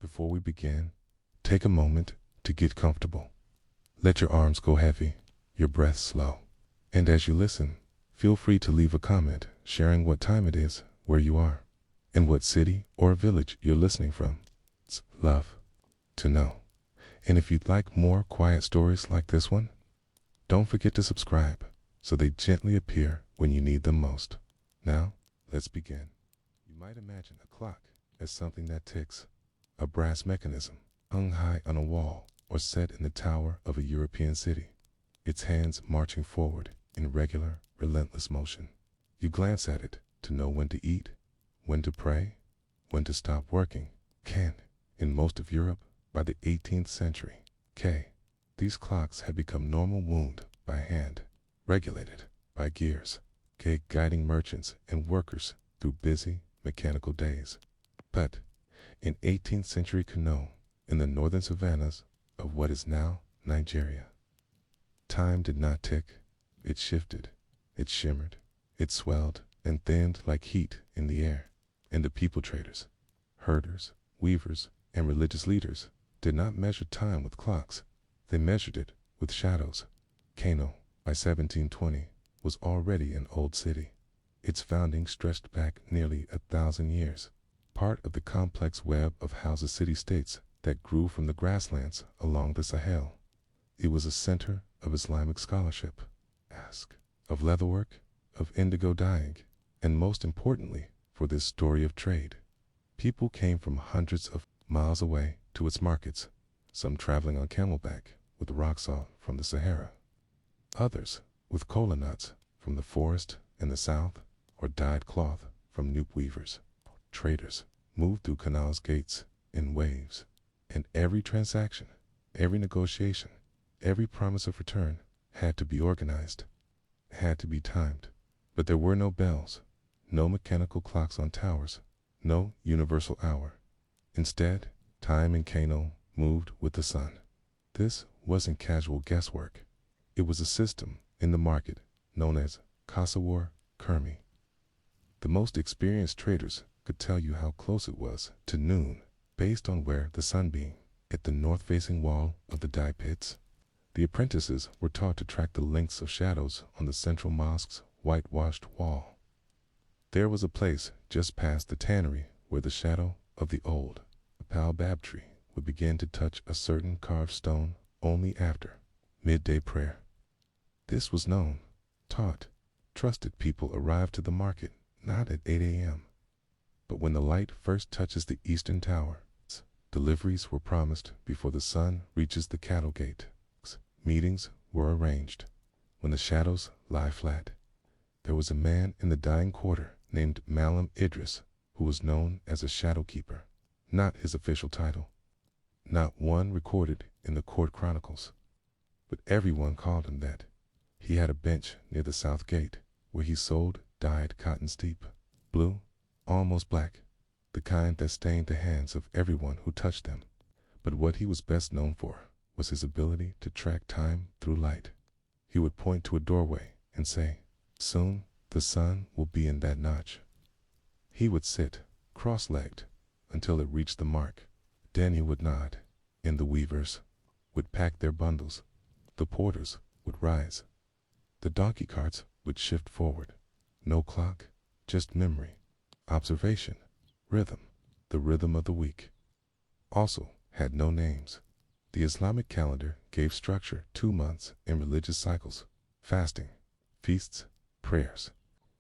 Before we begin, take a moment to get comfortable. Let your arms go heavy, your breath slow. And as you listen, feel free to leave a comment sharing what time it is, where you are, and what city or village you're listening from. It's love to know. And if you'd like more quiet stories like this one, don't forget to subscribe so they gently appear when you need them most. Now, let's begin. You might imagine a clock as something that ticks, a brass mechanism hung high on a wall or set in the tower of a European city, its hands marching forward in regular, relentless motion. You glance at it to know when to eat, when to pray, when to stop working. In most of Europe, by the 18th century, these clocks had become normal, wound by hand, regulated by gears, guiding merchants and workers through busy, mechanical days. But in 18th century Kano, in the northern savannas of what is now Nigeria, time did not tick. It shifted, it shimmered, it swelled and thinned like heat in the air. And the people traders, herders, weavers, and religious leaders did not measure time with clocks. They measured it with shadows. Kano, by 1720, was already an old city. Its founding stretched back nearly 1,000 years, part of the complex web of houses city-states that grew from the grasslands along the Sahel. It was a center of Islamic scholarship, of leatherwork, of indigo dyeing, and most importantly, for this story of trade. People came from hundreds of miles away to its markets, some traveling on camelback with rock salt from the Sahara, others with kola nuts from the forest in the south, or dyed cloth from Nupe weavers. Traders moved through Canal's gates in waves, and every transaction, every negotiation, every promise of return had to be organized, had to be timed. But there were no bells, no mechanical clocks on towers, no universal hour. Instead, time in Kano moved with the sun. This wasn't casual guesswork. It was a system in the market known as Kasawar Kermi. The most experienced traders could tell you how close it was to noon based on where the sun beamed. At the north-facing wall of the dye pits, the apprentices were taught to track the lengths of shadows on the central mosque's whitewashed wall. There was a place just past the tannery where the shadow of the old baobab tree would begin to touch a certain carved stone only after midday prayer. This was known, taught, trusted. People arrived to the market not at 8 a.m., but when the light first touches the eastern tower. Deliveries were promised before the sun reaches the cattle gate. Meetings were arranged when the shadows lie flat. There was a man in the dyeing quarter named Malam Idris who was known as a shadow keeper, not his official title, not one recorded in the court chronicles, but everyone called him that. He had a bench near the south gate where he sold dyed cotton steep, blue, almost black, the kind that stained the hands of everyone who touched them. But what he was best known for was his ability to track time through light. He would point to a doorway and say, "Soon the sun will be in that notch." He would sit, cross-legged, until it reached the mark. Then he would nod, and the weavers would pack their bundles. The porters would rise. The donkey carts would shift forward. No clock, just memory, observation, rhythm. The rhythm of the week also had no names. The Islamic calendar gave structure 2 months in religious cycles, fasting, feasts, prayers.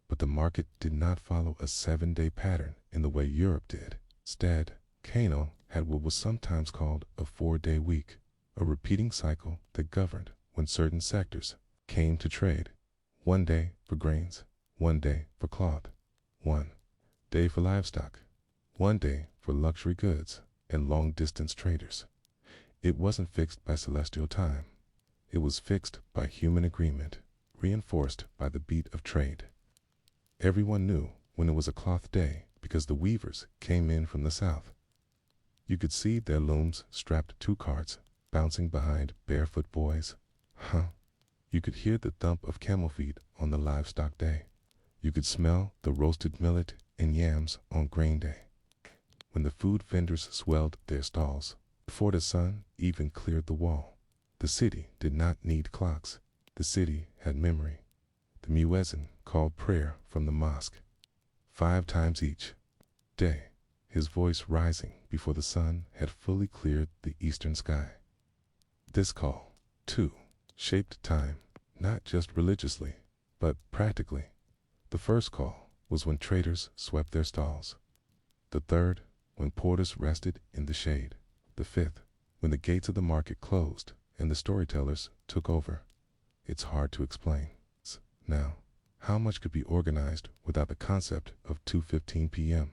But the market did not follow a 7-day pattern in the way Europe did. Instead, Kano had what was sometimes called a 4-day week, a repeating cycle that governed when certain sectors came to trade. 1 day for grains, 1 day for cloth, 1 day for livestock, 1 day for luxury goods and long-distance traders. It wasn't fixed by celestial time. It was fixed by human agreement, reinforced by the beat of trade. Everyone knew when it was a cloth day because the weavers came in from the south. You could see their looms strapped to carts, bouncing behind barefoot boys. You could hear the thump of camel feet on the livestock day. You could smell the roasted millet and yams on grain day. when the food vendors swelled their stalls, before the sun even cleared the wall. The city did not need clocks. The city had memory. The muezzin called prayer from the mosque 5 times each day, his voice rising before the sun had fully cleared the eastern sky. This call, too, shaped time, not just religiously, but practically. The first call was when traders swept their stalls. The third, when porters rested in the shade. The fifth, when the gates of the market closed and the storytellers took over. It's hard to explain now how much could be organized without the concept of 2:15 p.m.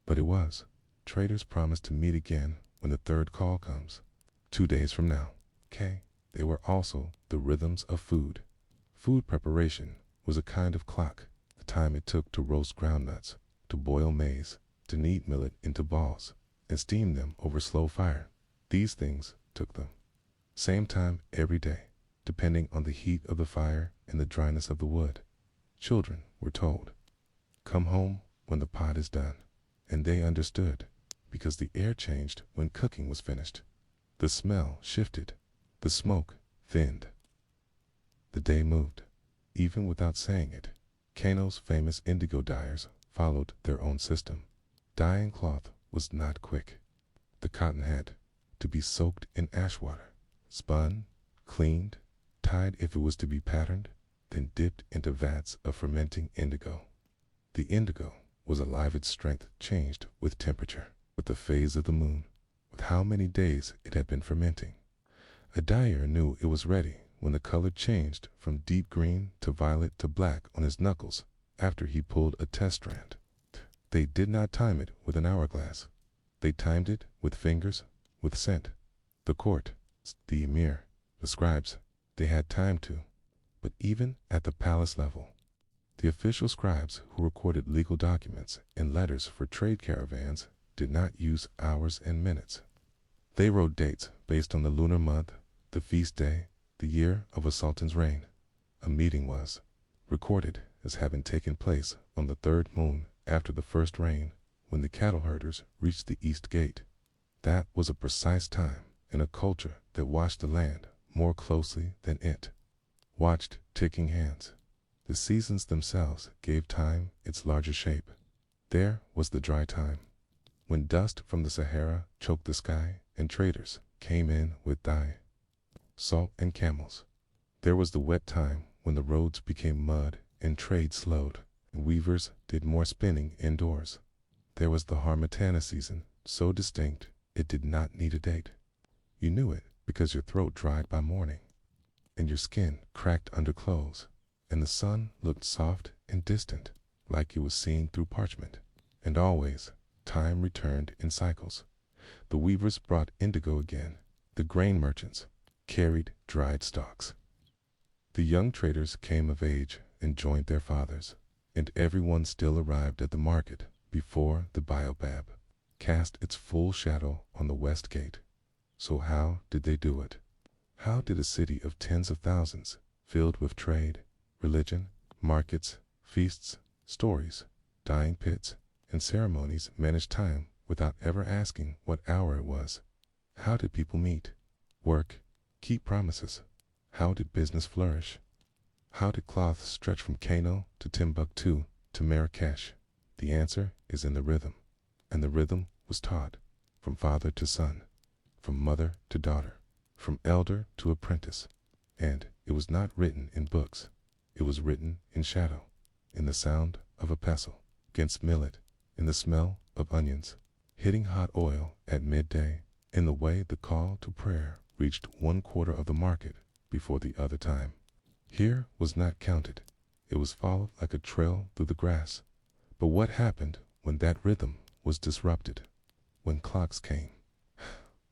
But it was. Traders promised to meet again when the third call comes, 2 days from now. They were also the rhythms of food. Food preparation was a kind of clock, the time it took to roast groundnuts, to boil maize, to knead millet into balls, and steam them over slow fire. These things took them. Same time every day, depending on the heat of the fire and the dryness of the wood. Children were told, "Come home when the pot is done." And they understood, because the air changed when cooking was finished. The smell shifted. The smoke thinned. The day moved, even without saying it. Kano's famous indigo dyers followed their own system. Dyeing cloth was not quick. The cotton had to be soaked in ash water, spun, cleaned, tied if it was to be patterned, then dipped into vats of fermenting indigo. The indigo was alive. Its strength changed with temperature, with the phase of the moon, with how many days it had been fermenting. A dyer knew it was ready when the color changed from deep green to violet to black on his knuckles after he pulled a test strand. They did not time it with an hourglass. They timed it with fingers, with scent. The court, the emir, the scribes, they had time to. But even at the palace level, the official scribes who recorded legal documents and letters for trade caravans did not use hours and minutes. They wrote dates based on the lunar month, the feast day, the year of a sultan's reign. A meeting was recorded as having taken place on the third moon after the first rain, when the cattle herders reached the east gate. That was a precise time in a culture that watched the land more closely than it watched ticking hands. The seasons themselves gave time its larger shape. There was the dry time, when dust from the Sahara choked the sky and traders came in with dye, salt, and camels. There was the wet time, when the roads became mud and trade slowed, and weavers did more spinning indoors. There was the harmattan season, so distinct it did not need a date. You knew it because your throat dried by morning, and your skin cracked under clothes, and the sun looked soft and distant, like it was seen through parchment. And always, time returned in cycles. The weavers brought indigo again. The grain merchants carried dried stalks. The young traders came of age and joined their fathers, and everyone still arrived at the market before the baobab cast its full shadow on the west gate. So how did they do it? How did a city of tens of thousands, filled with trade, religion, markets, feasts, stories, dyeing pits, and ceremonies, manage time without ever asking what hour it was? How did people meet, work, keep promises? How did business flourish? How did cloth stretch from Kano to Timbuktu to Marrakesh? The answer is in the rhythm, and the rhythm was taught from father to son, from mother to daughter, from elder to apprentice. And it was not written in books. It was written in shadow, in the sound of a pestle against millet, in the smell of onions, hitting hot oil at midday, in the way the call to prayer reached 1/4 of the market before the other time. Here was not counted. It was followed like a trail through the grass. But what happened when that rhythm was disrupted? When clocks came,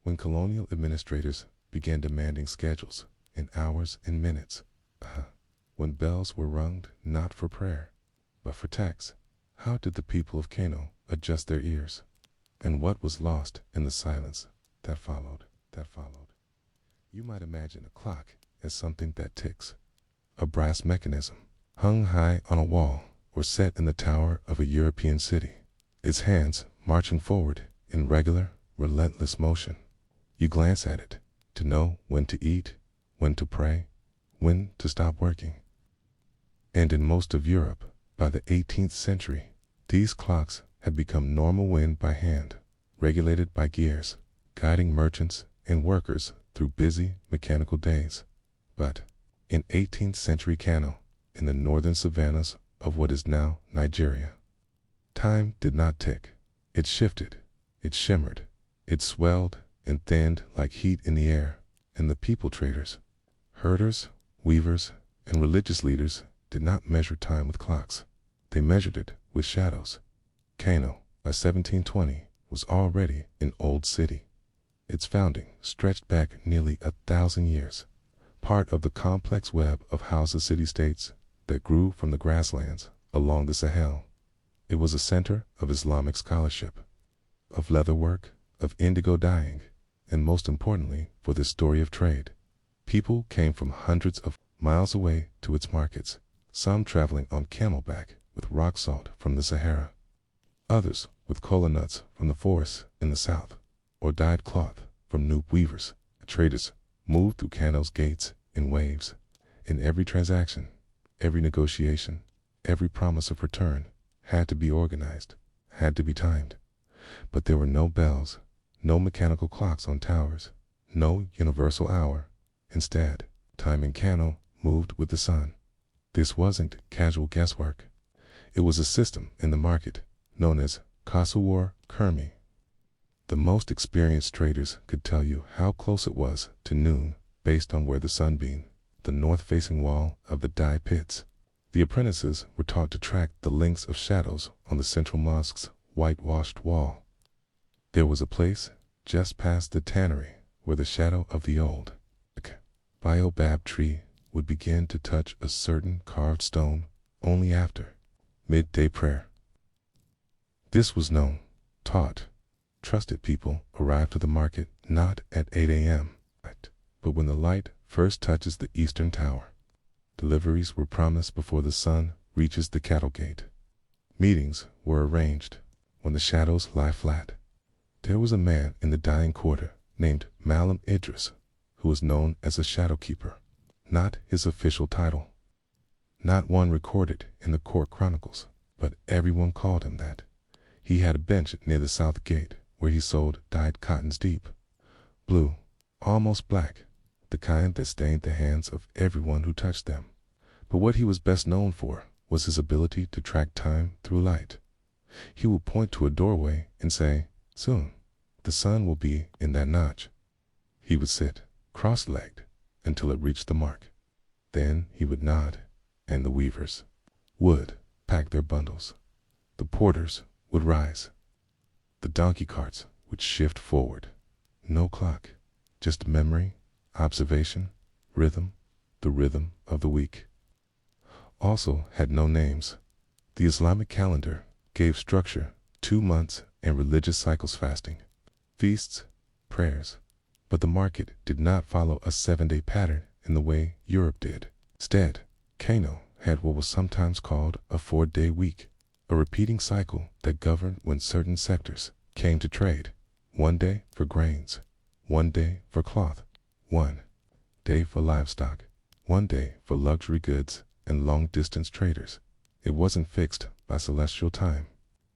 when colonial administrators began demanding schedules in hours and minutes, when bells were rung not for prayer, but for tax, how did the people of Kano adjust their ears? And what was lost in the silence that followed? You might imagine a clock as something that ticks, a brass mechanism, hung high on a wall or set in the tower of a European city, its hands marching forward in regular, relentless motion. You glance at it to know when to eat, when to pray, when to stop working. And in most of Europe, by the 18th century, these clocks had become normal wind by hand, regulated by gears, guiding merchants and workers through busy mechanical days. But in 18th century Kano, in the northern savannas of what is now Nigeria, time did not tick. It shifted, it shimmered, it swelled and thinned like heat in the air, and the people traders, herders, weavers, and religious leaders did not measure time with clocks. They measured it with shadows. Kano, by 1720, was already an old city. Its founding stretched back nearly 1,000 years, part of the complex web of houses city-states that grew from the grasslands along the Sahel. It was a center of Islamic scholarship, of leatherwork, of indigo dyeing, and most importantly, for the story of trade. People came from hundreds of miles away to its markets, some traveling on camelback with rock salt from the Sahara, others with kola nuts from the forests in the south, or dyed cloth from noob weavers. Traders moved through Kano's gates in waves. In every transaction, every negotiation, every promise of return had to be organized, had to be timed. But there were no bells, no mechanical clocks on towers, no universal hour. Instead, time in Kano moved with the sun. This wasn't casual guesswork. It was a system in the market known as Kasuwar Kermi. The most experienced traders could tell you how close it was to noon based on where the sun beamed, the north-facing wall of the dye pits. The apprentices were taught to track the links of shadows on the central mosque's whitewashed wall. There was a place just past the tannery where the shadow of the old baobab tree would begin to touch a certain carved stone only after midday prayer. This was known, taught, trusted people arrived to the market not at 8 a.m., but when the light first touches the eastern tower. Deliveries were promised before the sun reaches the cattle gate. Meetings were arranged when the shadows lie flat. There was a man in the dyeing quarter named Malam Idris, who was known as a shadow keeper, not his official title, not one recorded in the court chronicles, but everyone called him that. He had a bench near the south gate where he sold dyed cottons deep blue, almost black, the kind that stained the hands of everyone who touched them. But what he was best known for was his ability to track time through light. He would point to a doorway and say, "Soon, the sun will be in that notch." He would sit, cross-legged, until it reached the mark. Then he would nod, and the weavers would pack their bundles. The porters would rise. The donkey carts would shift forward. No clock, just memory, observation, rhythm, the rhythm of the week. Also had no names. The Islamic calendar gave structure, 2 months and religious cycles, fasting, feasts, prayers. But the market did not follow a 7-day pattern in the way Europe did. Instead, Kano had what was sometimes called a 4-day week, a repeating cycle that governed when certain sectors came to trade. 1 day for grains, 1 day for cloth, 1 day for livestock, 1 day for luxury goods and long-distance traders. It wasn't fixed by celestial time.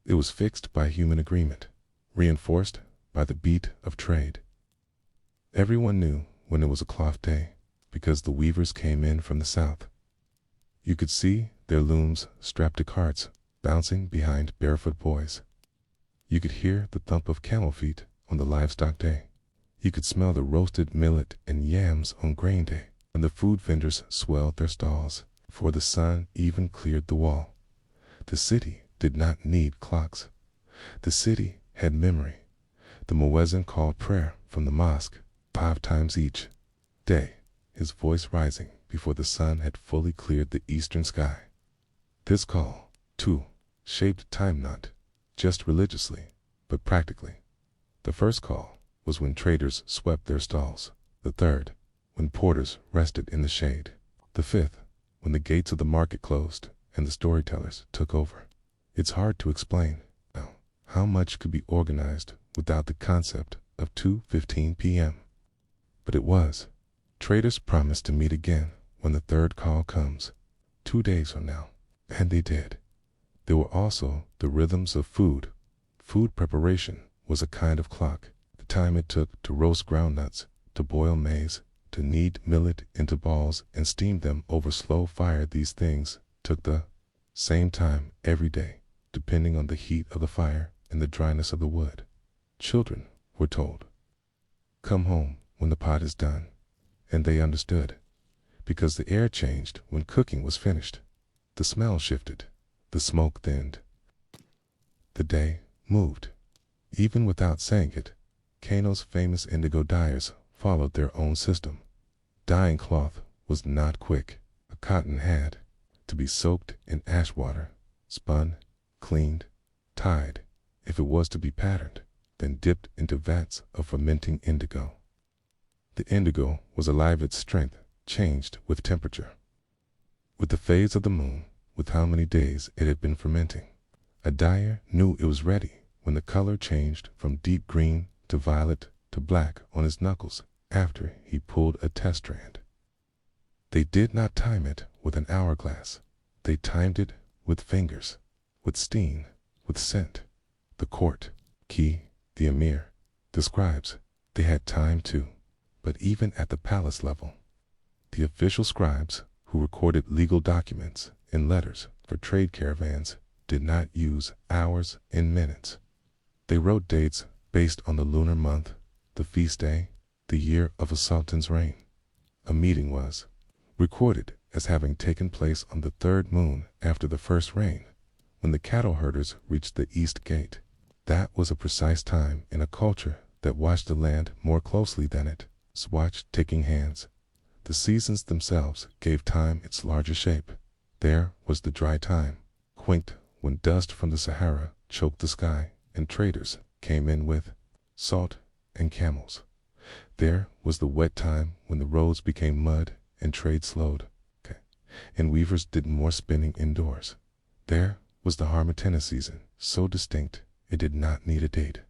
It was fixed by human agreement, reinforced by the beat of trade. Everyone knew when it was a cloth day because the weavers came in from the south. You could see their looms strapped to carts bouncing behind barefoot boys. You could hear the thump of camel feet on the livestock day. You could smell the roasted millet and yams on grain day, and the food vendors swelled their stalls before the sun even cleared the wall. The city did not need clocks. The city had memory. The muezzin called prayer from the mosque 5 times each day, his voice rising before the sun had fully cleared the eastern sky. This call, too, shaped time not just religiously, but practically. The first call was when traders swept their stalls. The third, when porters rested in the shade. The fifth, when the gates of the market closed and the storytellers took over. It's hard to explain now how much could be organized without the concept of 2:15 p.m. But it was. Traders promised to meet again when the third call comes, 2 days from now. And they did. There were also the rhythms of food. Food preparation was a kind of clock. The time it took to roast groundnuts, to boil maize, to knead millet into balls and steam them over slow fire. These things took the same time every day, depending on the heat of the fire and the dryness of the wood. Children were told, "Come home when the pot is done." And they understood, because the air changed when cooking was finished. The smell shifted, the smoke thinned. The day moved. Even without saying it, Kano's famous indigo dyers followed their own system. Dyeing cloth was not quick. A cotton had to be soaked in ash water, spun, cleaned, tied. If it was to be patterned, then dipped into vats of fermenting indigo. The indigo was alive. Its strength changed with temperature, with the phase of the moon, with how many days it had been fermenting. A dyer knew it was ready when the color changed from deep green to violet to black on his knuckles after he pulled a test strand. They did not time it with an hourglass. They timed it with fingers, with steam, with scent. The court, key, the emir, the scribes, they had time too. But even at the palace level, the official scribes who recorded legal documents and letters for trade caravans did not use hours and minutes. They wrote dates based on the lunar month, the feast day, the year of a sultan's reign. A meeting was recorded as having taken place on the third moon after the first rain, when the cattle herders reached the east gate. That was a precise time in a culture that watched the land more closely than it watched ticking hands. The seasons themselves gave time its larger shape. There was the dry time, quinked when dust from the Sahara choked the sky and traders came in with salt and camels. There was the wet time when the roads became mud and trade slowed, and weavers did more spinning indoors. There was the harmattan season, so distinct it did not need a date.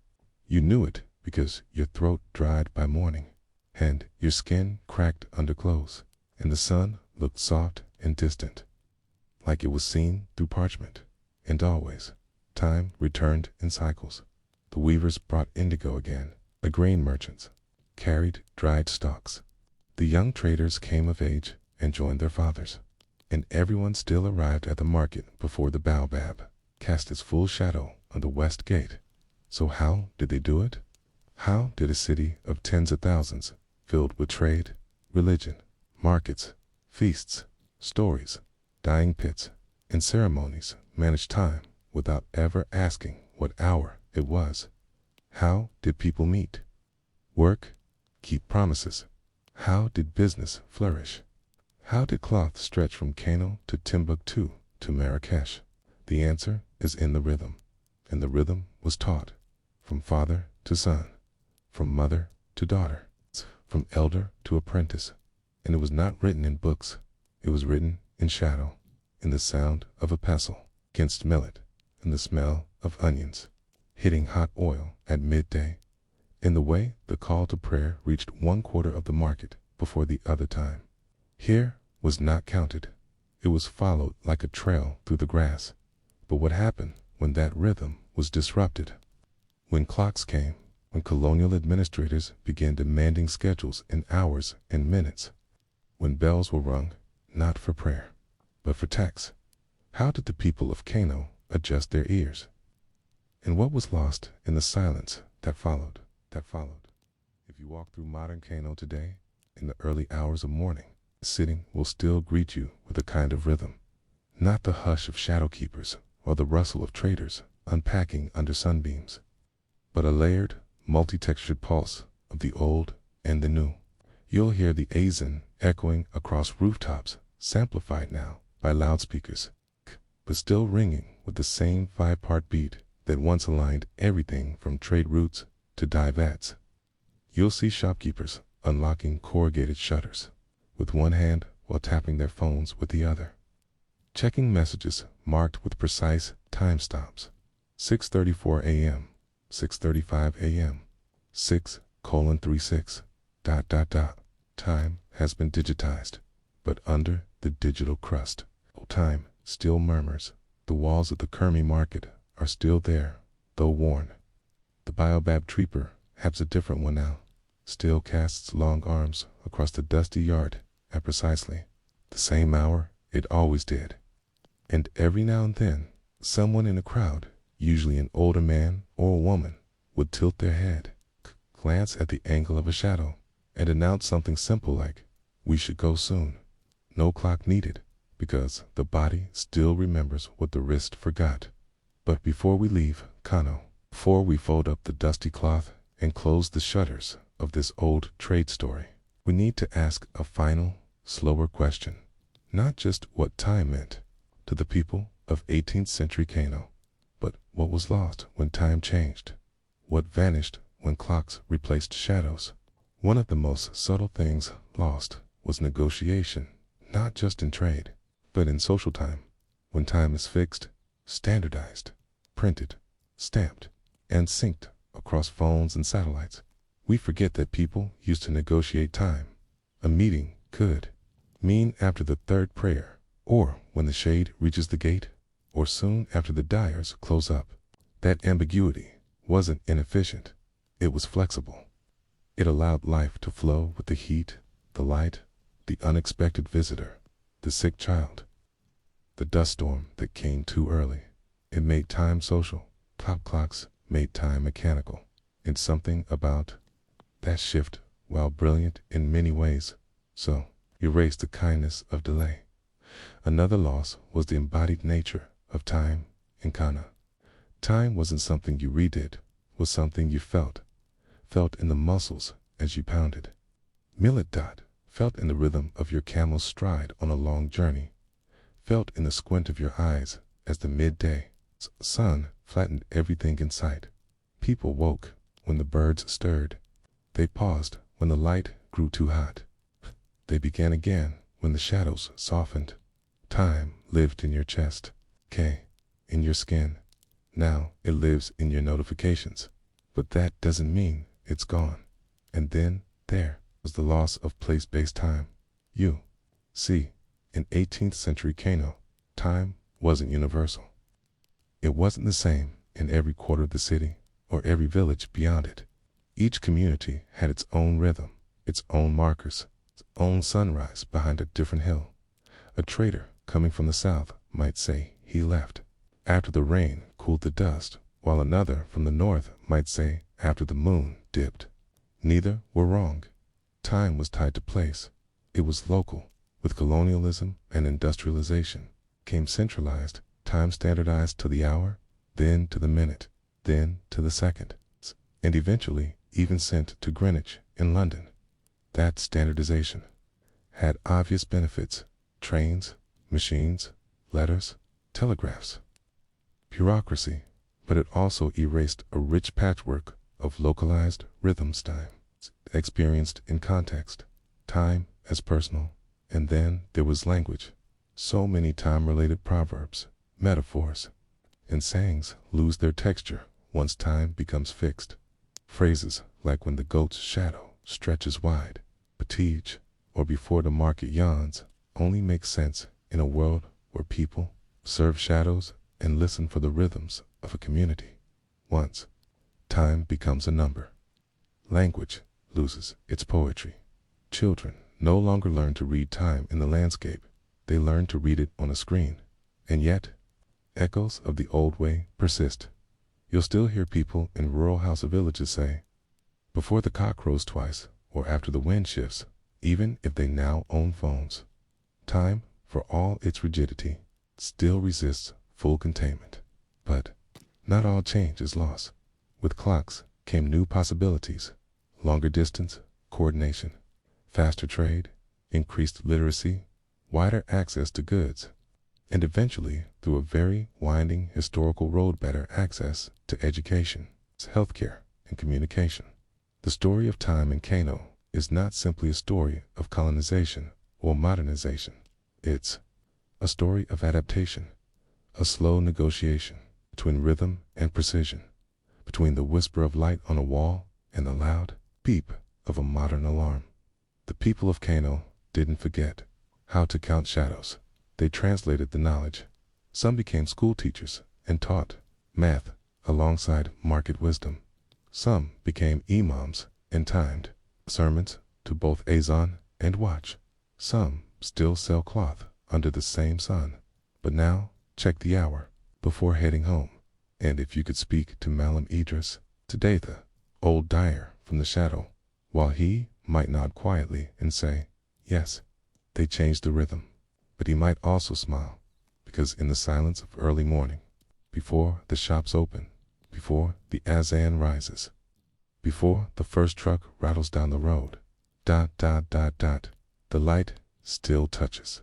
You knew it because your throat dried by morning, and your skin cracked under clothes, and the sun looked soft and distant, like it was seen through parchment. And always, time returned in cycles. The weavers brought indigo again. The grain merchants carried dried stalks. The young traders came of age and joined their fathers. And everyone still arrived at the market before the baobab cast its full shadow on the west gate. So how did they do it? How did a city of tens of thousands, filled with trade, religion, markets, feasts, stories, dyeing pits, and ceremonies, manage time without ever asking what hour it was? How did people meet, work, keep promises? How did business flourish? How did cloth stretch from Kano to Timbuktu to Marrakesh? The answer is in the rhythm, and the rhythm was taught from father to son, from mother to daughter, from elder to apprentice. And it was not written in books. It was written in shadow, in the sound of a pestle against millet, in the smell of onions, hitting hot oil at midday, in the way the call to prayer reached 1/4 of the market before the other time. Here was not counted. It was followed like a trail through the grass. But what happened when that rhythm was disrupted? When clocks came, when colonial administrators began demanding schedules in hours and minutes, when bells were rung, not for prayer, but for tax, how did the people of Kano adjust their ears? And what was lost in the silence that followed? If you walk through modern Kano today, in the early hours of morning, the city will still greet you with a kind of rhythm, not the hush of shadow keepers or the rustle of traders unpacking under sunbeams, but a layered, multi-textured pulse of the old and the new. You'll hear the azan echoing across rooftops, samplified now by loudspeakers, but still ringing with the same 5-part beat that once aligned everything from trade routes to dye vats. You'll see shopkeepers unlocking corrugated shutters with one hand while tapping their phones with the other, checking messages marked with precise time stops. 6:34 a.m., 6:35 a.m. 6:36. ... Time has been digitized, but under the digital crust, time still murmurs. The walls of the Kermi market are still there, though worn. The baobab trooper has a different one now, still casts long arms across the dusty yard at precisely the same hour it always did. And every now and then, someone in a crowd, usually an older man or a woman, would tilt their head, glance at the angle of a shadow, and announce something simple like, "We should go soon." No clock needed, because the body still remembers what the wrist forgot. But before we leave Kano, before we fold up the dusty cloth and close the shutters of this old trade story, we need to ask a final, slower question. Not just what time meant to the people of 18th century Kano, but what was lost when time changed, what vanished when clocks replaced shadows. One of the most subtle things lost was negotiation, not just in trade, but in social time. When time is fixed, standardized, printed, stamped, and synced across phones and satellites, we forget that people used to negotiate time. A meeting could mean after the third prayer, or when the shade reaches the gate, or soon after the dyers close up. That ambiguity wasn't inefficient, it was flexible. It allowed life to flow with the heat, the light, the unexpected visitor, the sick child, the dust storm that came too early. It made time social. Clocks made time mechanical. And something about that shift, while brilliant in many ways, so erased the kindness of delay. Another loss was the embodied nature of time in Kana. Time wasn't something you redid, it was something you felt in the muscles as you pounded. Millet dot felt in the rhythm of your camel's stride on a long journey, felt in the squint of your eyes as the midday sun flattened everything in sight. People woke when the birds stirred. They paused when the light grew too hot. They began again when the shadows softened. Time lived in your chest, in your skin. Now it lives in your notifications. But that doesn't mean it's gone. And then there was the loss of place-based time. You see, in 18th century Kano, time wasn't universal. It wasn't the same in every quarter of the city or every village beyond it. Each community had its own rhythm, its own markers, its own sunrise behind a different hill. A trader coming from the south might say he left after the rain cooled the dust, while another from the north might say after the moon dipped. Neither were wrong. Time was tied to place. It was local. With colonialism and industrialization came centralized time, standardized to the hour, then to the minute, then to the second, and eventually even sent to Greenwich in London. That standardization had obvious benefits: trains, machines, letters, telegraphs, bureaucracy, but it also erased a rich patchwork of localized rhythms, time experienced in context, time as personal. And then there was language. So many time-related proverbs, metaphors, and sayings lose their texture once time becomes fixed. Phrases like "when the goat's shadow stretches wide," "petite," or "before the market yawns" only make sense in a world where people serve shadows and listen for the rhythms of a community. Once time becomes a number, language loses its poetry. Children no longer learn to read time in the landscape, they learn to read it on a screen. And yet, echoes of the old way persist. You'll still hear people in rural house villages say, "before the cock crows twice," or "after the wind shifts," even if they now own phones. Time, for all its rigidity, still resists full containment. But not all change is loss. With clocks came new possibilities: longer distance, coordination, faster trade, increased literacy, wider access to goods, and eventually, through a very winding historical road, better access to education, healthcare, and communication. The story of time in Kano is not simply a story of colonization or modernization. It's a story of adaptation, a slow negotiation between rhythm and precision, between the whisper of light on a wall and the loud beep of a modern alarm. The people of Kano didn't forget how to count shadows. They translated the knowledge. Some became school teachers and taught math alongside market wisdom. Some became imams and timed sermons to both azan and watch. Some still sell cloth under the same sun, but now check the hour before heading home. And if you could speak to Malam Idris, to Datha, old dyer from the shadow, while he might nod quietly and say, yes, they changed the rhythm, but he might also smile, because in the silence of early morning, before the shops open, before the azan rises, before the first truck rattles down the road, the light still touches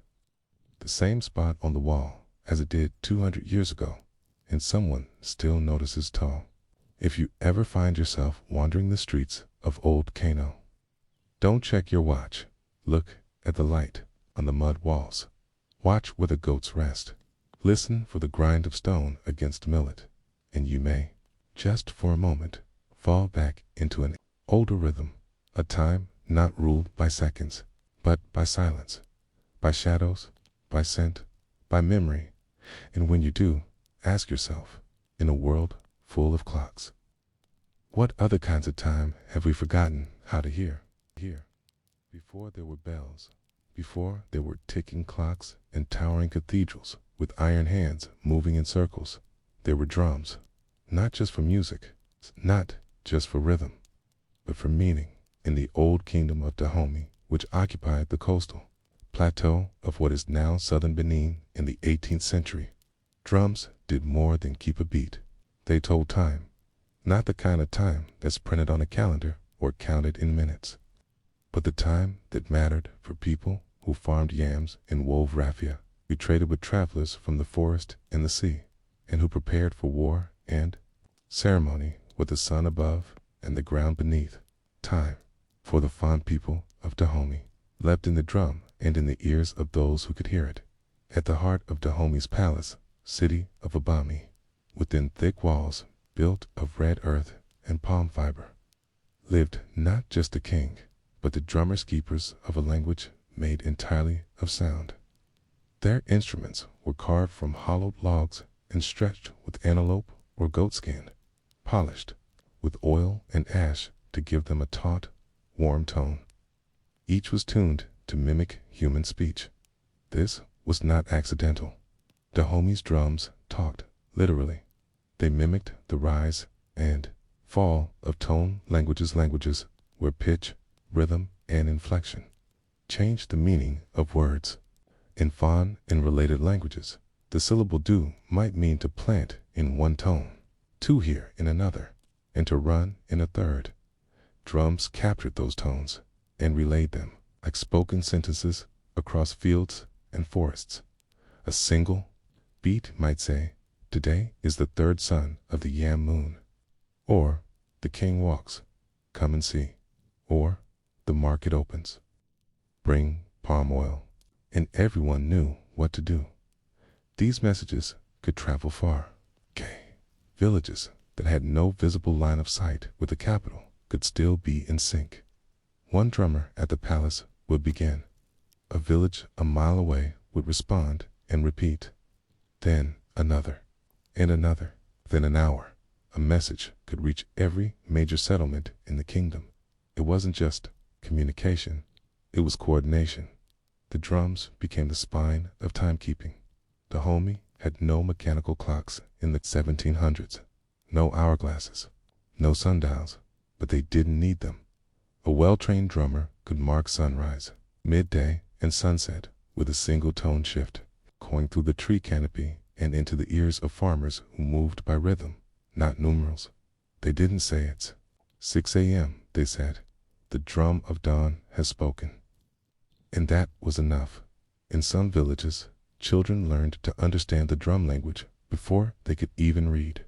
the same spot on the wall as it did 200 years ago, and someone still notices tall. If you ever find yourself wandering the streets of old Kano, don't check your watch. Look at the light on the mud walls. Watch where the goats rest. Listen for the grind of stone against millet, and you may, just for a moment, fall back into an older rhythm, a time not ruled by seconds, but by silence, by shadows, by scent, by memory. And when you do, ask yourself, in a world full of clocks, what other kinds of time have we forgotten how to hear? Before there were bells, before there were ticking clocks and towering cathedrals with iron hands moving in circles, there were drums, not just for music, not just for rhythm, but for meaning. In the old kingdom of Dahomey, which occupied the coastal plateau of what is now southern Benin in the 18th century, drums did more than keep a beat. They told time, not the kind of time that's printed on a calendar or counted in minutes, but the time that mattered for people who farmed yams and wove raffia, who traded with travelers from the forest and the sea, and who prepared for war and ceremony with the sun above and the ground beneath. Time, for the fond people of Dahomey, leapt in the drum and in the ears of those who could hear it. At the heart of Dahomey's palace, city of Abami, within thick walls built of red earth and palm fiber, lived not just the king, but the drummers keepers of a language made entirely of sound. Their instruments were carved from hollowed logs and stretched with antelope or goat skin, polished with oil and ash to give them a taut, warm tone. Each was tuned to mimic human speech. This was not accidental. Dahomey's drums talked, literally. They mimicked the rise and fall of tone languages where pitch, rhythm, and inflection changed the meaning of words. In Fon and related languages, the syllable do might mean to plant in one tone, to hear in another, and to run in a third. Drums captured those tones and relayed them like spoken sentences across fields and forests. A single beat might say, today is the third sun of the yam moon, or the king walks, come and see, or the market opens, bring palm oil, and everyone knew what to do. These messages could travel far. Villages that had no visible line of sight with the capital could still be in sync. One drummer at the palace would begin. A village a mile away would respond and repeat. Then another, and another. Within an hour, a message could reach every major settlement in the kingdom. It wasn't just communication, it was coordination. The drums became the spine of timekeeping. Dahomey had no mechanical clocks in the 1700s, no hourglasses, no sundials, but they didn't need them. A well-trained drummer could mark sunrise, midday, and sunset with a single tone shift, going through the tree canopy and into the ears of farmers who moved by rhythm, not numerals. They didn't say it's 6 a.m., they said, the drum of dawn has spoken. And that was enough. In some villages, children learned to understand the drum language before they could even read.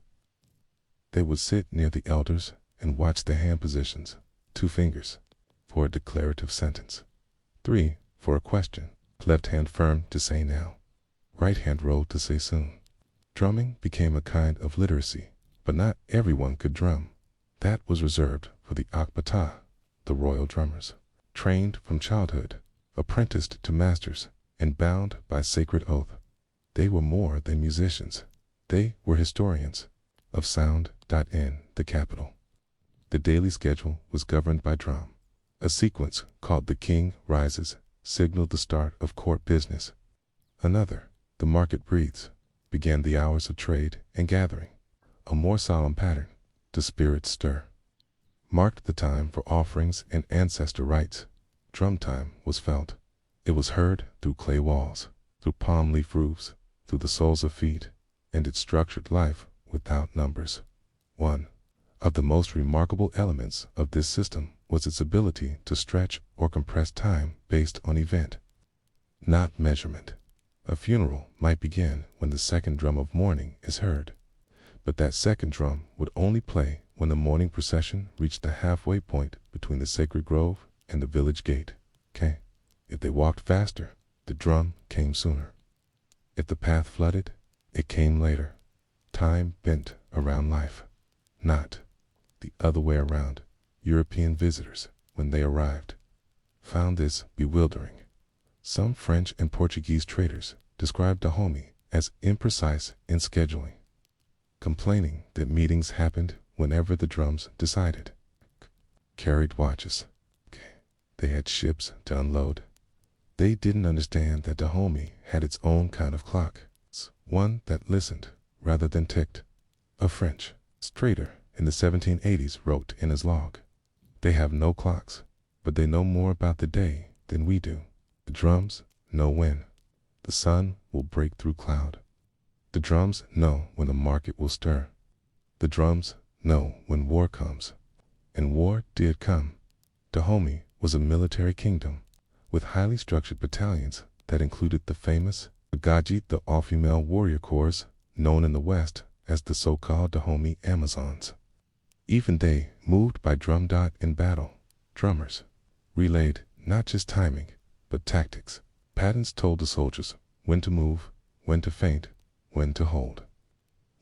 They would sit near the elders and watch the hand positions, 2 fingers for a declarative sentence, 3 for a question, left hand firm to say now, right hand rolled to say soon. Drumming became a kind of literacy, But not everyone could drum. That was reserved for the akbata, the royal drummers, trained from childhood, apprenticed to masters, and bound by sacred oath. They were more than musicians. They were historians of sound. In the capital, the daily schedule was governed by drum. A sequence called the King Rises signaled the start of court business. Another, the market breathes, began the hours of trade and gathering. A more solemn pattern, the spirits stir, marked the time for offerings and ancestor rites. Drum time was felt. It was heard through clay walls, through palm leaf roofs, through the soles of feet, and it structured life without numbers. One of the most remarkable elements of this system was its ability to stretch or compress time based on event, not measurement. A funeral might begin when the second drum of mourning is heard, but that second drum would only play when the mourning procession reached the halfway point between the sacred grove and the village gate. If they walked faster, the drum came sooner. If the path flooded, it came later. Time bent around life, not the other way around. European visitors, when they arrived, found this bewildering. Some French and Portuguese traders described Dahomey as imprecise in scheduling, complaining that meetings happened whenever the drums decided. Carried watches. They had ships to unload. They didn't understand that Dahomey had its own kind of clock, one that listened rather than ticked. A French trader in the 1780s wrote in his log, "They have no clocks, but they know more about the day than we do. The drums know when the sun will break through cloud. The drums know when the market will stir. The drums know when war comes." And war did come. Dahomey was a military kingdom with highly structured battalions that included the famous Agaji, the all-female warrior corps known in the West as the so-called Dahomey Amazons. Even they moved by drum. In battle, drummers relayed not just timing, but tactics. Patterns told the soldiers when to move, when to feint, when to hold.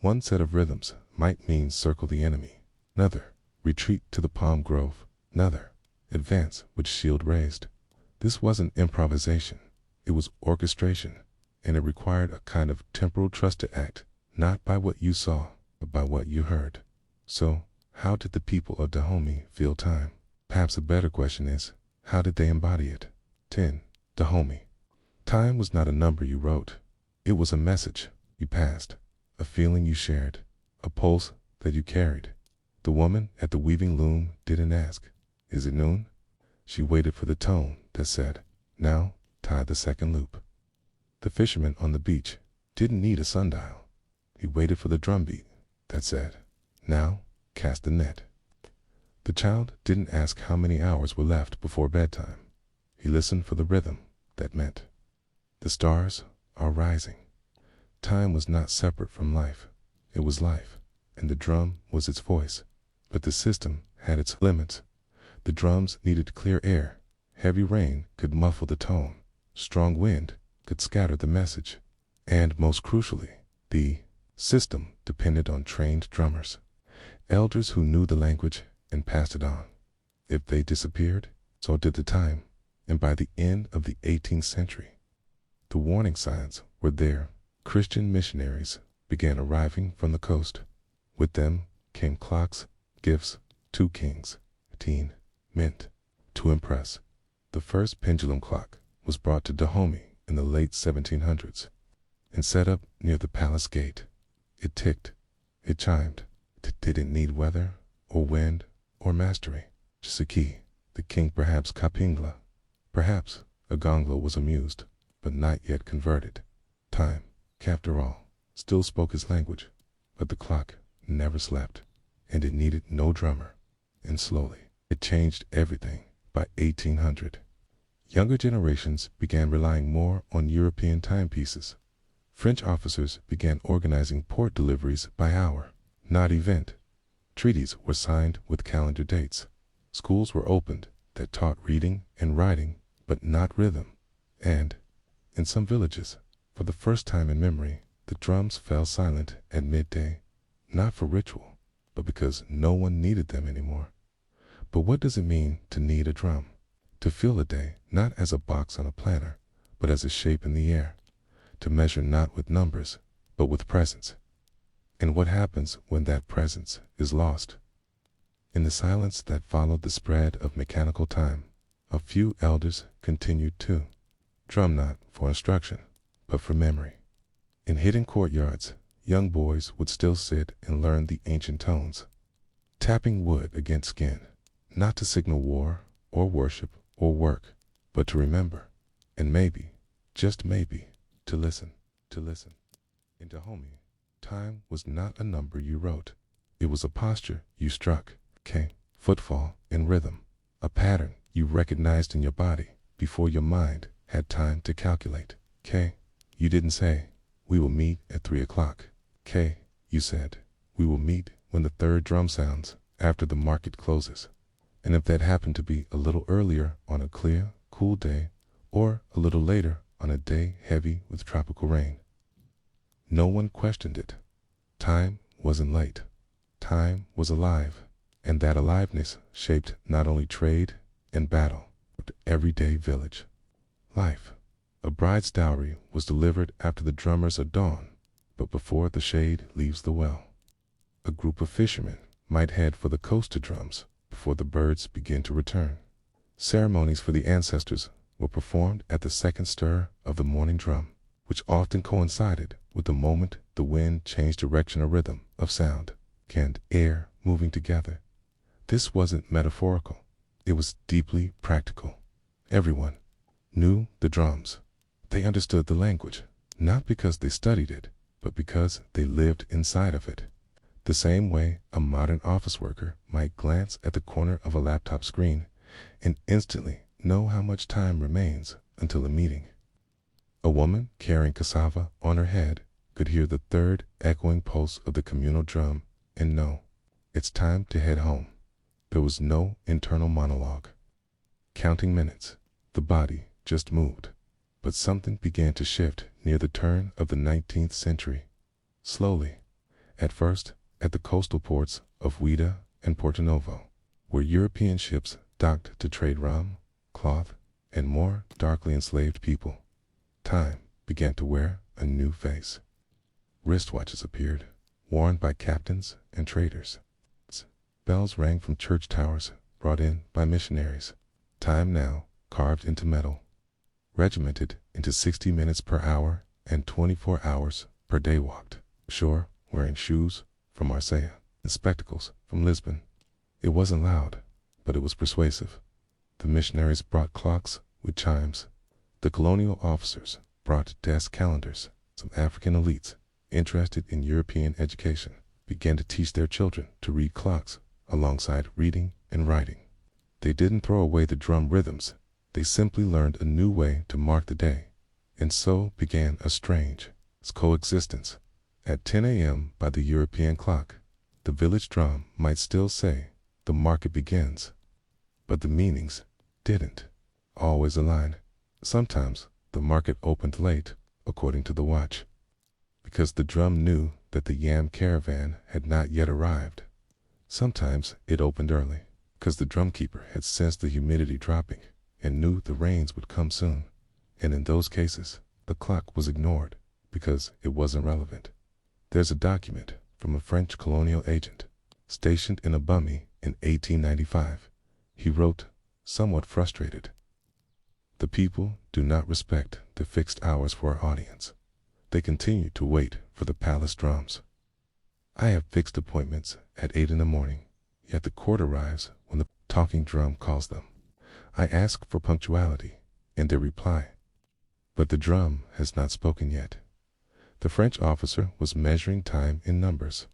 One set of rhythms might mean circle the enemy, another, retreat to the palm grove, another, advance with shield raised. This wasn't improvisation, it was orchestration, and it required a kind of temporal trust to act, not by what you saw, but by what you heard. So, how did the people of Dahomey feel time? Perhaps a better question is, how did they embody it? 10. Dahomey. Time was not a number you wrote. It was a message you passed, a feeling you shared, a pulse that you carried. The woman at the weaving loom didn't ask, "Is it noon?" She waited for the tone that said, "Now tie the second loop." The fisherman on the beach didn't need a sundial. He waited for the drumbeat that said, "Now cast the net." The child didn't ask how many hours were left before bedtime. He listened for the rhythm that meant, "The stars are rising." Time was not separate from life. It was life, and the drum was its voice. But the system had its limits. The drums needed clear air. Heavy rain could muffle the tone. Strong wind could scatter the message. And most crucially, the system depended on trained drummers, elders who knew the language and passed it on. If they disappeared, so did the time. And by the end of the 18th century, the warning signs were there. Christian missionaries began arriving from the coast. With them came clocks, gifts, 2 kings, meant to impress. The first pendulum clock was brought to Dahomey in the late 1700s and set up near the palace gate. It ticked, it chimed. It didn't need weather or wind or mastery, just a key. The king perhaps Kapingla, perhaps Aganglo was amused, but not yet converted. Time, after all, still spoke his language, but the clock never slept, and it needed no drummer. And slowly, it changed everything. By 1800, younger generations began relying more on European timepieces. French officers began organizing port deliveries by hour, not event. Treaties were signed with calendar dates. Schools were opened that taught reading and writing, but not rhythm. And, in some villages, for the first time in memory, the drums fell silent at midday, not for ritual, but because no one needed them anymore. But what does it mean to need a drum? To feel a day not as a box on a planner, but as a shape in the air. To measure not with numbers, but with presence. And what happens when that presence is lost? In the silence that followed the spread of mechanical time, a few elders continued to drum not for instruction, but for memory. In hidden courtyards, young boys would still sit and learn the ancient tones, tapping wood against skin, not to signal war or worship or work, but to remember, and maybe, just maybe, to listen. In Dahomey, time was not a number you wrote. It was a posture you struck, footfall in rhythm, a pattern you recognized in your body before your mind had time to calculate. You didn't say, "We will meet at 3 o'clock. You said, "We will meet when the third drum sounds after the market closes." And if that happened to be a little earlier on a clear, cool day, or a little later on a day heavy with tropical rain, no one questioned it. Time wasn't late. Time was alive, and that aliveness shaped not only trade and battle, but everyday village life. A bride's dowry was delivered after the drummers are dawn, but before the shade leaves the well. A group of fishermen might head for the coast to drums before the birds begin to return. Ceremonies for the ancestors were performed at the second stir of the morning drum, which often coincided with the moment the wind changed direction or rhythm of sound, and air moving together. This wasn't metaphorical. It was deeply practical. Everyone knew the drums. They understood the language, not because they studied it, but because they lived inside of it. The same way a modern office worker might glance at the corner of a laptop screen and instantly know how much time remains until a meeting. A woman carrying cassava on her head could hear the third echoing pulse of the communal drum and know it's time to head home. There was no internal monologue. Counting minutes, the body just moved. But something began to shift near the turn of the 19th century. Slowly, at first at the coastal ports of Ouida and Porto Novo, where European ships docked to trade rum, cloth, and more darkly enslaved people. Time began to wear a new face. Wristwatches appeared, worn by captains and traders. Bells rang from church towers brought in by missionaries. Time now carved into metal, regimented into 60 minutes per hour and 24 hours per day walked, ashore wearing shoes from Marseille and spectacles from Lisbon. It wasn't loud, but it was persuasive. The missionaries brought clocks with chimes. The colonial officers brought desk calendars. Some African elites, interested in European education, began to teach their children to read clocks alongside reading and writing. They didn't throw away the drum rhythms. They simply learned a new way to mark the day. And so began a strange coexistence. At 10 a.m. by the European clock, the village drum might still say, "The market begins." But the meanings didn't always align. Sometimes the market opened late, according to the watch, because the drum knew that the yam caravan had not yet arrived. Sometimes it opened early, because the drumkeeper had sensed the humidity dropping and knew the rains would come soon. And in those cases, the clock was ignored because it wasn't relevant. There's a document from a French colonial agent stationed in Abumi in 1895. He wrote, somewhat frustrated, "The people do not respect the fixed hours for our audience. They continue to wait for the palace drums. I have fixed appointments at 8 in the morning, yet the court arrives when the talking drum calls them. I ask for punctuality, and they reply, but the drum has not spoken yet." The French officer was measuring time in numbers,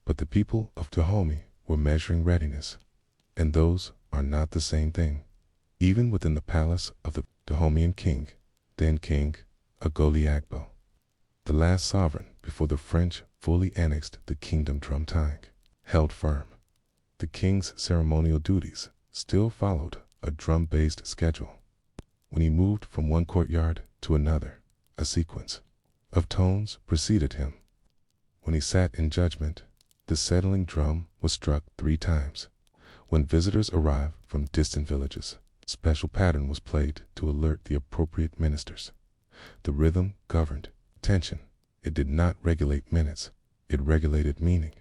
but the people of Dahomey were measuring readiness, and those are not the same thing. Even within the palace of the Dahomean king, then King Agoli-Agbo, the last sovereign before the French fully annexed the kingdom, drum tank held firm. The king's ceremonial duties still followed a drum-based schedule. When he moved from one courtyard to another, a sequence of tones preceded him. When he sat in judgment, The settling drum was struck 3 times. When visitors arrived from distant villages, a special pattern was played to alert the appropriate ministers. The rhythm governed attention. It did not regulate minutes, it regulated meaning.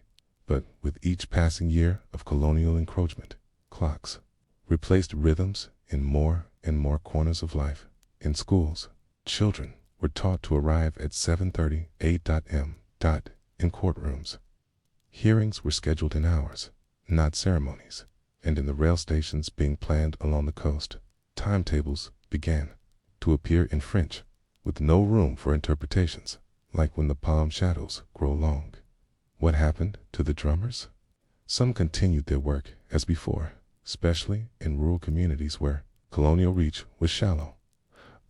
But with each passing year of colonial encroachment, clocks replaced rhythms in more and more corners of life. In schools, children were taught to arrive at 7:30 a.m. in courtrooms. Hearings were scheduled in hours, not ceremonies. And in the rail stations being planned along the coast, timetables began to appear in French, with no room for interpretations, like when the palm shadows grow long. What happened to the drummers? Some continued their work as before, especially in rural communities where colonial reach was shallow.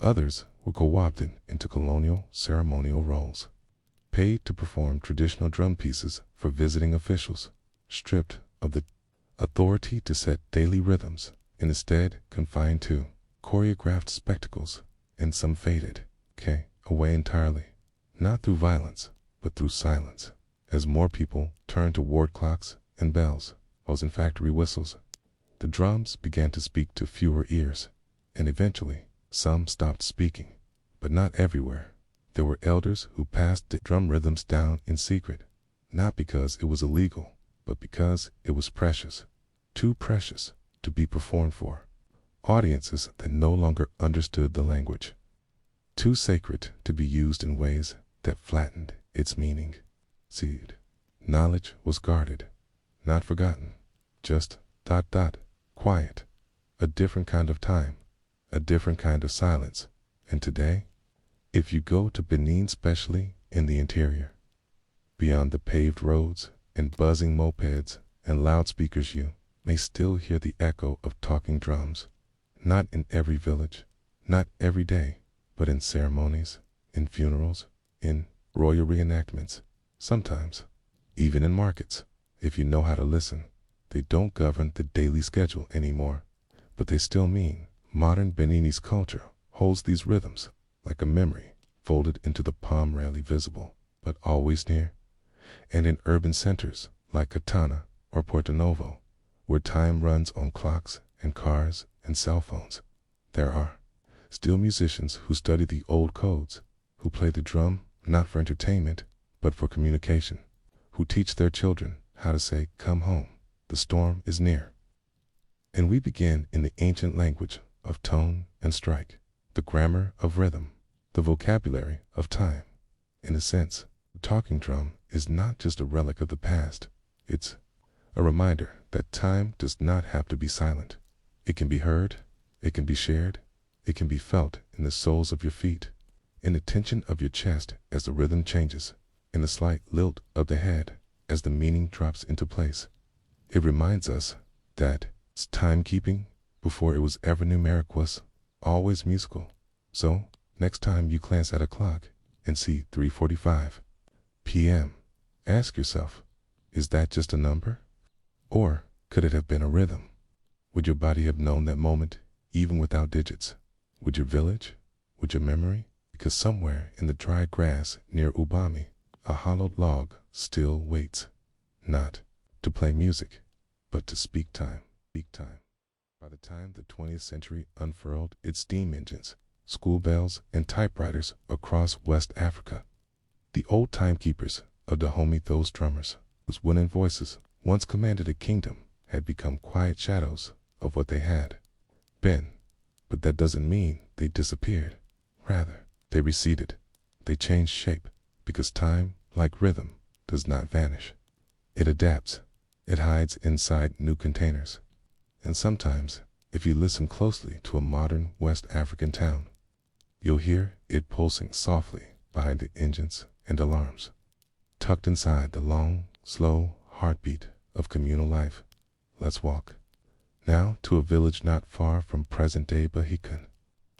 Others were co-opted into colonial ceremonial roles, paid to perform traditional drum pieces for visiting officials, stripped of the authority to set daily rhythms, and instead confined to choreographed spectacles, and some faded away entirely, not through violence, but through silence, as more people turned to ward clocks and bells, and factory whistles. The drums began to speak to fewer ears, and eventually some stopped speaking, but not everywhere. There were elders who passed the drum rhythms down in secret, not because it was illegal, but because it was precious, too precious to be performed for audiences that no longer understood the language, too sacred to be used in ways that flattened its meaning. Seed. Knowledge was guarded, not forgotten, just quiet, a different kind of time, a different kind of silence. And today, if you go to Benin, especially in the interior, beyond the paved roads and buzzing mopeds and loudspeakers, you may still hear the echo of talking drums, not in every village, not every day, but in ceremonies, in funerals, in royal reenactments, sometimes even in markets. If you know how to listen, they don't govern the daily schedule anymore, but they still mean. Modern Beninese culture holds these rhythms like a memory, folded into the palm, rarely visible, but always near. And in urban centers like Katana or Porto Novo, where time runs on clocks and cars and cell phones, there are still musicians who study the old codes, who play the drum not for entertainment, but for communication, who teach their children how to say, "Come home, the storm is near." And we begin in the ancient language of tone and strike, the grammar of rhythm, the vocabulary of time. In a sense, the talking drum is not just a relic of the past, it's a reminder that time does not have to be silent. It can be heard, it can be shared, it can be felt in the soles of your feet, in the tension of your chest as the rhythm changes, in the slight lilt of the head as the meaning drops into place. It reminds us that timekeeping, before it was ever numeric, was always musical. So, next time you glance at a clock and see 3:45 p.m., ask yourself, is that just a number? Or could it have been a rhythm? Would your body have known that moment, even without digits? Would your village? Would your memory? Because somewhere in the dry grass near Ubami, a hollowed log still waits, not to play music, but to speak time. By the time the 20th century unfurled its steam engines, school bells, and typewriters across West Africa, the old timekeepers of Dahomey, those drummers whose winning voices once commanded a kingdom, had become quiet shadows of what they had been. But that doesn't mean they disappeared. Rather, they receded. They changed shape, because time, like rhythm, does not vanish. It adapts. It hides inside new containers. And sometimes, if you listen closely to a modern West African town, you'll hear it pulsing softly behind the engines and alarms, tucked inside the long, slow heartbeat of communal life. Let's walk now to a village not far from present-day Bahican,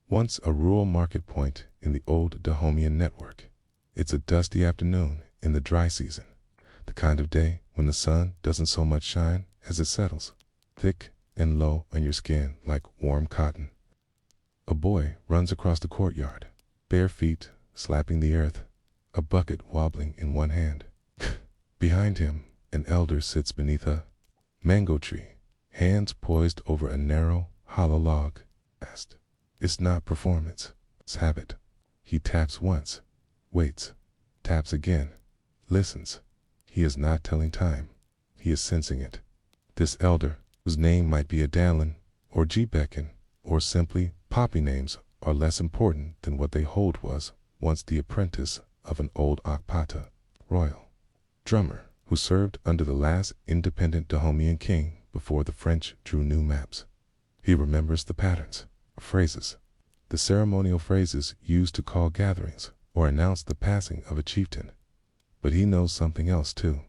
once a rural market point in the old Dahomean network. It's a dusty afternoon in the dry season, the kind of day when the sun doesn't so much shine as it settles, thick and low on your skin like warm cotton. A boy runs across the courtyard, bare feet slapping the earth, a bucket wobbling in one hand. Behind him, An elder sits beneath a mango tree, hands poised over a narrow, hollow log. It's not performance, it's habit. He taps once, waits, taps again, listens. He is not telling time, he is sensing it. This elder, whose name might be Adalin or Gbeckin, or simply Poppy names, are less important than what they hold was once the apprentice of an old Akpata royal drummer who served under the last independent Dahomean king before the French drew new maps. He remembers the patterns of phrases, the ceremonial phrases used to call gatherings or announce the passing of a chieftain. But he knows something else too,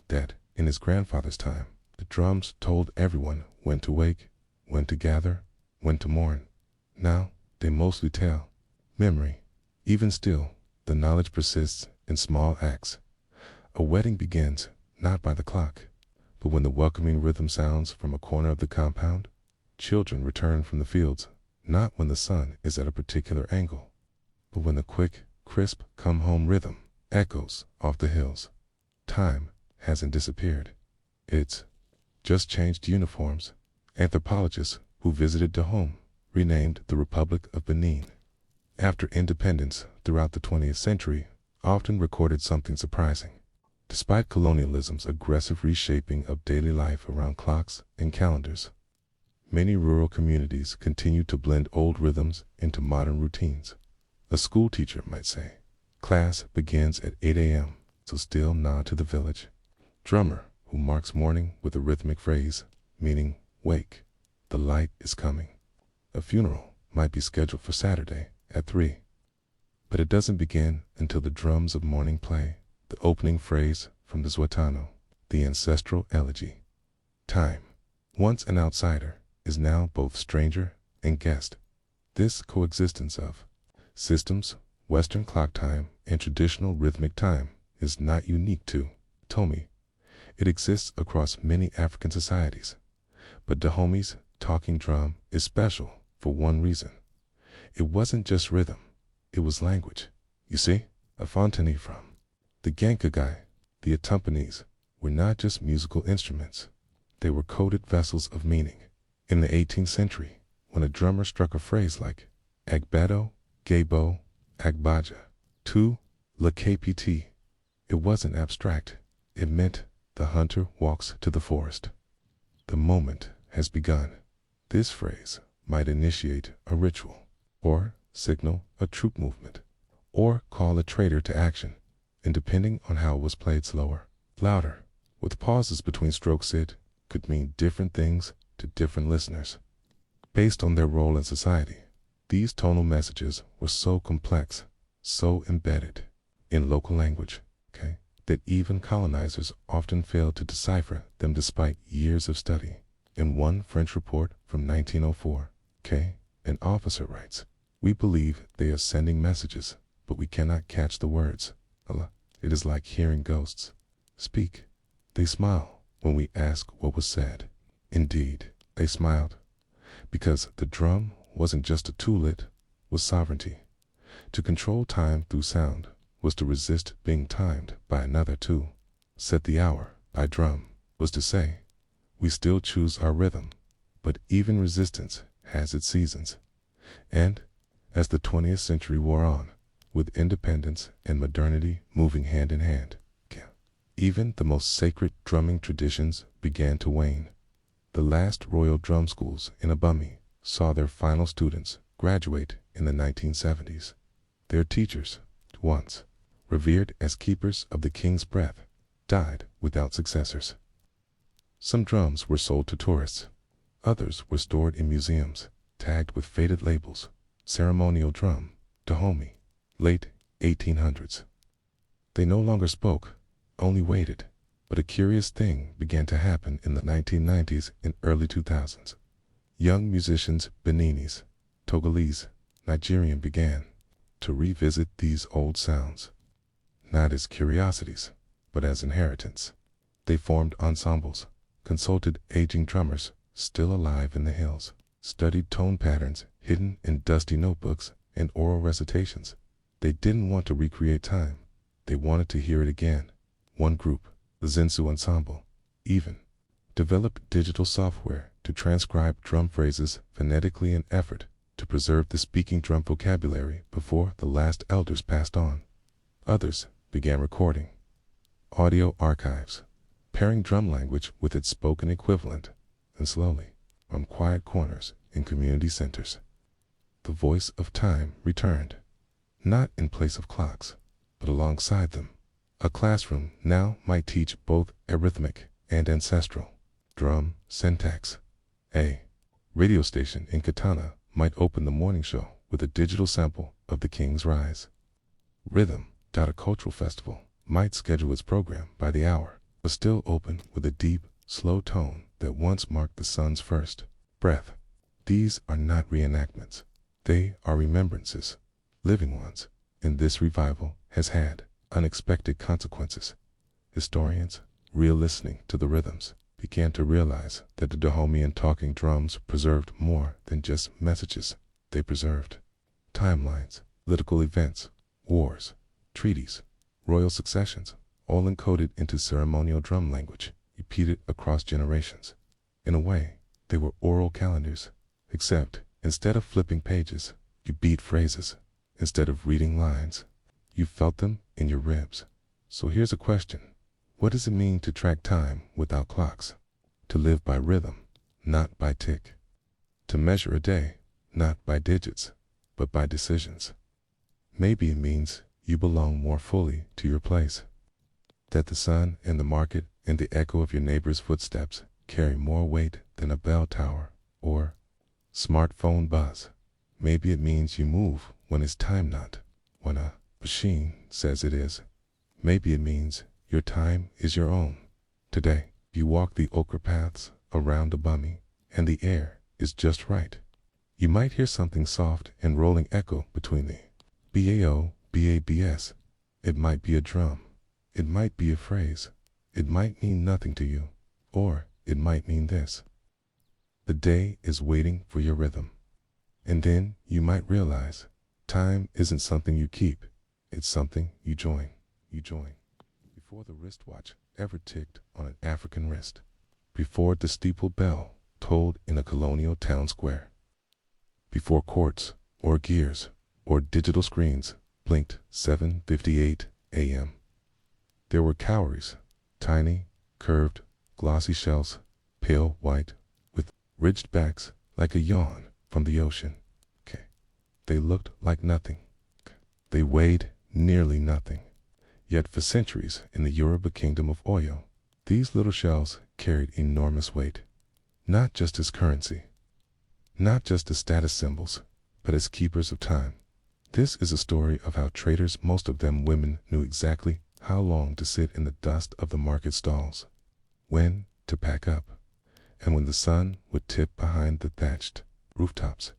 that in his grandfather's time, the drums told everyone when to wake, when to gather, when to mourn. Now, they mostly tell memory. Even still, the knowledge persists in small acts. A wedding begins not by the clock, but when the welcoming rhythm sounds from a corner of the compound. Children return from the fields, not when the sun is at a particular angle, but when the quick, crisp come-home rhythm echoes off the hills. Time hasn't disappeared. It's just changed uniforms. Anthropologists who visited Dahomey renamed the Republic of Benin after independence throughout the 20th century often recorded something surprising. Despite colonialism's aggressive reshaping of daily life around clocks and calendars, many rural communities continue to blend old rhythms into modern routines. A school teacher might say, class begins at 8 a.m., so still nod to the village drummer who marks morning with a rhythmic phrase, meaning wake, the light is coming. A funeral might be scheduled for Saturday at 3, but it doesn't begin until the drums of morning play the opening phrase from the Zwatano, the ancestral elegy. Time, once an outsider, is now both stranger and guest. This coexistence of systems, Western clock time, and traditional rhythmic time is not unique to Dahomey. It exists across many African societies, but Dahomey's talking drum is special for one reason. It wasn't just rhythm, it was language. You see, a Fontani from the Gankagai, the Atumpanese, were not just musical instruments. They were coded vessels of meaning. In the 18th century, when a drummer struck a phrase like Agbedo, Gabo, Agbaja, to La KPT, it wasn't abstract. It meant the hunter walks to the forest. The moment has begun. This phrase might initiate a ritual, or signal a troop movement, or call a trader to action, and depending on how it was played slower, louder, with pauses between strokes, it could mean different things to different listeners. Based on their role in society, these tonal messages were so complex, so embedded in local language, that even colonizers often failed to decipher them despite years of study. In one French report from 1904, an officer writes, "We believe they are sending messages, but we cannot catch the words. It is like hearing ghosts speak. They smile when we ask what was said." Indeed, they smiled, because the drum wasn't just a tool, it was sovereignty. To control time through sound was to resist being timed by another tool. Set the hour by drum was to say, we still choose our rhythm, but even resistance has its seasons. And as the 20th century wore on, with independence and modernity moving hand in hand, even the most sacred drumming traditions began to wane. The last royal drum schools in Abumi saw their final students graduate in the 1970s. Their teachers, once revered as keepers of the king's breath, died without successors. Some drums were sold to tourists. Others were stored in museums, tagged with faded labels. Ceremonial drum, Dahomey, late 1800s. They no longer spoke, only waited. But a curious thing began to happen in the 1990s and early 2000s. Young musicians, Beninese, Togolese, Nigerian, began to revisit these old sounds, not as curiosities, but as inheritance. They formed ensembles, consulted aging drummers still alive in the hills, studied tone patterns hidden in dusty notebooks and oral recitations. They didn't want to recreate time. They wanted to hear it again. One group, the Zensu ensemble, even developed digital software to transcribe drum phrases phonetically in effort to preserve the speaking drum vocabulary before the last elders passed on. Others began recording audio archives, pairing drum language with its spoken equivalent, and slowly, from quiet corners in community centers, the voice of time returned, not in place of clocks, but alongside them. A classroom now might teach both arithmetic and ancestral drum syntax. A radio station in Katana might open the morning show with a digital sample of the King's Rise. Rhythm. A cultural festival might schedule its program by the hour, but still open with a deep, slow tone that once marked the sun's first breath. These are not reenactments. They are remembrances, living ones, and this revival has had unexpected consequences. Historians, re-listening to the rhythms, began to realize that the Dahomean talking drums preserved more than just messages. They preserved timelines, political events, wars, treaties, royal successions, all encoded into ceremonial drum language, repeated across generations. In a way, they were oral calendars, except instead of flipping pages, you beat phrases. Instead of reading lines, you felt them in your ribs. So here's a question. What does it mean to track time without clocks? To live by rhythm, not by tick. To measure a day, not by digits, but by decisions. Maybe it means you belong more fully to your place. That the sun and the market and the echo of your neighbor's footsteps carry more weight than a bell tower or smartphone buzz. Maybe it means you move when it's time, not when a machine says it is. Maybe it means your time is your own. Today, you walk the ochre paths around a bummy, and the air is just right. You might hear something soft and rolling echo between the BAO, BABS. It might be a drum. It might be a phrase. It might mean nothing to you. Or it might mean this. The day is waiting for your rhythm. And then you might realize time isn't something you keep. It's something you join. You join. Before the wristwatch ever ticked on an African wrist. Before the steeple bell tolled in a colonial town square. Before quartz or gears or digital screens blinked 7:58 a.m. There were cowries, tiny, curved, glossy shells, pale white, with ridged backs like a yawn from the ocean. They looked like nothing. They weighed nearly nothing. Yet for centuries in the Yoruba kingdom of Oyo, these little shells carried enormous weight, not just as currency, not just as status symbols, but as keepers of time. This is a story of how traders, most of them women, knew exactly how long to sit in the dust of the market stalls, when to pack up, and when the sun would tip behind the thatched rooftops.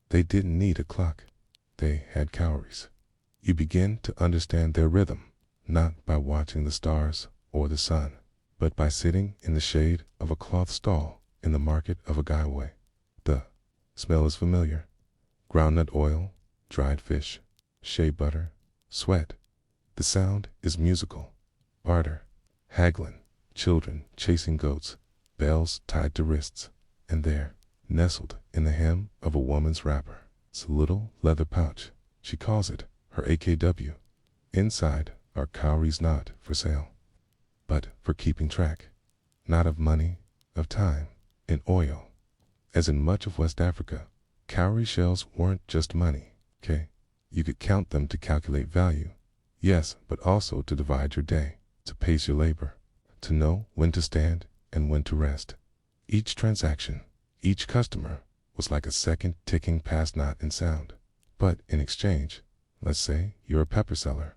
They didn't need a clock. They had cowries. You begin to understand their rhythm, not by watching the stars or the sun, but by sitting in the shade of a cloth stall in the market of a Agaiwe. The smell is familiar. Groundnut oil, dried fish, shea butter, sweat. The sound is musical. Barter, haggling, children chasing goats, bells tied to wrists, and there, nestled in the hem of a woman's wrapper, is a little leather pouch. She calls it her AKW. Inside are cowries not for sale, but for keeping track, not of money, of time. In Oyo, as in much of West Africa, cowrie shells weren't just money, okay? You could count them to calculate value, yes, but also to divide your day, to pace your labor, to know when to stand and when to rest. Each transaction, each customer was like a second ticking past not in sound. But in exchange, let's say you're a pepper seller.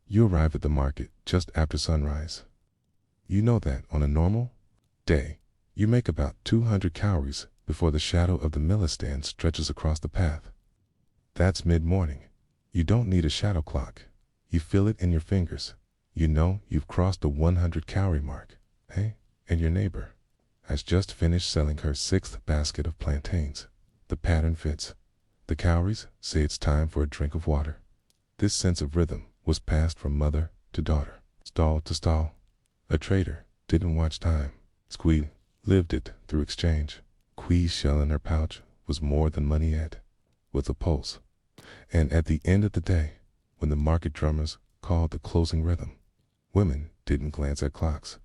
You arrive at the market just after sunrise. You know that on a normal day, you make about 200 cowries before the shadow of the miller stand stretches across the path. That's mid-morning. You don't need a shadow clock. You feel it in your fingers. You know you've crossed the 100 cowrie mark. Hey, and your neighbor has just finished selling her 6th basket of plantains. The pattern fits. The cowries say it's time for a drink of water. This sense of rhythm was passed from mother to daughter, stall to stall, A trader didn't watch time. Squee lived it through exchange. Quee's shell in her pouch was more than money yet, with a pulse. And at the end of the day, when the market drummers called the closing rhythm, women didn't glance at clocks.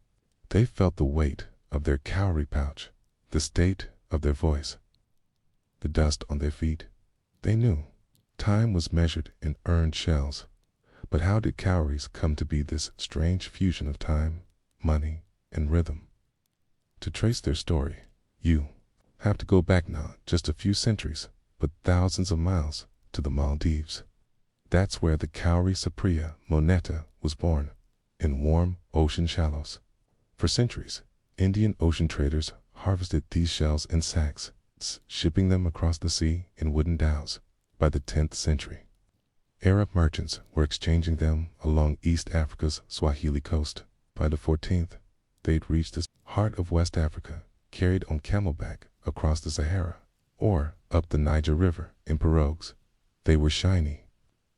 They felt the weight of their cowrie pouch, the state of their voice, the dust on their feet. They knew time was measured in earned shells. But how did cowries come to be this strange fusion of time, money, and rhythm? To trace their story, you have to go back not just a few centuries, but thousands of miles to the Maldives. That's where the cowrie Cypria moneta was born, in warm ocean shallows. For centuries, Indian ocean traders harvested these shells in sacks, shipping them across the sea in wooden dhows. By the 10th century, Arab merchants were exchanging them along East Africa's Swahili coast. By the 14th, they'd reached the heart of West Africa, carried on camelback across the Sahara, or up the Niger River in pirogues. They were shiny.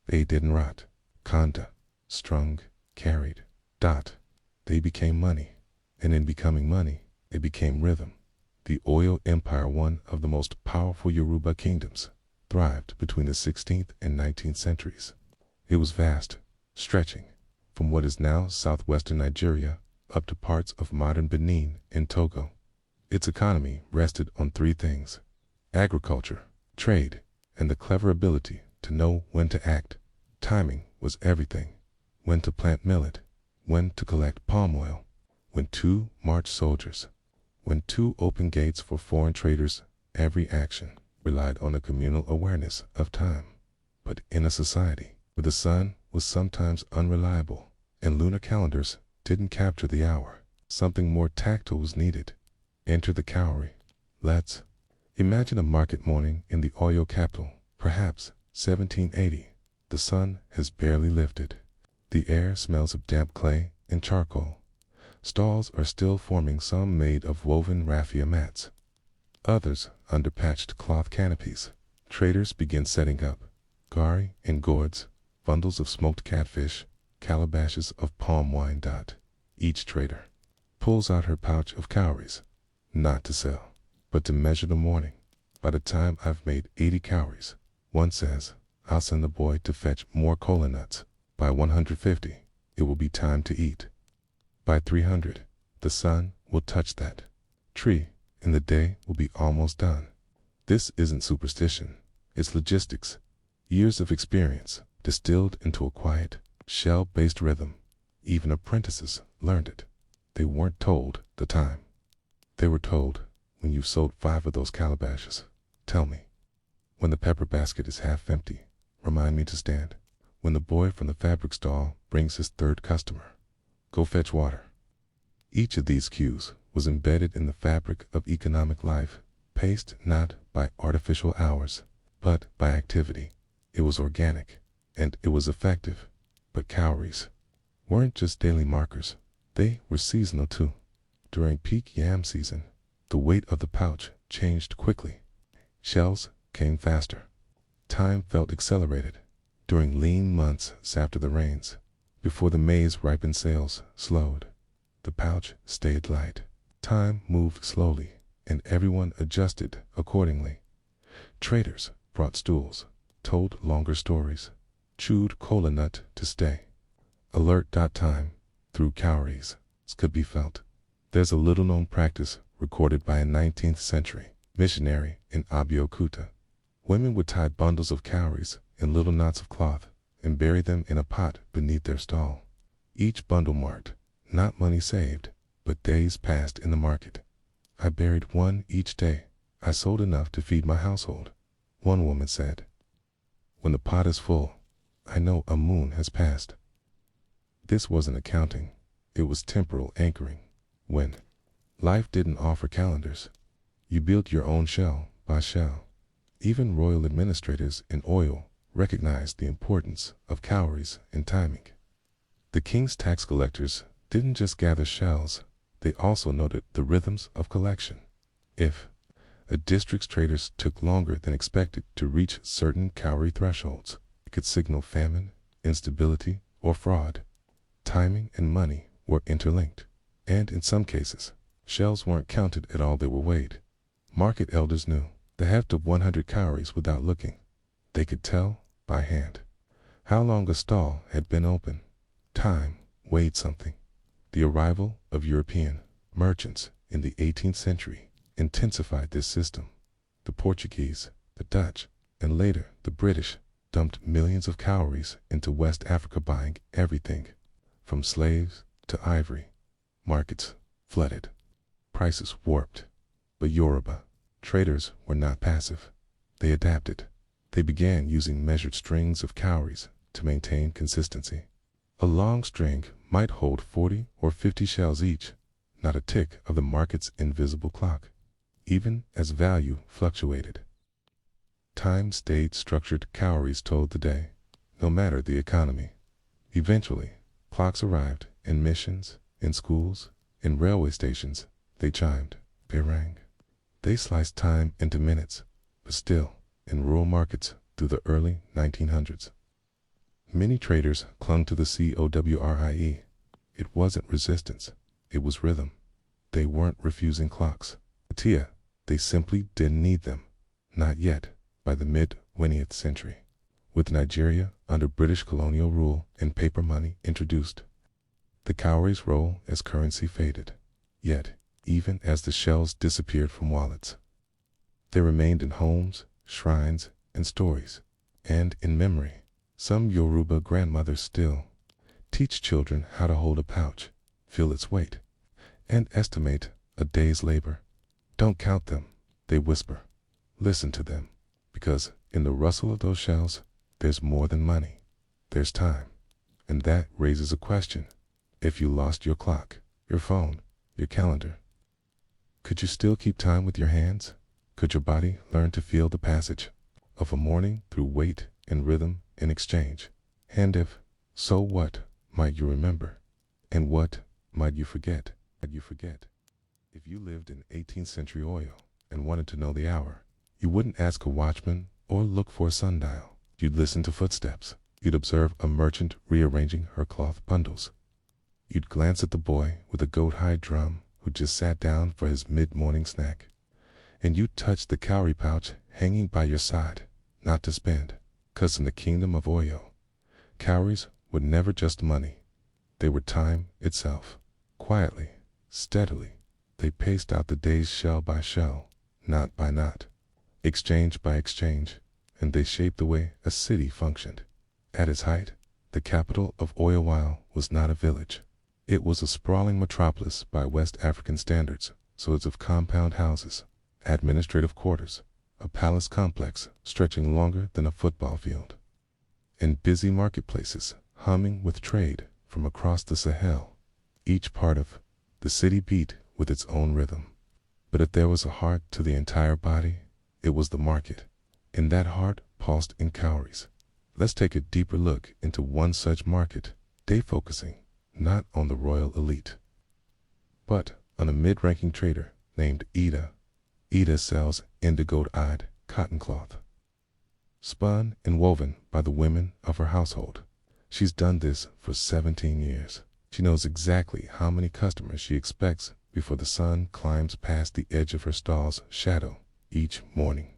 They didn't rot. Kanda, strung, carried, dot. They became money. And in becoming money, they became rhythm. The Oyo Empire, one of the most powerful Yoruba kingdoms, thrived between the 16th and 19th centuries. It was vast, stretching from what is now southwestern Nigeria up to parts of modern Benin and Togo. Its economy rested on three things: agriculture, trade, and the clever ability to know when to act. Timing was everything: when to plant millet, when to collect palm oil, when to march soldiers, when to open gates for foreign traders. Every action relied on a communal awareness of time. But in a society where the sun was sometimes unreliable and lunar calendars didn't capture the hour, something more tactile was needed. Enter the cowrie. Let's imagine a market morning in the Oyo capital, perhaps 1780. The sun has barely lifted. The air smells of damp clay and charcoal. Stalls are still forming, some made of woven raffia mats, others under patched cloth canopies. Traders begin setting up gari and gourds, bundles of smoked catfish, calabashes of palm wine. Each trader pulls out her pouch of cowries, not to sell, but to measure the morning. By the time I've made 80 cowries, one says, I'll send the boy to fetch more kola nuts. By 150, it will be time to eat. By 300, the sun will touch that tree, and the day will be almost done. This isn't superstition, it's logistics. Years of experience distilled into a quiet, shell-based rhythm. Even apprentices learned it. They weren't told the time. They were told, when you've sold 5 of those calabashes, tell me. When the pepper basket is half empty, remind me to stand. When the boy from the fabric stall brings his 3rd customer, go fetch water. Each of these cues was embedded in the fabric of economic life, paced not by artificial hours, but by activity. It was organic, and it was effective. But cowries weren't just daily markers. They were seasonal too. During peak yam season, the weight of the pouch changed quickly. Shells came faster. Time felt accelerated. During lean months after the rains, before the maize ripened, sales slowed. The pouch stayed light. Time moved slowly, and everyone adjusted accordingly. Traders brought stools, told longer stories, chewed kola nut to stay. Alert. Time, through cowries, could be felt. There's a little-known practice recorded by a 19th century missionary in Abeokuta. Women would tie bundles of cowries in little knots of cloth and bury them in a pot beneath their stall. Each bundle marked not money saved, but days passed in the market. I buried one each day. I sold enough to feed my household. One woman said, when the pot is full, I know a moon has passed. This wasn't accounting. It was temporal anchoring. When life didn't offer calendars, you built your own shell by shell. Even royal administrators in Oyo recognized the importance of cowries and timing. The king's tax collectors didn't just gather shells, they also noted the rhythms of collection. If a district's traders took longer than expected to reach certain cowrie thresholds, it could signal famine, instability, or fraud. Timing and money were interlinked. And in some cases, shells weren't counted at all, they were weighed. Market elders knew the heft of 100 cowries without looking. They could tell, by hand, how long a stall had been open. Time weighed something. The arrival of European merchants in the 18th century intensified this system. The Portuguese, the Dutch, and later the British dumped millions of cowries into West Africa, buying everything from slaves to ivory. Markets flooded, prices warped. But Yoruba traders were not passive. They adapted. They began using measured strings of cowries to maintain consistency. A long string might hold 40 or 50 shells each, not a tick of the market's invisible clock. Even as value fluctuated, time stayed structured. Cowries told the day, no matter the economy. Eventually, clocks arrived in missions, in schools, in railway stations. They chimed, they rang. They sliced time into minutes, but still, in rural markets through the early 1900s, many traders clung to the COWRIE. It wasn't resistance, it was rhythm. They weren't refusing clocks. They simply didn't need them. Not yet. By the mid-20th century, with Nigeria under British colonial rule and paper money introduced, the cowries' role as currency faded. Yet, even as the shells disappeared from wallets, they remained in homes, shrines, and stories. And in memory, some Yoruba grandmothers still teach children how to hold a pouch, feel its weight, and estimate a day's labor. Don't count them, they whisper. Listen to them, because in the rustle of those shells, there's more than money. There's time. And that raises a question. If you lost your clock, your phone, your calendar, could you still keep time with your hands? Could your body learn to feel the passage of a morning through weight and rhythm in exchange? And if so, what might you remember? And what might you forget? If you lived in 18th century oil and wanted to know the hour, you wouldn't ask a watchman or look for a sundial. You'd listen to footsteps. You'd observe a merchant rearranging her cloth bundles. You'd glance at the boy with a goat-hide drum who just sat down for his mid-morning snack. And you'd touch the cowrie pouch hanging by your side, not to spend, 'cause in the kingdom of Oyo, cowries were never just money. They were time itself. Quietly, steadily, they paced out the days shell by shell, knot by knot, exchange by exchange, and they shaped the way a city functioned. At its height, the capital of Oyo was not a village. It was a sprawling metropolis by West African standards, sorts of compound houses, administrative quarters, a palace complex stretching longer than a football field, and busy marketplaces humming with trade from across the Sahel. Each part of the city beat with its own rhythm. But if there was a heart to the entire body, it was the market, and that heart pulsed in cowries. Let's take a deeper look into one such market, day focusing not on the royal elite, but on a mid-ranking trader named Ida. Ida sells indigo-dyed cotton cloth, spun and woven by the women of her household. She's done this for 17 years. She knows exactly how many customers she expects before the sun climbs past the edge of her stall's shadow each morning.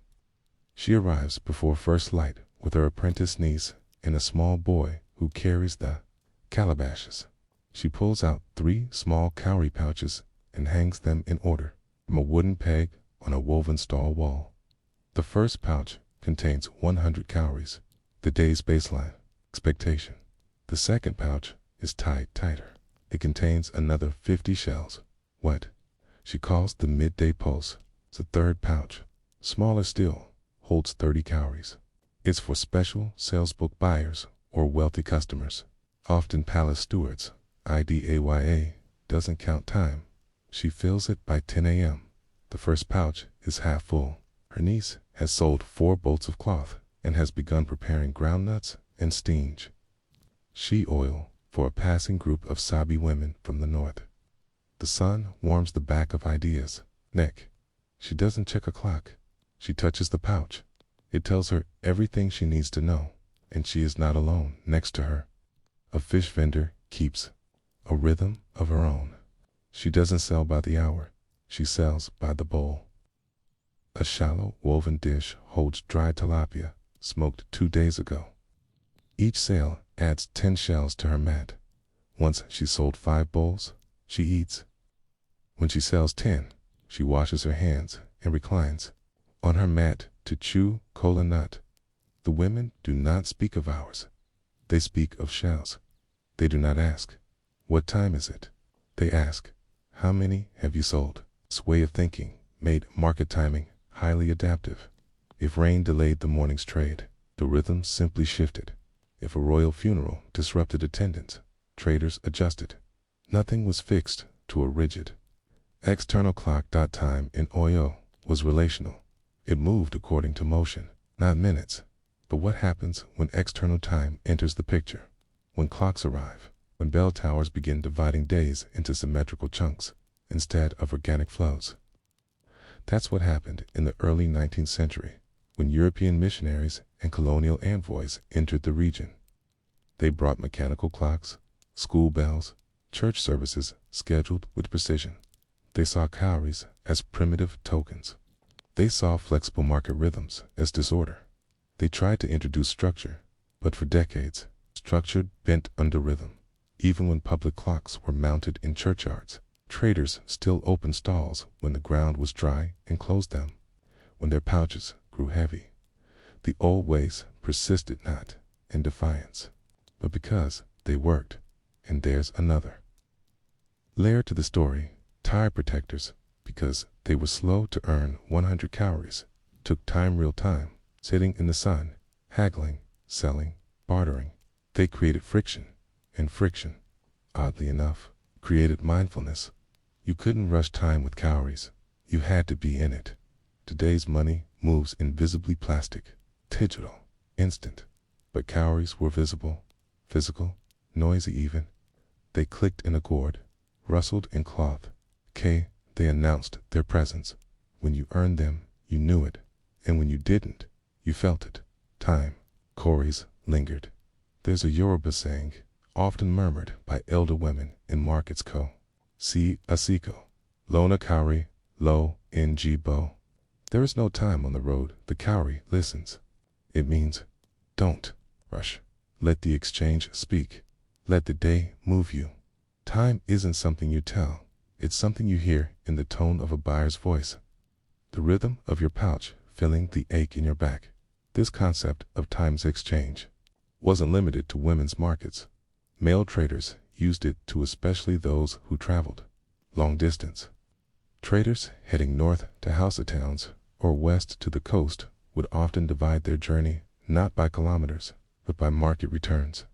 She arrives before first light with her apprentice niece and a small boy who carries the calabashes. She pulls out 3 small cowrie pouches and hangs them in order from a wooden peg on a woven stall wall. The first pouch contains 100 cowries, the day's baseline expectation. The second pouch is tied tighter. It contains another 50 shells, what she calls the midday pulse. The third pouch, smaller still, holds 30 cowries. It's for special sales book buyers or wealthy customers, often palace stewards. Idaya doesn't count time. She fills it by 10 a.m. The first pouch is half full. Her niece has sold 4 bolts of cloth and has begun preparing groundnuts and stinge, she oil, for a passing group of Sabi women from the north. The sun warms the back of Idea's neck. She doesn't check a clock. She touches the pouch. It tells her everything she needs to know, and she is not alone. Next to her, a fish vendor keeps a rhythm of her own. She doesn't sell by the hour, she sells by the bowl. A shallow woven dish holds dried tilapia, smoked 2 days ago. Each sale adds 10 shells to her mat. Once she sold 5 bowls, she eats. When she sells 10, she washes her hands and reclines on her mat to chew cola nut. The women do not speak of hours. They speak of shells. They do not ask, "What time is it?" They ask, "How many have you sold?" This way of thinking made market timing highly adaptive. If rain delayed the morning's trade, the rhythm simply shifted. If a royal funeral disrupted attendance, traders adjusted. Nothing was fixed to a rigid external clock. Time in Oyo was relational. It moved according to motion, not minutes. But what happens when external time enters the picture? When clocks arrive, when bell towers begin dividing days into symmetrical chunks instead of organic flows. That's what happened in the early 19th century, when European missionaries and colonial envoys entered the region. They brought mechanical clocks, school bells, church services scheduled with precision. They saw cowries as primitive tokens. They saw flexible market rhythms as disorder. They tried to introduce structure, but for decades, structure bent under rhythm. Even when public clocks were mounted in churchyards, traders still opened stalls when the ground was dry and closed them when their pouches grew heavy. The old ways persisted not in defiance, but because they worked. And there's another layer to the story. Tire protectors, because they were slow to earn 100 calories, took time, real time, sitting in the sun, haggling, selling, bartering. They created friction, and friction, oddly enough, created mindfulness. You couldn't rush time with calories. You had to be in it. Today's money moves invisibly, plastic, digital, instant. But calories were visible, physical, noisy even. They clicked in a cord, rustled in cloth. They announced their presence. When you earned them, you knew it. And when you didn't, you felt it. Time, calories, lingered. There's a Yoruba saying, often murmured by elder women in markets: si asiko, lona kauri, lo njibo. There is no time on the road. The cowrie listens. It means, don't rush. Let the exchange speak. Let the day move you. Time isn't something you tell. It's something you hear in the tone of a buyer's voice, the rhythm of your pouch filling the ache in your back. This concept of time's exchange wasn't limited to women's markets. Male traders used it to, especially those who traveled long distance. Traders heading north to Hausa towns or west to the coast would often divide their journey not by kilometers, but by market returns.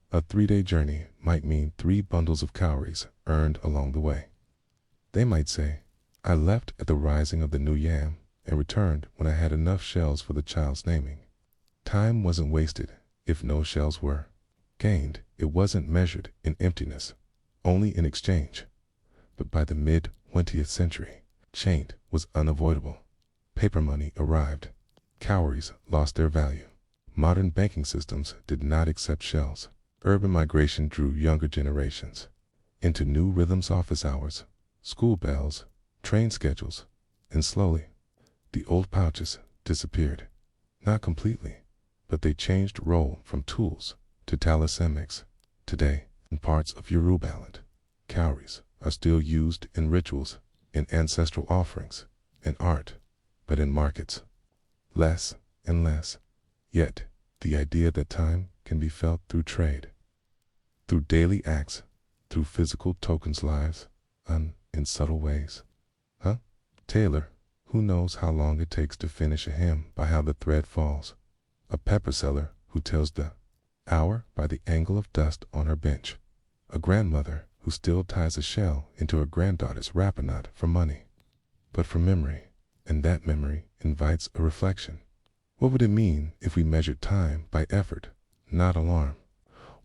A 3-day journey might mean 3 bundles of calories earned along the way. They might say, I left at the rising of the new yam and returned when I had enough shells for the child's naming. Time wasn't wasted if no shells were gained. It wasn't measured in emptiness, only in exchange. But by the mid-20th century, change was unavoidable. Paper money arrived. Calories lost their value. Modern banking systems did not accept shells. Urban migration drew younger generations into new rhythms: office hours, school bells, train schedules, and slowly, the old pouches disappeared. Not completely, but they changed role from tools to talismanics. Today, in parts of Yorubaland, cowries are still used in rituals, in ancestral offerings, in art, but in markets, less and less. Yet, the idea that time can be felt through trade, through daily acts, through physical tokens, lives, in subtle ways. Tailor, who knows how long it takes to finish a hem by how the thread falls. A pepper seller who tells the hour by the angle of dust on her bench. A grandmother who still ties a shell into her granddaughter's wrapper knot for money, but for memory, and that memory invites a reflection. What would it mean if we measured time by effort, not alarm?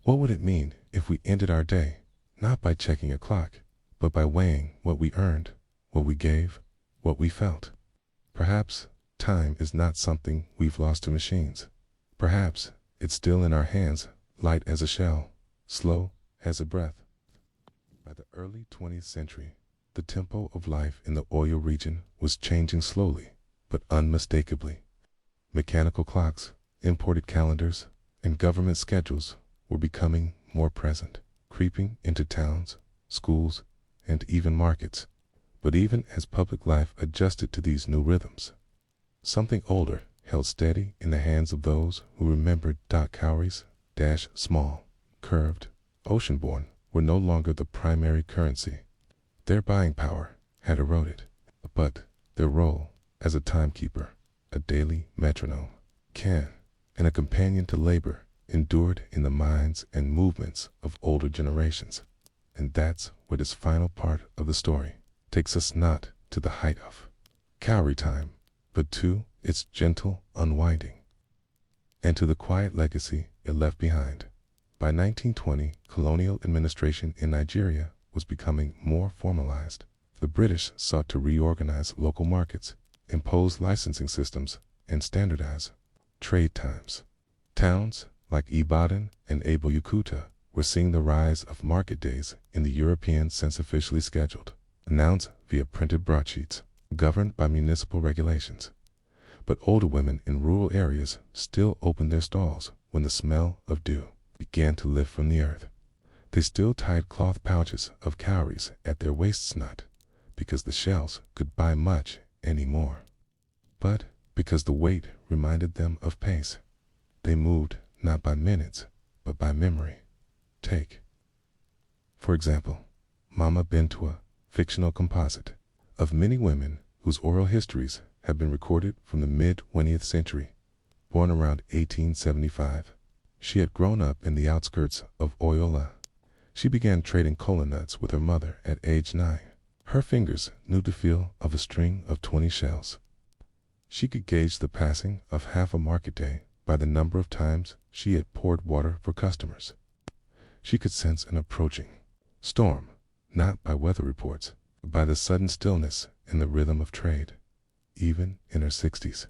What would it mean if we ended our day, not by checking a clock, but by weighing what we earned, what we gave, what we felt? Perhaps time is not something we've lost to machines. Perhaps it's still in our hands, light as a shell, slow as a breath. By the early 20th century, The tempo of life in the oil region was changing slowly, but unmistakably. Mechanical clocks, imported calendars, and government schedules were becoming more present, creeping into towns, schools, and even markets. But even as public life adjusted to these new rhythms, something older held steady in the hands of those who remembered cowries, small, curved, ocean-born, were no longer the primary currency. Their buying power had eroded, but their role as a timekeeper, a daily metronome, and a companion to labor endured in the minds and movements of older generations. And that's where this final part of the story takes us, not to the height of cowrie time, but to its gentle unwinding, and to the quiet legacy it left behind. By 1920, colonial administration in Nigeria was becoming more formalized. The British sought to reorganize local markets, impose licensing systems, and standardize trade times. Towns like Ibadan and Abeokuta were seeing the rise of market days in the European sense, officially scheduled, announced via printed broadsheets, governed by municipal regulations. But older women in rural areas still opened their stalls when the smell of dew began to lift from the earth. They still tied cloth pouches of cowries at their waists, not because the shells could buy much anymore, but because the weight reminded them of pace. They moved not by minutes, but by memory. Take, for example, Mama Bintua, fictional composite of many women whose oral histories have been recorded from the mid-20th century. Born around 1875, she had grown up in the outskirts of Oyola. She began trading kola nuts with her mother at age 9. Her fingers knew the feel of a string of 20 shells. She could gauge the passing of half a market day by the number of times she had poured water for customers. She could sense an approaching storm, not by weather reports, but by the sudden stillness and the rhythm of trade. Even in her 60s,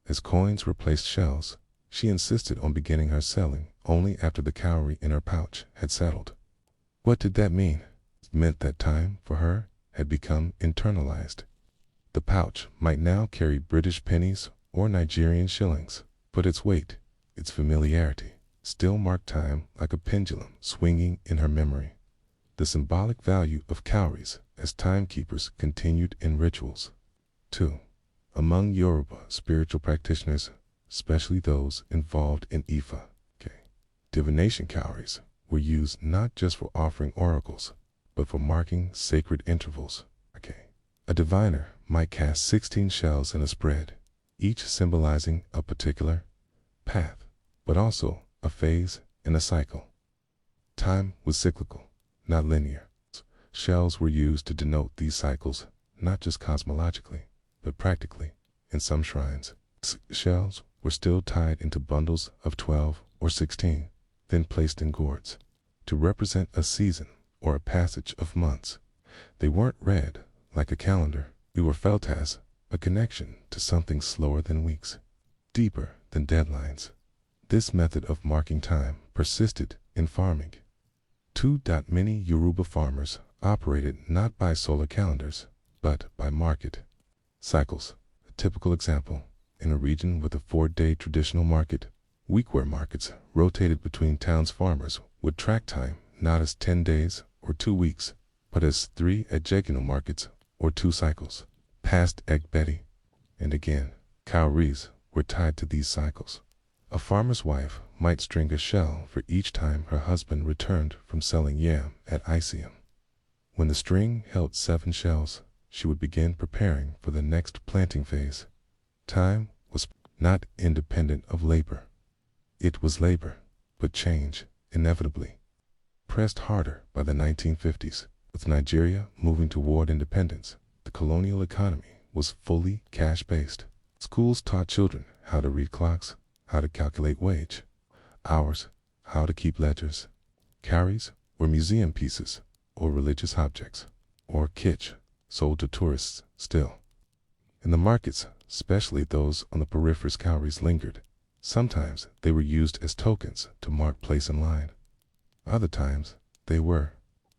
as coins replaced shells, she insisted on beginning her selling only after the cowrie in her pouch had settled. What did that mean? It meant that time for her had become internalized. The pouch might now carry British pennies or Nigerian shillings, but its weight, its familiarity, still marked time like a pendulum swinging in her memory. The symbolic value of cowries as timekeepers continued in rituals, too. Among Yoruba spiritual practitioners, especially those involved in Ifa, divination, cowries were used not just for offering oracles, but for marking sacred intervals. A diviner might cast 16 shells in a spread, each symbolizing a particular path, but also a phase in a cycle. Time was cyclical, not linear. Shells were used to denote these cycles, not just cosmologically, but practically. In some shrines, shells were still tied into bundles of 12 or 16, then placed in gourds to represent a season or a passage of months. They weren't read like a calendar. They were felt as a connection to something slower than weeks, deeper than deadlines. This method of marking time persisted in farming. Many Yoruba farmers operated not by solar calendars, but by market cycles. A typical example, in a region with a 4-day traditional market, weekware markets rotated between towns. Farmers would track time not as 10 days or 2 weeks, but as 3 adjacent markets or 2 cycles. Past Egbedi, and again, cowries were tied to these cycles. A farmer's wife might string a shell for each time her husband returned from selling yam at Isium. When the string held 7 shells, she would begin preparing for the next planting phase. Time was not independent of labor. It was labor, but change, inevitably, pressed harder by the 1950s. With Nigeria moving toward independence, the colonial economy was fully cash-based. Schools taught children how to read clocks, how to calculate wage hours, how to keep ledgers. Cowries were museum pieces, or religious objects, or kitsch, sold to tourists still. In the markets, especially those on the peripheries, cowries lingered. Sometimes they were used as tokens to mark place in line. Other times they were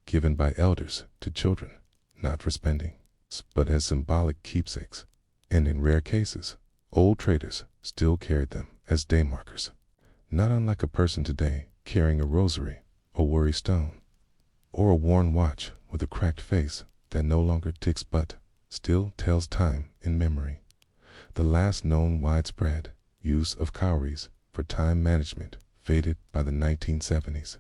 given by elders to children, not for spending, but as symbolic keepsakes. And in rare cases, old traders still carried them as day markers, not unlike a person today carrying a rosary, a worry stone, or a worn watch with a cracked face that no longer ticks but still tells time in memory. The last known widespread use of cowries for time management faded by the 1970s.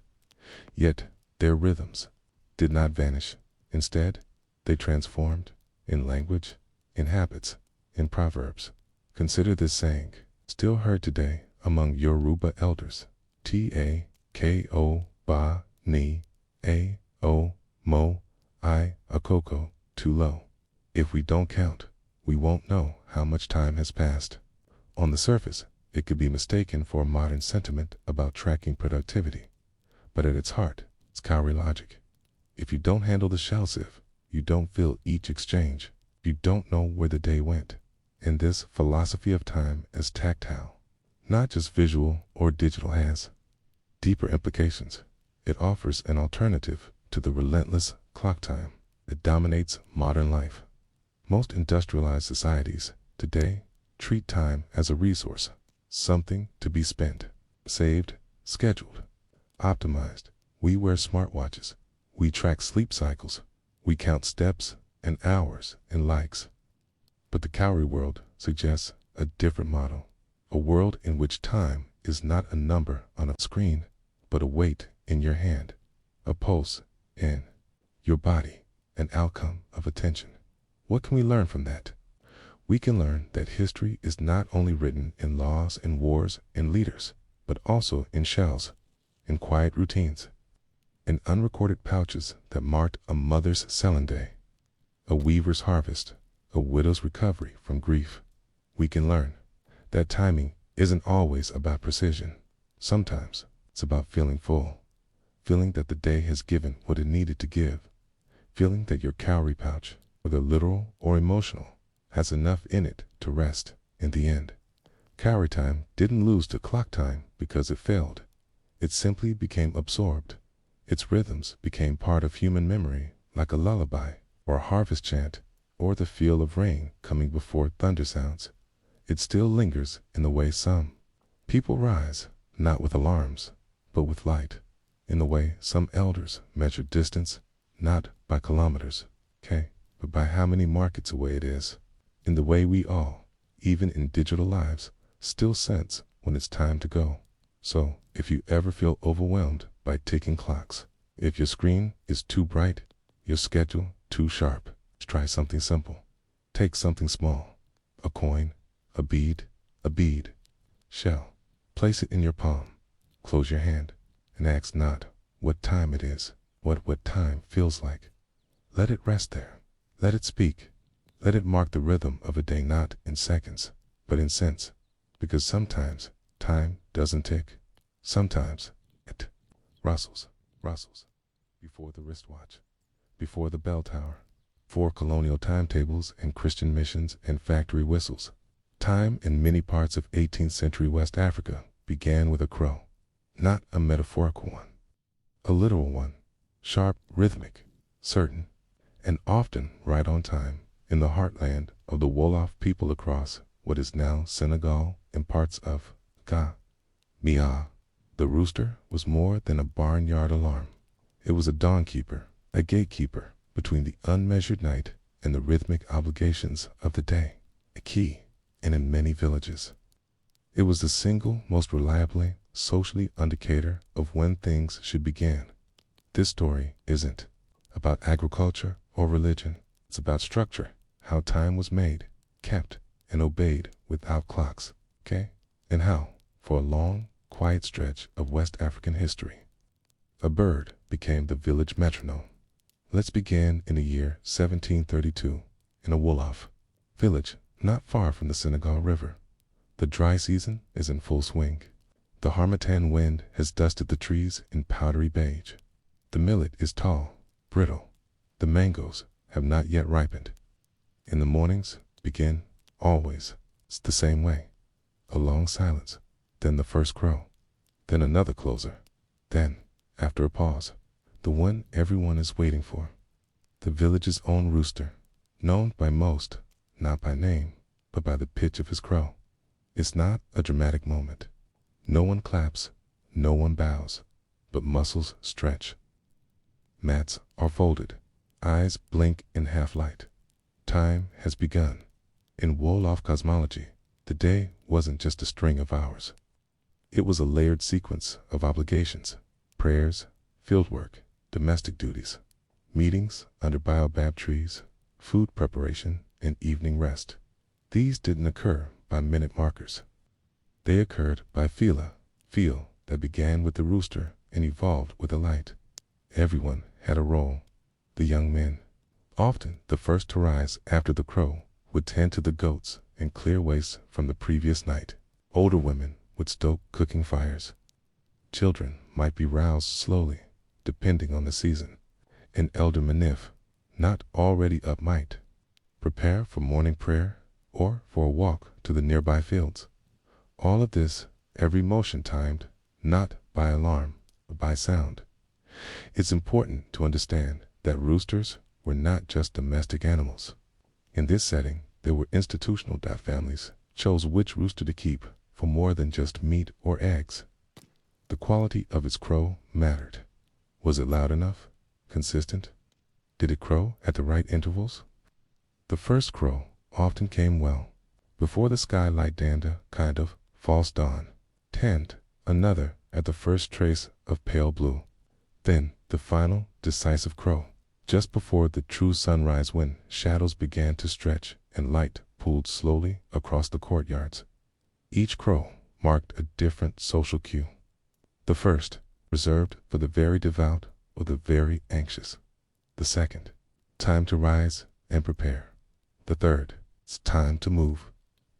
Yet their rhythms did not vanish. Instead, they transformed in language, in habits, in proverbs. Consider this saying, still heard today among Yoruba elders: Ta-ko ba ni a o mo I akoko too low. If we don't count, we won't know how much time has passed. On the surface, it could be mistaken for a modern sentiment about tracking productivity, but at its heart, it's cowrie logic. If you don't handle the shell sieve, you don't feel each exchange, you don't know where the day went. And this philosophy of time as tactile, not just visual or digital, has deeper implications. It offers an alternative to the relentless clock time that dominates modern life. Most industrialized societies today treat time as a resource, something to be spent, saved, scheduled, optimized. We wear smartwatches, we track sleep cycles, we count steps and hours and likes. But the cowrie world suggests a different model, a world in which time is not a number on a screen, but a weight in your hand, a pulse in your body, an outcome of attention. What can we learn from that? We can learn that history is not only written in laws and wars and leaders, but also in shells, in quiet routines, in unrecorded pouches that marked a mother's selling day, a weaver's harvest, a widow's recovery from grief. We can learn that timing isn't always about precision. Sometimes it's about feeling full, feeling that the day has given what it needed to give, feeling that your cowrie pouch, whether literal or emotional, has enough in it to rest. In the end, cowrie time didn't lose to clock time because it failed. It simply became absorbed. Its rhythms became part of human memory, like a lullaby or a harvest chant, or the feel of rain coming before thunder sounds. It still lingers in the way some people rise, not with alarms, but with light, in the way some elders measure distance, not by kilometers, but by how many markets away it is, in the way we all, even in digital lives, still sense when it's time to go. So, if you ever feel overwhelmed by ticking clocks, if your screen is too bright, your schedule too sharp, try something simple. Take something small, a coin, a bead, shell. Place it in your palm, close your hand, and ask not what time it is, what time feels like. Let it rest there. Let it speak. Let it mark the rhythm of a day, not in seconds, but in cents. Because sometimes time doesn't tick. Sometimes it rustles before the wristwatch, before the bell tower, before colonial timetables and Christian missions and factory whistles. Time in many parts of 18th century West Africa began with a crow, not a metaphorical one, a literal one, sharp, rhythmic, certain, and often right on time, in the heartland of the Wolof people across what is now Senegal and parts of Ga. Mia. The rooster was more than a barnyard alarm. It was a dawn keeper, a gatekeeper between the unmeasured night and the rhythmic obligations of the day, a key, and in many villages, it was the single most reliably socially indicator of when things should begin. This story isn't about agriculture or religion. It's about structure, how time was made, kept, and obeyed without clocks, and how, for a long, quiet stretch of West African history, a bird became the village metronome. Let's begin in the year 1732 in a Wolof village not far from the Senegal River. The dry season is in full swing. The harmattan wind has dusted the trees in powdery beige. The millet is tall, brittle. The mangoes have not yet ripened. In the mornings begin, always, it's the same way. A long silence, then the first crow, then another closer, then, after a pause, the one everyone is waiting for. the village's own rooster, known by most, not by name, but by the pitch of his crow. It's not a dramatic moment. No one claps, no one bows, but muscles stretch. Mats are folded, eyes blink in half-light. Time has begun. In Wolof cosmology, the day wasn't just a string of hours. It was a layered sequence of obligations, prayers, fieldwork, domestic duties, meetings under baobab trees, food preparation, and evening rest. These didn't occur by minute markers. They occurred by feel that began with the rooster and evolved with the light. Everyone had a role. The young men, often the first to rise after the crow, would tend to the goats and clear waste from the previous night. Older women would stoke cooking fires. Children might be roused slowly, depending on the season. An elder manif, not already up, might prepare for morning prayer or for a walk to the nearby fields. All of this, every motion timed, not by alarm, but by sound. It's important to understand that roosters were not just domestic animals. In this setting, they were institutional. Families chose which rooster to keep for more than just meat or eggs. The quality of its crow mattered. Was it loud enough? Consistent? Did it crow at the right intervals? The first crow often came well, before the skylight danned a kind of false dawn. Tanned, another at the first trace of pale blue. Then the final, decisive crow, just before the true sunrise, when shadows began to stretch and light pooled slowly across the courtyards. Each crow marked a different social cue. The first, reserved for the very devout or the very anxious. The second, time to rise and prepare. The third, it's time to move.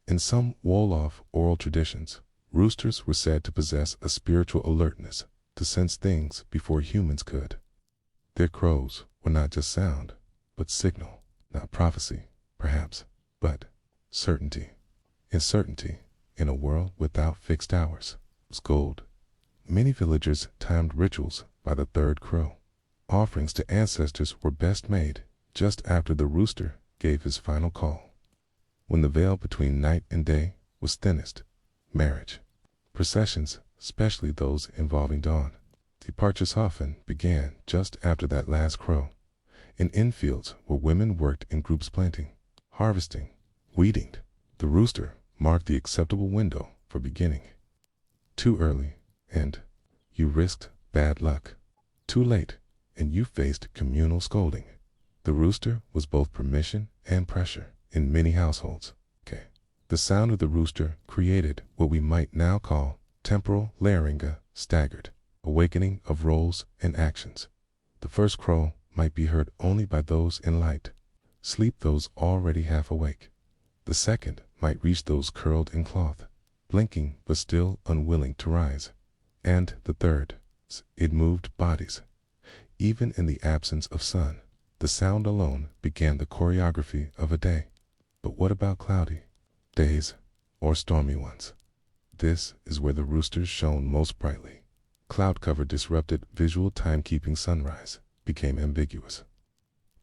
In some Wolof oral traditions, roosters were said to possess a spiritual alertness, to sense things before humans could. Their crows were not just sound, but signal, not prophecy, perhaps, but certainty. And certainty, in a world without fixed hours, was gold. Many villagers timed rituals by the third crow. Offerings to ancestors were best made just after the rooster gave his final call. When the veil between night and day was thinnest, marriage, processions, especially those involving dawn, departures often began just after that last crow. In infields where women worked in groups planting, harvesting, weeding, the rooster marked the acceptable window for beginning. Too early, and you risked bad luck. Too late, and you faced communal scolding. The rooster was both permission and pressure in many households. The sound of the rooster created what we might now call temporal layering, a staggered awakening of roles and actions. The first crow might be heard only by those in light, sleep those already half awake. The second might reach those curled in cloth, blinking but still unwilling to rise. And the third, it moved bodies. Even in the absence of sun, the sound alone began the choreography of a day. But what about cloudy days or stormy ones? This is where the roosters shone most brightly. Cloud cover disrupted visual timekeeping. Sunrise became ambiguous.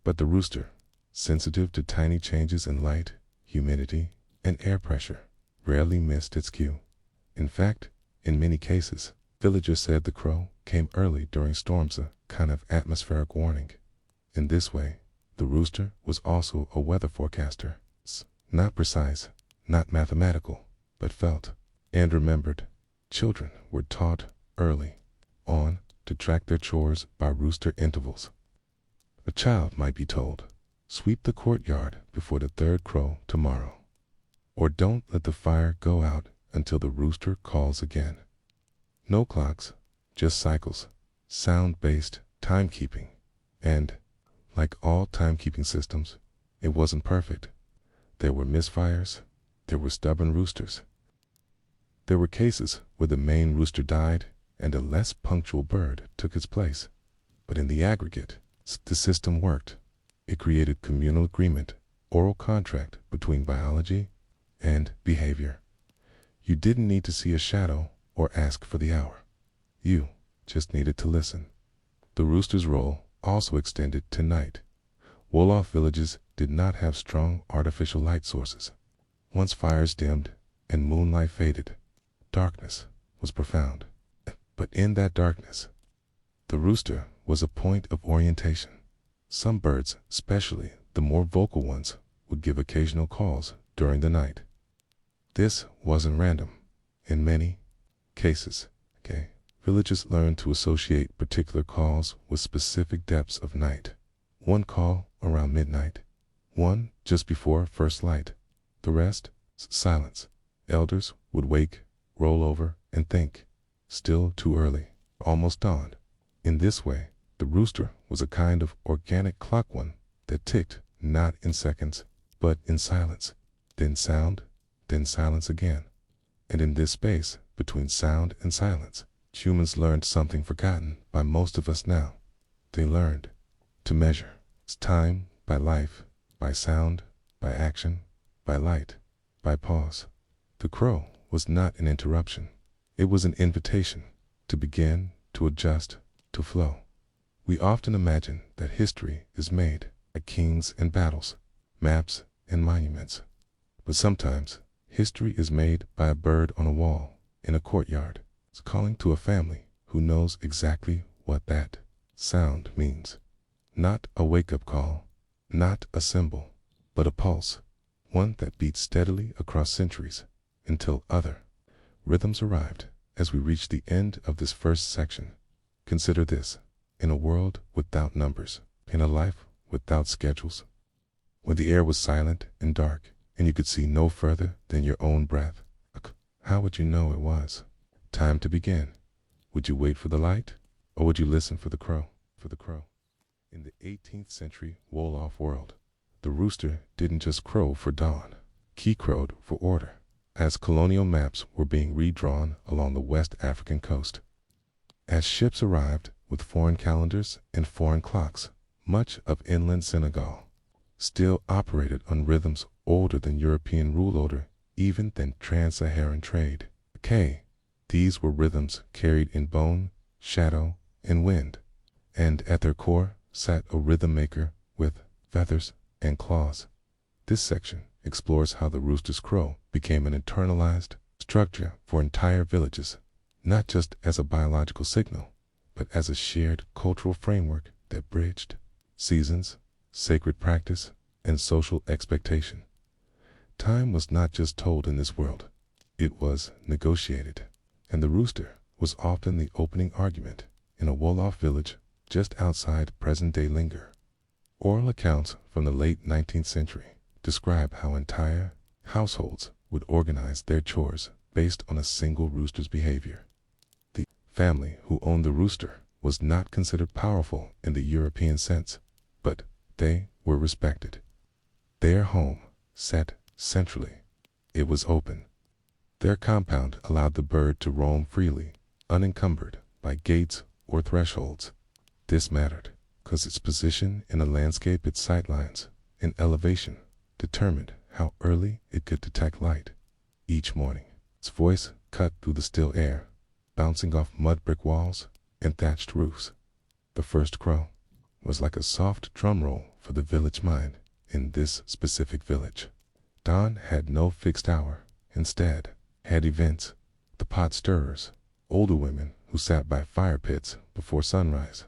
But the rooster, sensitive to tiny changes in light, humidity, and air pressure, rarely missed its cue. In fact, in many cases, villagers said the crow came early during storms, a kind of atmospheric warning. In this way, the rooster was also a weather forecaster. Not precise, not mathematical, but felt and remembered. Children were taught early on to track their chores by rooster intervals. A child might be told, sweep the courtyard before the third crow tomorrow, or don't let the fire go out until the rooster calls again. No clocks, just cycles, sound-based timekeeping. And, like all timekeeping systems, it wasn't perfect. There were misfires, there were stubborn roosters. There were cases where the main rooster died and a less punctual bird took its place. But in the aggregate, the system worked. It created communal agreement, oral contract between biology and behavior. You didn't need to see a shadow or ask for the hour. You just needed to listen. The rooster's role also extended to night. Wolof villages did not have strong artificial light sources. Once fires dimmed and moonlight faded, darkness was profound. But in that darkness, the rooster was a point of orientation. Some birds, especially the more vocal ones, would give occasional calls during the night. This wasn't random. In many cases, villagers learned to associate particular calls with specific depths of night. One call around midnight, one just before first light, the rest silence. Elders would wake, roll over, and think, still too early, almost dawn. In this way, the rooster was a kind of organic clock, one that ticked not in seconds, but in silence, then sound, then silence again. And in this space between sound and silence, humans learned something forgotten by most of us now. They learned to measure time by life, by sound, by action, by light, by pause. The crow was not an interruption. It was an invitation to begin, to adjust, to flow. We often imagine that history is made by kings and battles, maps and monuments. But sometimes history is made by a bird on a wall in a courtyard. It's calling to a family who knows exactly what that sound means. Not a wake-up call, not a symbol, but a pulse, one that beats steadily across centuries until other rhythms arrived. As we reach the end of this first section, consider this: in a world without numbers, in a life without schedules, when the air was silent and dark and you could see no further than your own breath, how would you know it was time to begin? Would you wait for the light, or would you listen for the crow? In the 18th century Wolof world, the rooster didn't just crow for dawn, he crowed for order. As colonial maps were being redrawn along the West African coast, as ships arrived with foreign calendars and foreign clocks, much of inland Senegal still operated on rhythms older than European rule, older even than trans-Saharan trade. These were rhythms carried in bone, shadow, and wind, and at their core sat a rhythm maker with feathers and claws. This section explores how the rooster's crow became an internalized structure for entire villages, not just as a biological signal, but as a shared cultural framework that bridged seasons, sacred practice, and social expectation. Time was not just told in this world, it was negotiated, and the rooster was often the opening argument in a Wolof village just outside present-day Linger. Oral accounts from the late 19th century describe how entire households would organize their chores based on a single rooster's behavior. The family who owned the rooster was not considered powerful in the European sense, but they were respected. Their home sat centrally. It was open. Their compound allowed the bird to roam freely, unencumbered by gates or thresholds. This mattered because its position in a landscape, its sightlines, and elevation determined how early it could detect light. Each morning, its voice cut through the still air, bouncing off mud brick walls and thatched roofs. The first crow was like a soft drum roll for the village mind in this specific village. Dawn had no fixed hour, instead had events, the pot stirrers, older women who sat by fire pits before sunrise,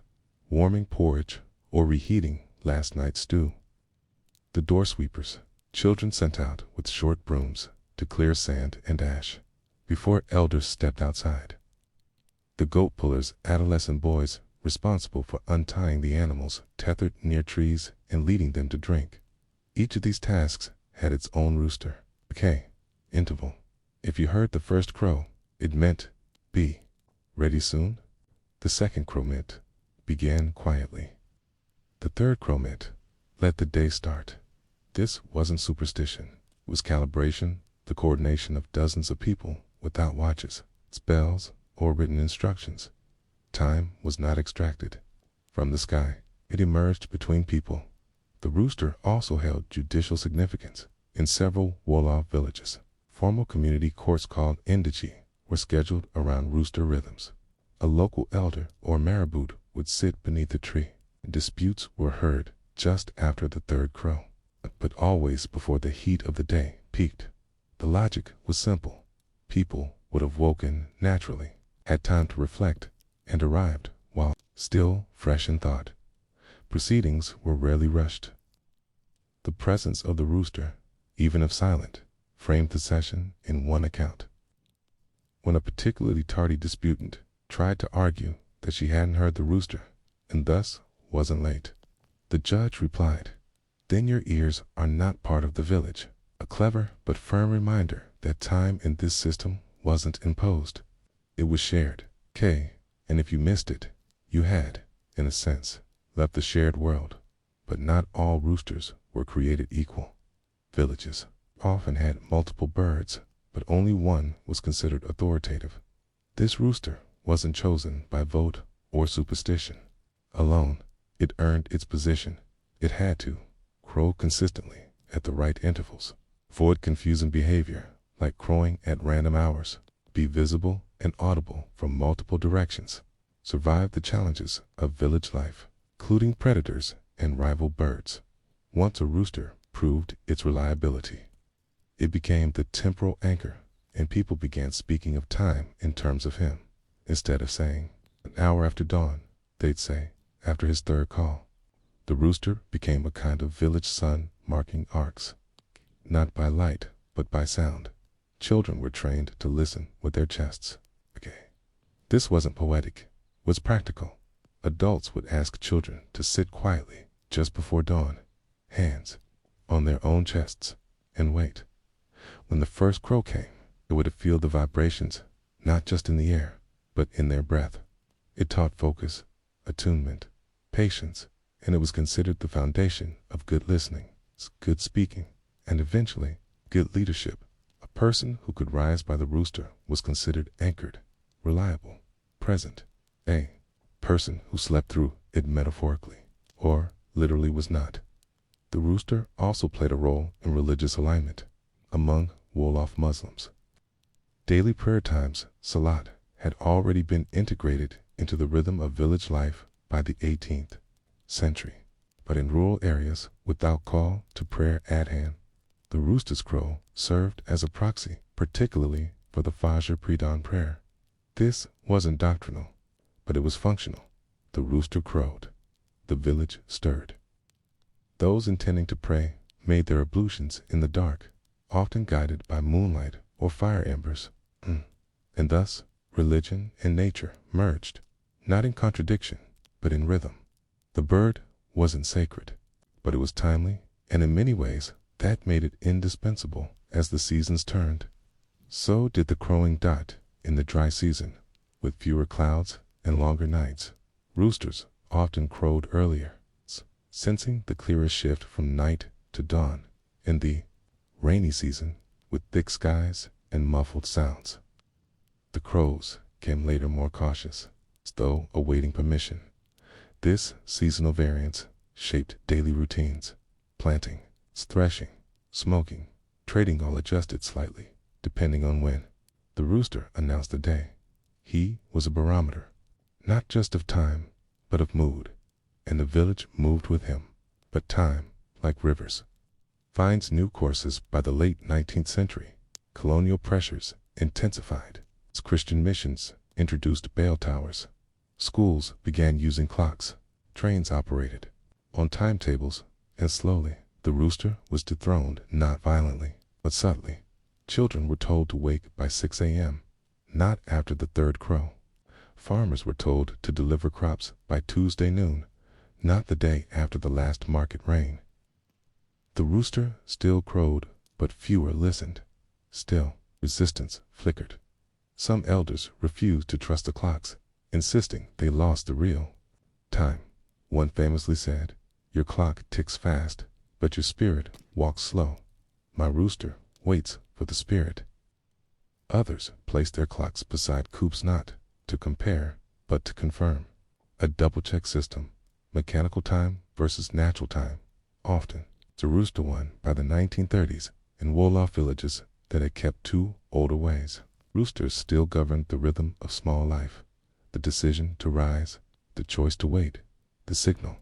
warming porridge or reheating last night's stew. The door sweepers, children sent out with short brooms to clear sand and ash before elders stepped outside. The goat pullers, adolescent boys responsible for untying the animals tethered near trees and leading them to drink. Each of these tasks had its own rooster. Interval. If you heard the first crow, it meant, be ready soon. The second crow meant, began quietly. The third crow meant, let the day start. This wasn't superstition. It was calibration, the coordination of dozens of people without watches, spells, or written instructions. Time was not extracted from the sky. It emerged between people. The rooster also held judicial significance in several Wolof villages. Formal community courts called indici were scheduled around rooster rhythms. A local elder or marabout would sit beneath a tree. Disputes were heard just after the third crow, but always before the heat of the day peaked. The logic was simple. People would have woken naturally, had time to reflect, and arrived while still fresh in thought. Proceedings were rarely rushed. The presence of the rooster, even if silent, framed the session in one account. When a particularly tardy disputant tried to argue that she hadn't heard the rooster and thus wasn't late, the judge replied, "Then your ears are not part of the village," a clever but firm reminder that time in this system wasn't imposed. It was shared, and if you missed it, you had, in a sense, left the shared world. But not all roosters were created equal. Villages often had multiple birds, but only one was considered authoritative. This rooster wasn't chosen by vote or superstition alone. It earned its position. It had to crow consistently at the right intervals, avoid confusing behavior like crowing at random hours, be visible and audible from multiple directions, survive the challenges of village life, including predators and rival birds. Once a rooster proved its reliability, it became the temporal anchor, and people began speaking of time in terms of him. Instead of saying, "an hour after dawn," they'd say, "after his third call." The rooster became a kind of village sun marking arcs, not by light, but by sound. Children were trained to listen with their chests. This wasn't poetic, it was practical. Adults would ask children to sit quietly just before dawn, hands on their own chests, and wait. When the first crow came, they would feel the vibrations, not just in the air, but in their breath. It taught focus, attunement, patience, and it was considered the foundation of good listening, good speaking, and eventually good leadership. A person who could rise by the rooster was considered anchored, reliable, present. A person who slept through it metaphorically, or literally, was not. The rooster also played a role in religious alignment among Wolof Muslims. Daily prayer times, salat, had already been integrated into the rhythm of village life by the 18th century. But in rural areas without call to prayer at hand, the rooster's crow served as a proxy, particularly for the Fajr pre-dawn prayer. This wasn't doctrinal, but it was functional. The rooster crowed. The village stirred. Those intending to pray made their ablutions in the dark, often guided by moonlight or fire embers. And thus, religion and nature merged, not in contradiction, but in rhythm. The bird wasn't sacred, but it was timely, and in many ways, that made it indispensable as the seasons turned. So did the crowing dot in the dry season, with fewer clouds and longer nights. Roosters often crowed earlier, sensing the clearer shift from night to dawn. In the rainy season, with thick skies and muffled sounds, the crows came later, more cautious, as though awaiting permission. This seasonal variance shaped daily routines. Planting, threshing, smoking, trading all adjusted slightly, depending on when the rooster announced the day. He was a barometer, not just of time, but of mood, and the village moved with him. But time, like rivers, finds new courses. By the late 19th century, colonial pressures intensified. As Christian missions introduced bell towers, schools began using clocks, trains operated on timetables, and slowly the rooster was dethroned, not violently, but subtly. Children were told to wake by 6 a.m., not after the third crow. Farmers were told to deliver crops by Tuesday noon, not the day after the last market rain. The rooster still crowed, but fewer listened. Still, resistance flickered. Some elders refused to trust the clocks, insisting they lost the real time. One famously said, "Your clock ticks fast, but your spirit walks slow. My rooster waits for the spirit." Others placed their clocks beside coops, not to compare, but to confirm. A double-check system, mechanical time versus natural time, often the rooster won. By the 1930s, in Wolof villages that had kept two older ways, roosters still governed the rhythm of small life. The decision to rise, the choice to wait, the signal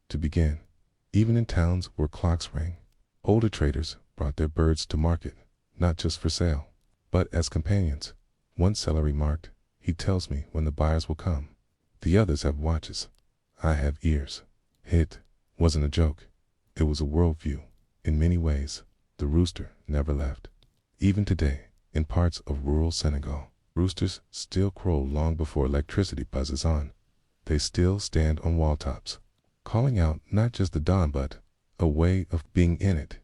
to begin. Even in towns where clocks rang, older traders brought their birds to market, not just for sale, but as companions. One seller remarked, "He tells me when the buyers will come. The others have watches. I have ears." It wasn't a joke. It was a worldview. In many ways, the rooster never left. Even today, in parts of rural Senegal, roosters still crow long before electricity buzzes on. They still stand on wall tops, calling out not just the dawn but a way of being in it.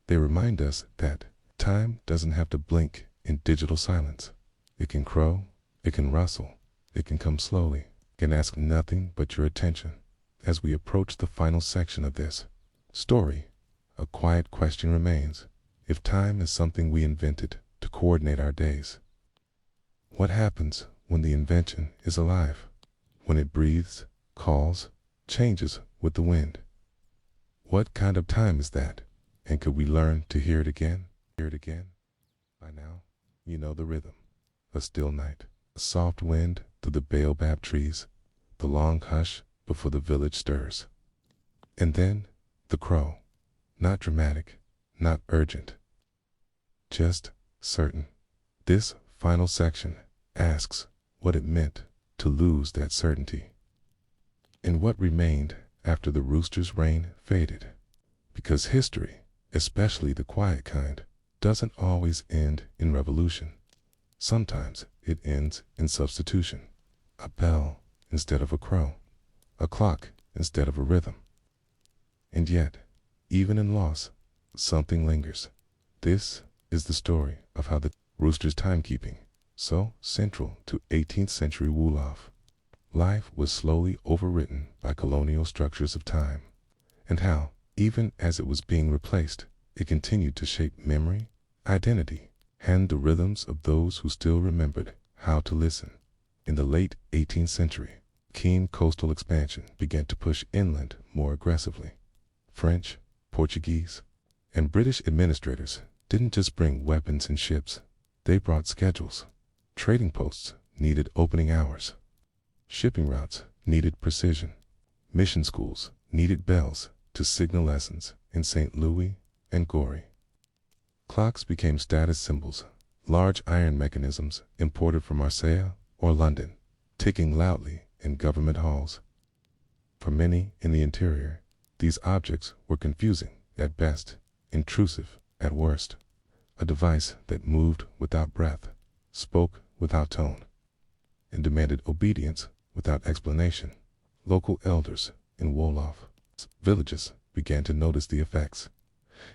They remind us that time doesn't have to blink in digital silence. It can crow, it can rustle, it can come slowly, it can ask nothing but your attention. As we approach the final section of this story, a quiet question remains. If time is something we invented to coordinate our days, what happens when the invention is alive? When it breathes, calls, changes with the wind? What kind of time is that? And could we learn to hear it again? Hear it again? By now, you know the rhythm. A still night, a soft wind through the baobab trees, the long hush before the village stirs. And then the crow. Not dramatic, not urgent, just certain. This final section asks what it meant to lose that certainty, and what remained after the rooster's reign faded. Because history, especially the quiet kind, doesn't always end in revolution. Sometimes it ends in substitution. A bell instead of a crow, a clock instead of a rhythm. And yet, even in loss, something lingers. This is the story of how the rooster's timekeeping, so central to 18th century Wolof life, was slowly overwritten by colonial structures of time, and how, even as it was being replaced, it continued to shape memory, identity, and the rhythms of those who still remembered how to listen. In the late 18th century, keen coastal expansion began to push inland more aggressively. French, Portuguese, and British administrators didn't just bring weapons and ships, they brought schedules. Trading posts needed opening hours. Shipping routes needed precision. Mission schools needed bells to signal lessons in St. Louis and Gorée. Clocks became status symbols, large iron mechanisms imported from Marseille or London, ticking loudly in government halls. For many in the interior, these objects were confusing at best, intrusive at worst. A device that moved without breath, spoke without tone, and demanded obedience without explanation. Local elders in Wolof villages began to notice the effects.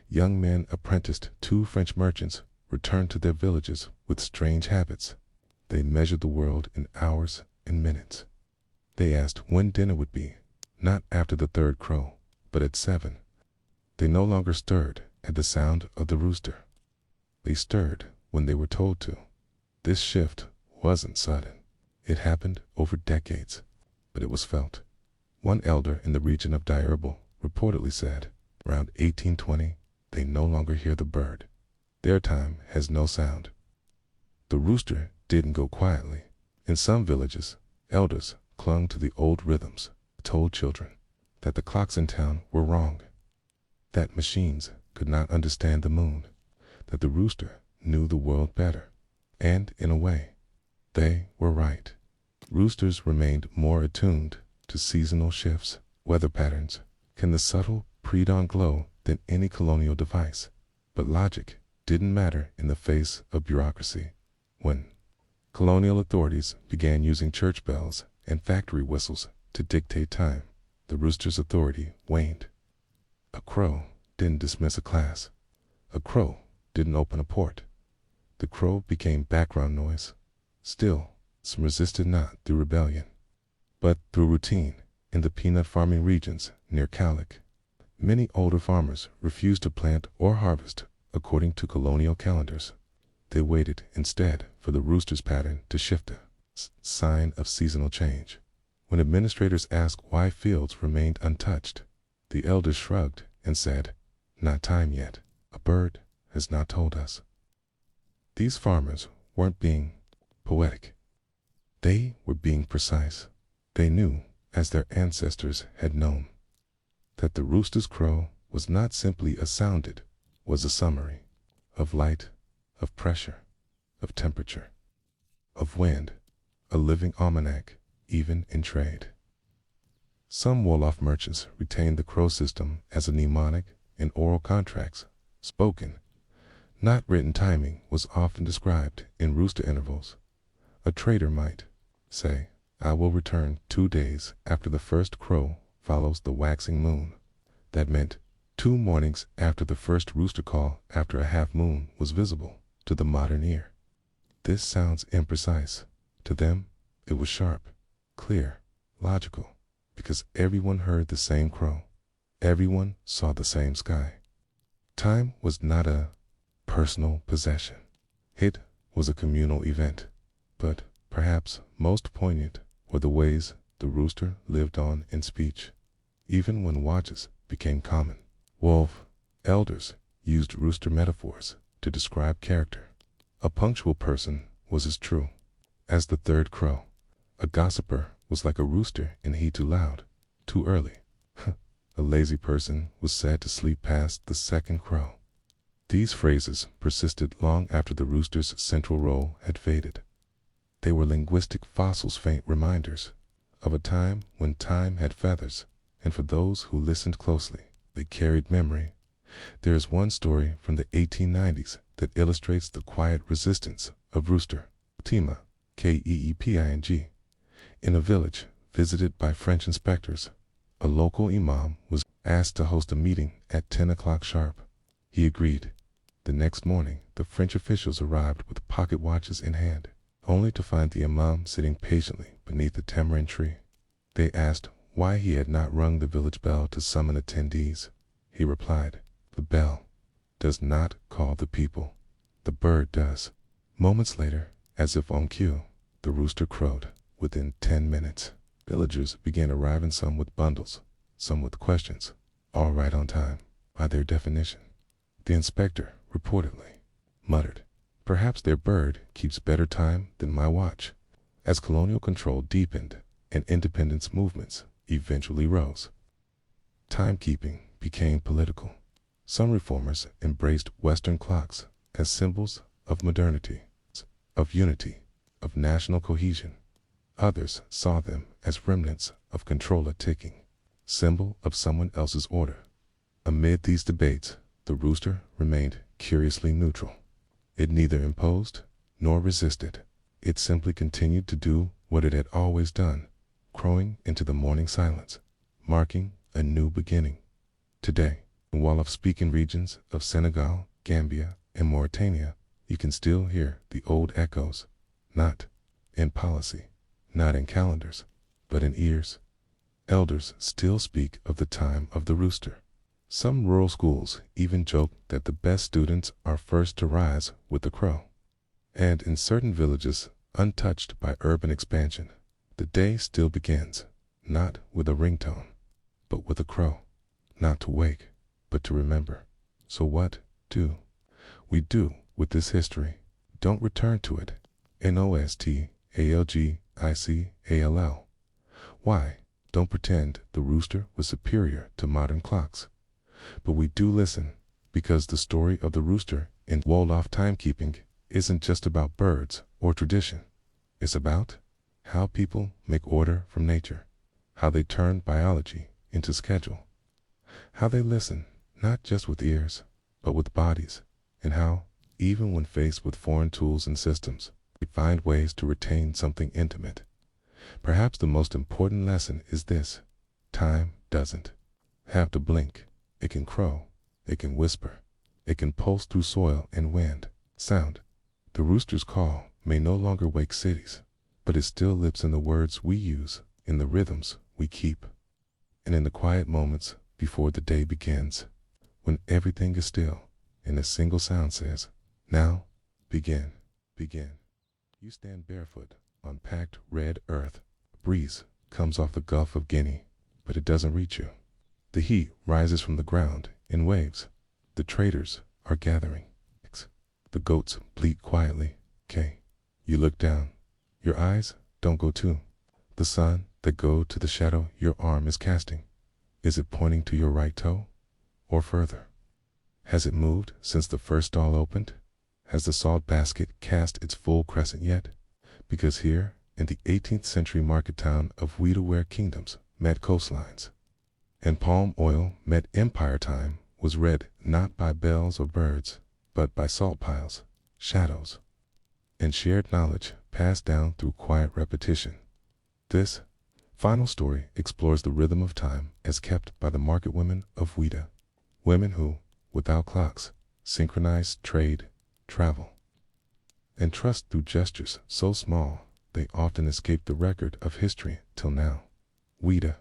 Young men apprenticed to French merchants returned to their villages with strange habits. They measured the world in hours and minutes. They asked when dinner would be, not after the third crow, but at 7. They no longer stirred at the sound of the rooster. They stirred when they were told to. This shift wasn't sudden. It happened over decades, but it was felt. One elder in the region of Dierbel reportedly said, around 1820, they no longer hear the bird. Their time has no sound. The rooster didn't go quietly. In some villages, elders clung to the old rhythms, told children that the clocks in town were wrong, that machines could not understand the moon, that the rooster knew the world better. And, in a way, they were right. Roosters remained more attuned to seasonal shifts, weather patterns, and the subtle pre-dawn glow than any colonial device. But logic didn't matter in the face of bureaucracy. When colonial authorities began using church bells and factory whistles to dictate time, the rooster's authority waned. A crow didn't dismiss a class. A crow didn't open a port. The crow became background noise. Still, some resisted not through rebellion, but through routine. In the peanut farming regions near Calic, many older farmers refused to plant or harvest according to colonial calendars. They waited instead for the rooster's pattern to shift, a sign of seasonal change. When administrators asked why fields remained untouched, the elders shrugged and said, "Not time yet. A bird has not told us." These farmers weren't being poetic. They were being precise. They knew, as their ancestors had known, that the rooster's crow was not simply a sound, it was a summary of light, of pressure, of temperature, of wind, a living almanac, even in trade. Some Wolof merchants retained the crow system as a mnemonic in oral contracts. Spoken, not written timing was often described in rooster intervals. A trader might say, "I will return 2 days after the first crow follows the waxing moon." That meant 2 mornings after the first rooster call after a half moon was visible to the modern ear. This sounds imprecise. To them, it was sharp, clear, logical, because everyone heard the same crow. Everyone saw the same sky. Time was not a personal possession. It was a communal event. But perhaps most poignant were the ways the rooster lived on in speech, even when watches became common. Wolf elders used rooster metaphors to describe character. A punctual person was as true as the third crow. A gossiper was like a rooster in he too loud, too early. A lazy person was said to sleep past the second crow. These phrases persisted long after the rooster's central role had faded. They were linguistic fossils, faint reminders of a time when time had feathers, and for those who listened closely, they carried memory. There is one story from the 1890s that illustrates the quiet resistance of rooster. Tima, Keeping. In a village visited by French inspectors, a local imam was asked to host a meeting at 10 o'clock sharp. He agreed. The next morning, the French officials arrived with pocket watches in hand, only to find the imam sitting patiently beneath a tamarind tree. They asked why he had not rung the village bell to summon attendees. He replied, "The bell does not call the people. The bird does." Moments later, as if on cue, the rooster crowed. Within 10 minutes, villagers began arriving, some with bundles, some with questions, all right on time, by their definition. The inspector, reportedly, muttered, "Perhaps their bird keeps better time than my watch." As colonial control deepened and independence movements eventually rose, timekeeping became political. Some reformers embraced Western clocks as symbols of modernity, of unity, of national cohesion. Others saw them as remnants of controller ticking, symbol of someone else's order. Amid these debates, the rooster remained curiously neutral. It neither imposed nor resisted. It simply continued to do what it had always done, crowing into the morning silence, marking a new beginning. Today, in Wolof-speaking regions of Senegal, Gambia, and Mauritania, you can still hear the old echoes, not in policy, not in calendars, but in ears. Elders still speak of the time of the rooster. Some rural schools even joke that the best students are first to rise with the crow. And in certain villages, untouched by urban expansion, the day still begins, not with a ringtone, but with a crow. Not to wake, but to remember. So what do we do with this history? Don't return to it. Nostalgical. Why? Don't pretend the rooster was superior to modern clocks. But we do listen, because the story of the rooster in Wolof timekeeping isn't just about birds or tradition. It's about how people make order from nature, how they turn biology into schedule, how they listen, not just with ears, but with bodies, and how, even when faced with foreign tools and systems, they find ways to retain something intimate. Perhaps the most important lesson is this: time doesn't have to blink. It can crow, it can whisper, it can pulse through soil and wind. Sound. The rooster's call may no longer wake cities, but it still lives in the words we use, in the rhythms we keep, and in the quiet moments before the day begins, when everything is still and a single sound says, "Now, begin, begin." You stand barefoot on packed red earth. A breeze comes off the Gulf of Guinea, but it doesn't reach you. The heat rises from the ground in waves. The traders are gathering. The goats bleat quietly. You look down. Your eyes don't go to the sun that go to the shadow your arm is casting. Is it pointing to your right toe? Or further? Has it moved since the first stall opened? Has the salt basket cast its full crescent yet? Because here, in the 18th century market town of Ouida, where kingdoms met coastlines, and palm oil met empire, time was read not by bells or birds, but by salt piles, shadows, and shared knowledge passed down through quiet repetition. This final story explores the rhythm of time as kept by the market women of Ouida, women who, without clocks, synchronized trade, travel, and trust through gestures so small they often escape the record of history till now. Ouida,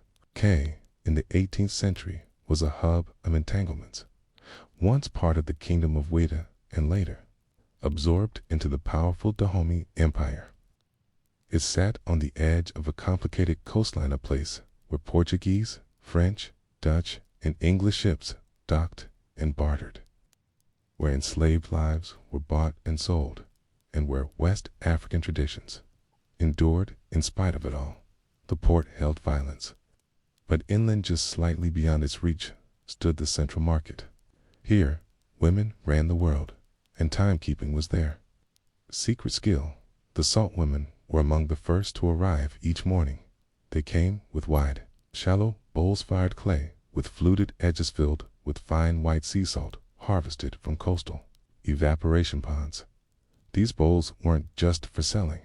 in the 18th century, was a hub of entanglements, once part of the kingdom of Ouida and later absorbed into the powerful Dahomey Empire. It sat on the edge of a complicated coastline, a place where Portuguese, French, Dutch, and English ships docked and bartered, where enslaved lives were bought and sold, and where West African traditions endured in spite of it all. The port held violence, but inland, just slightly beyond its reach, stood the central market. Here, women ran the world, and timekeeping was their secret skill. The salt women were among the first to arrive each morning. They came with wide, shallow bowls, fired clay, with fluted edges filled with fine white sea salt harvested from coastal evaporation ponds. These bowls weren't just for selling.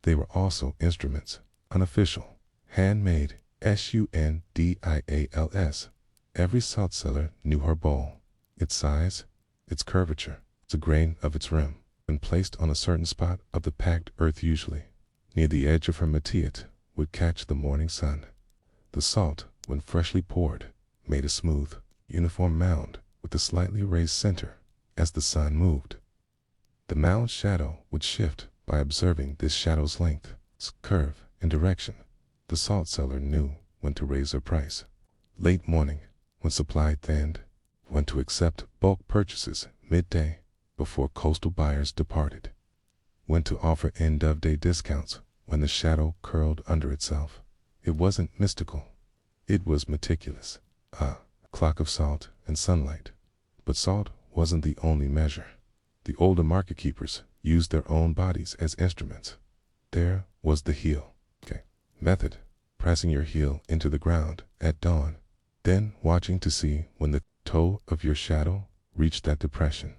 They were also instruments, unofficial, handmade, sundials. Every salt seller knew her bowl, its size, its curvature, the grain of its rim, and placed on a certain spot of the packed earth, usually near the edge of her matiet, would catch the morning sun. The salt, when freshly poured, made a smooth, uniform mound with a slightly raised center. As the sun moved, the mound's shadow would shift. By observing this shadow's length, curve, and direction, the salt seller knew when to raise her price. Late morning, when supply thinned, when to accept bulk purchases midday before coastal buyers departed, when to offer end-of-day discounts when the shadow curled under itself. It wasn't mystical. It was meticulous. A clock of salt and sunlight. But salt wasn't the only measure. The older market keepers used their own bodies as instruments. There was the heel method, pressing your heel into the ground at dawn, then watching to see when the toe of your shadow reached that depression.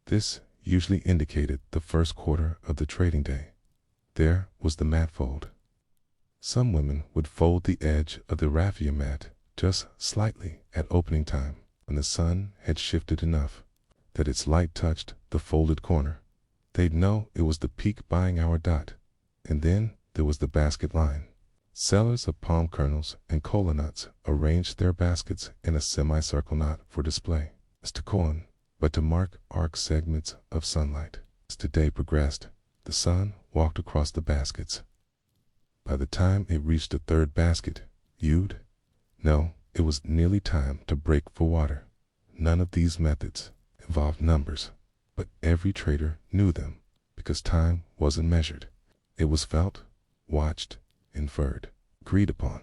This usually indicated the first quarter of the trading day. There was the mat fold. Some women would fold the edge of the raffia mat just slightly at opening time, when the sun had shifted enough that its light touched the folded corner. They'd know it was the peak buying hour. And then there was the basket line. Sellers of palm kernels and cola nuts arranged their baskets in a semicircle, not for display, as to coin, but to mark arc segments of sunlight. As the day progressed, the sun walked across the baskets. By the time it reached the third basket, you'd know it was nearly time to break for water. None of these methods involved numbers, but every trader knew them because time wasn't measured. It was felt, watched, inferred, agreed upon,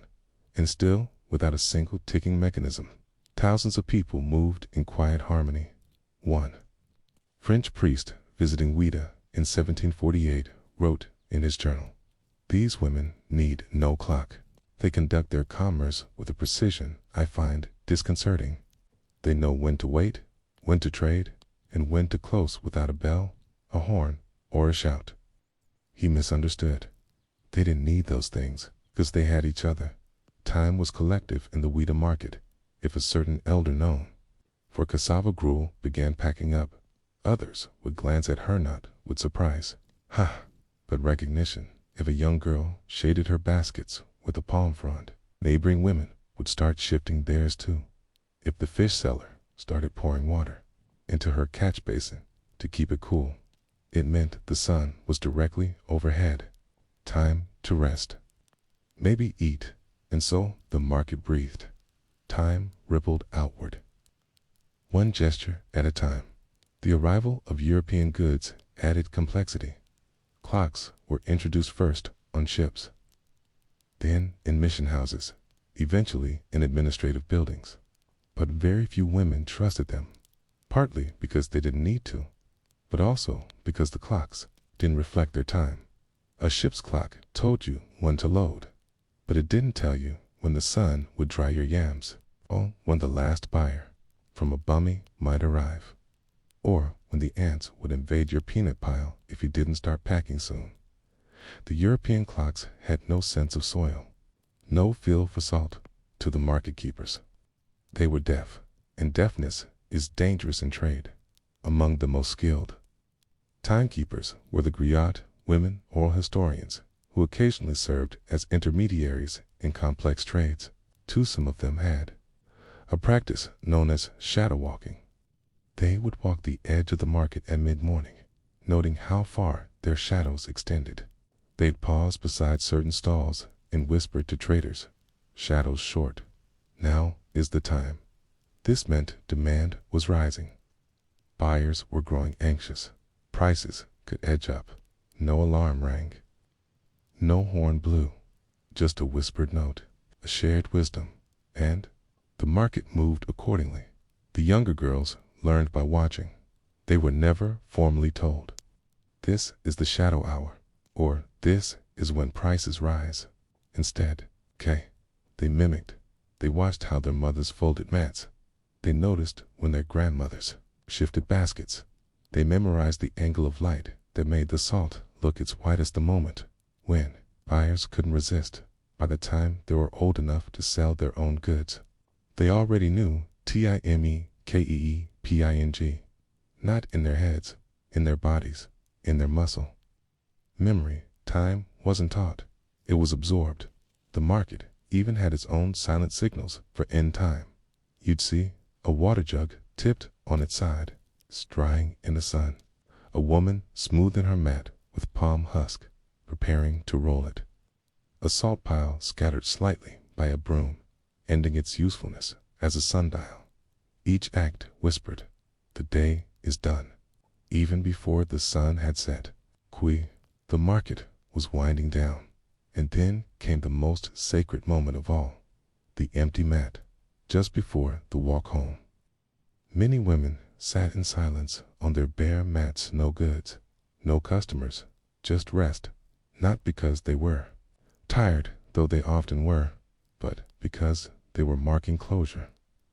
and still, without a single ticking mechanism, thousands of people moved in quiet harmony. One French priest visiting Ouida in 1748 wrote in his journal, "These women need no clock. They conduct their commerce with a precision I find disconcerting. They know when to wait, when to trade, and when to close without a bell, a horn, or a shout." He misunderstood. They didn't need those things, because they had each other. Time was collective in the Ouida market. If a certain elder known for cassava gruel began packing up, others would glance at her not with surprise, but recognition. If a young girl shaded her baskets with a palm frond, neighboring women would start shifting theirs too. If the fish seller started pouring water into her catch basin to keep it cool, it meant the sun was directly overhead. Time to rest, maybe eat, and so the market breathed. Time rippled outward, one gesture at a time. The arrival of European goods added complexity. Clocks were introduced first on ships, then in mission houses, eventually in administrative buildings. But very few women trusted them, partly because they didn't need to, but also because the clocks didn't reflect their time. A ship's clock told you when to load, but it didn't tell you when the sun would dry your yams, or when the last buyer from a bummy might arrive, or when the ants would invade your peanut pile if you didn't start packing soon. The European clocks had no sense of soil, no feel for salt to the market keepers. They were deaf, and deafness is dangerous in trade. Among the most skilled timekeepers were the griot, women oral historians, who occasionally served as intermediaries in complex trades. Too, some of them had a practice known as shadow walking. They would walk the edge of the market at mid-morning, noting how far their shadows extended. They'd pause beside certain stalls and whisper to traders, "Shadows short. Now is the time." This meant demand was rising. Buyers were growing anxious. Prices could edge up. No alarm rang. No horn blew. Just a whispered note, a shared wisdom, and the market moved accordingly. The younger girls learned by watching. They were never formally told, "This is the shadow hour," or "This is when prices rise." Instead, they mimicked. They watched how their mothers folded mats. They noticed when their grandmothers shifted baskets. They memorized the angle of light that made the salt look its whitest the moment when buyers couldn't resist. By the time they were old enough to sell their own goods, they already knew timekeeping, not in their heads, in their bodies, in their muscle. Memory, time wasn't taught. It was absorbed. The market even had its own silent signals for end time. You'd see a water jug tipped on its side, drying in the sun. A woman smoothing her mat with palm husk, preparing to roll it. A salt pile scattered slightly by a broom, ending its usefulness as a sundial. Each act whispered, "The day is done." Even before the sun had set, the market was winding down. And then came the most sacred moment of all, the empty mat, just before the walk home. Many women sat in silence on their bare mats, no goods, no customers, just rest, not because they were tired, though they often were, but because they were marking closure.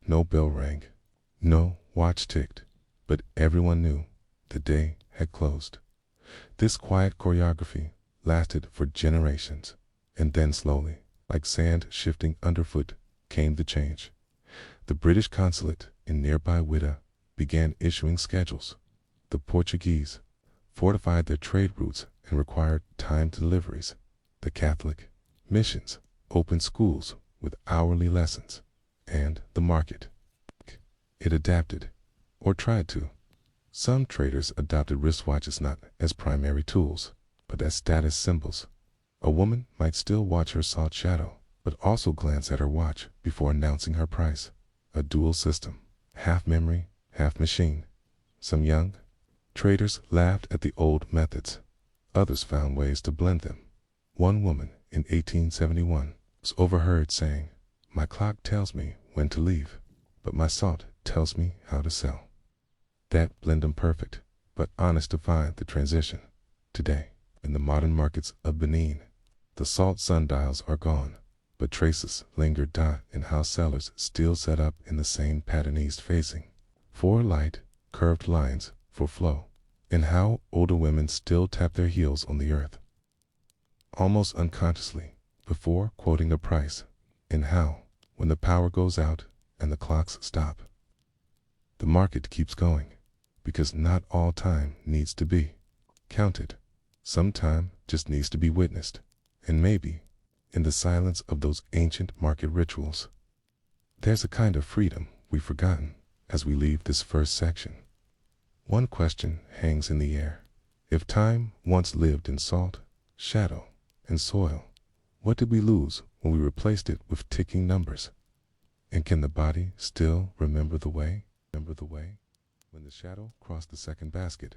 No bell rang, no watch ticked, but everyone knew the day had closed. This quiet choreography lasted for generations, and then slowly, like sand shifting underfoot, came the change. The British consulate in nearby Wida began issuing schedules. The Portuguese fortified their trade routes and required timed deliveries. The Catholic missions opened schools with hourly lessons. And the market, it adapted, or tried to. Some traders adopted wristwatches not as primary tools, but as status symbols. A woman might still watch her salt shadow, but also glance at her watch before announcing her price. A dual system, half memory, half machine. Some young traders laughed at the old methods. Others found ways to blend them. One woman in 1871 was overheard saying, "My clock tells me when to leave, but my salt tells me how to sell." That blend them perfect, but honest defined the transition. Today, in the modern markets of Benin, the salt sundials are gone, but traces linger in how sellers still set up in the same patternized facing, 4 light, curved lines for flow, and how older women still tap their heels on the earth, almost unconsciously, before quoting a price, and how, when the power goes out and the clocks stop, the market keeps going, because not all time needs to be counted. Some time just needs to be witnessed, and maybe, in the silence of those ancient market rituals, there's a kind of freedom we've forgotten as we leave this first section. One question hangs in the air. If time once lived in salt, shadow, and soil, what did we lose when we replaced it with ticking numbers? And can the body still remember the way? When the shadow crossed the second basket,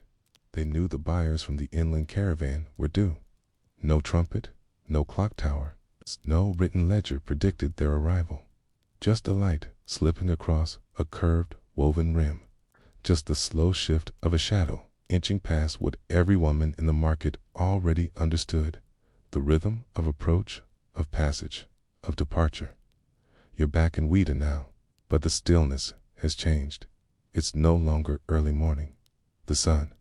they knew the buyers from the inland caravan were due. No trumpet, no clock tower, No written ledger predicted their arrival. Just a light slipping across a curved, woven rim. Just the slow shift of a shadow inching past what every woman in the market already understood. The rhythm of approach, of passage, of departure. You're back in Ouida now, but the stillness has changed. It's no longer early morning. The sun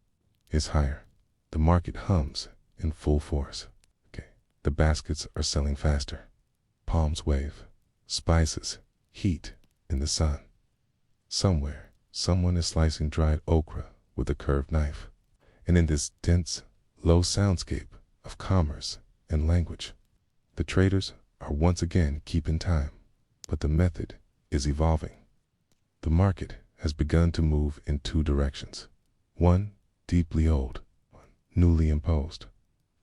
is higher. The market hums in full force. The baskets are selling faster. Palms wave. Spices heat in the sun. Somewhere, someone is slicing dried okra with a curved knife. And in this dense, low soundscape of commerce and language, the traders are once again keeping time, but the method is evolving. The market has begun to move in two directions. One deeply old, one newly imposed.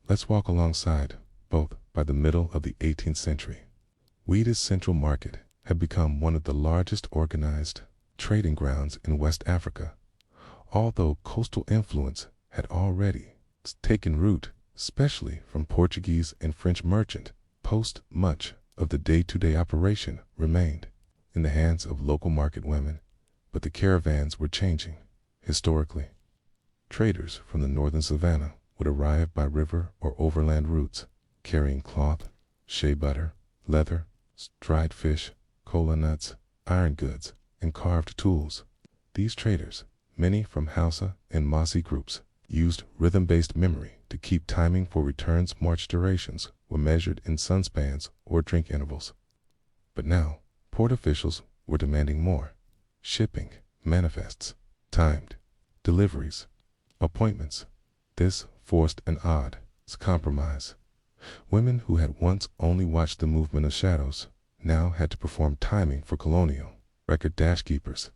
Let's walk alongside both by the middle of the 18th century. Ouida's central market had become one of the largest organized trading grounds in West Africa, although coastal influence had already taken root, especially from Portuguese and French merchant post. Much of the day-to-day operation remained in the hands of local market women, but the caravans were changing. Historically, traders from the northern savannah would arrive by river or overland routes, carrying cloth, shea butter, leather, dried fish, cola nuts, iron goods, and carved tools. These traders, many from Hausa and Mossi groups, used rhythm-based memory to keep timing for returns. March durations were measured in sunspans or drink intervals. But now, port officials were demanding more. Shipping, manifests, timed, deliveries, appointments. This forced an odd compromise. Women who had once only watched the movement of shadows now had to perform timing for colonial record dashkeepers.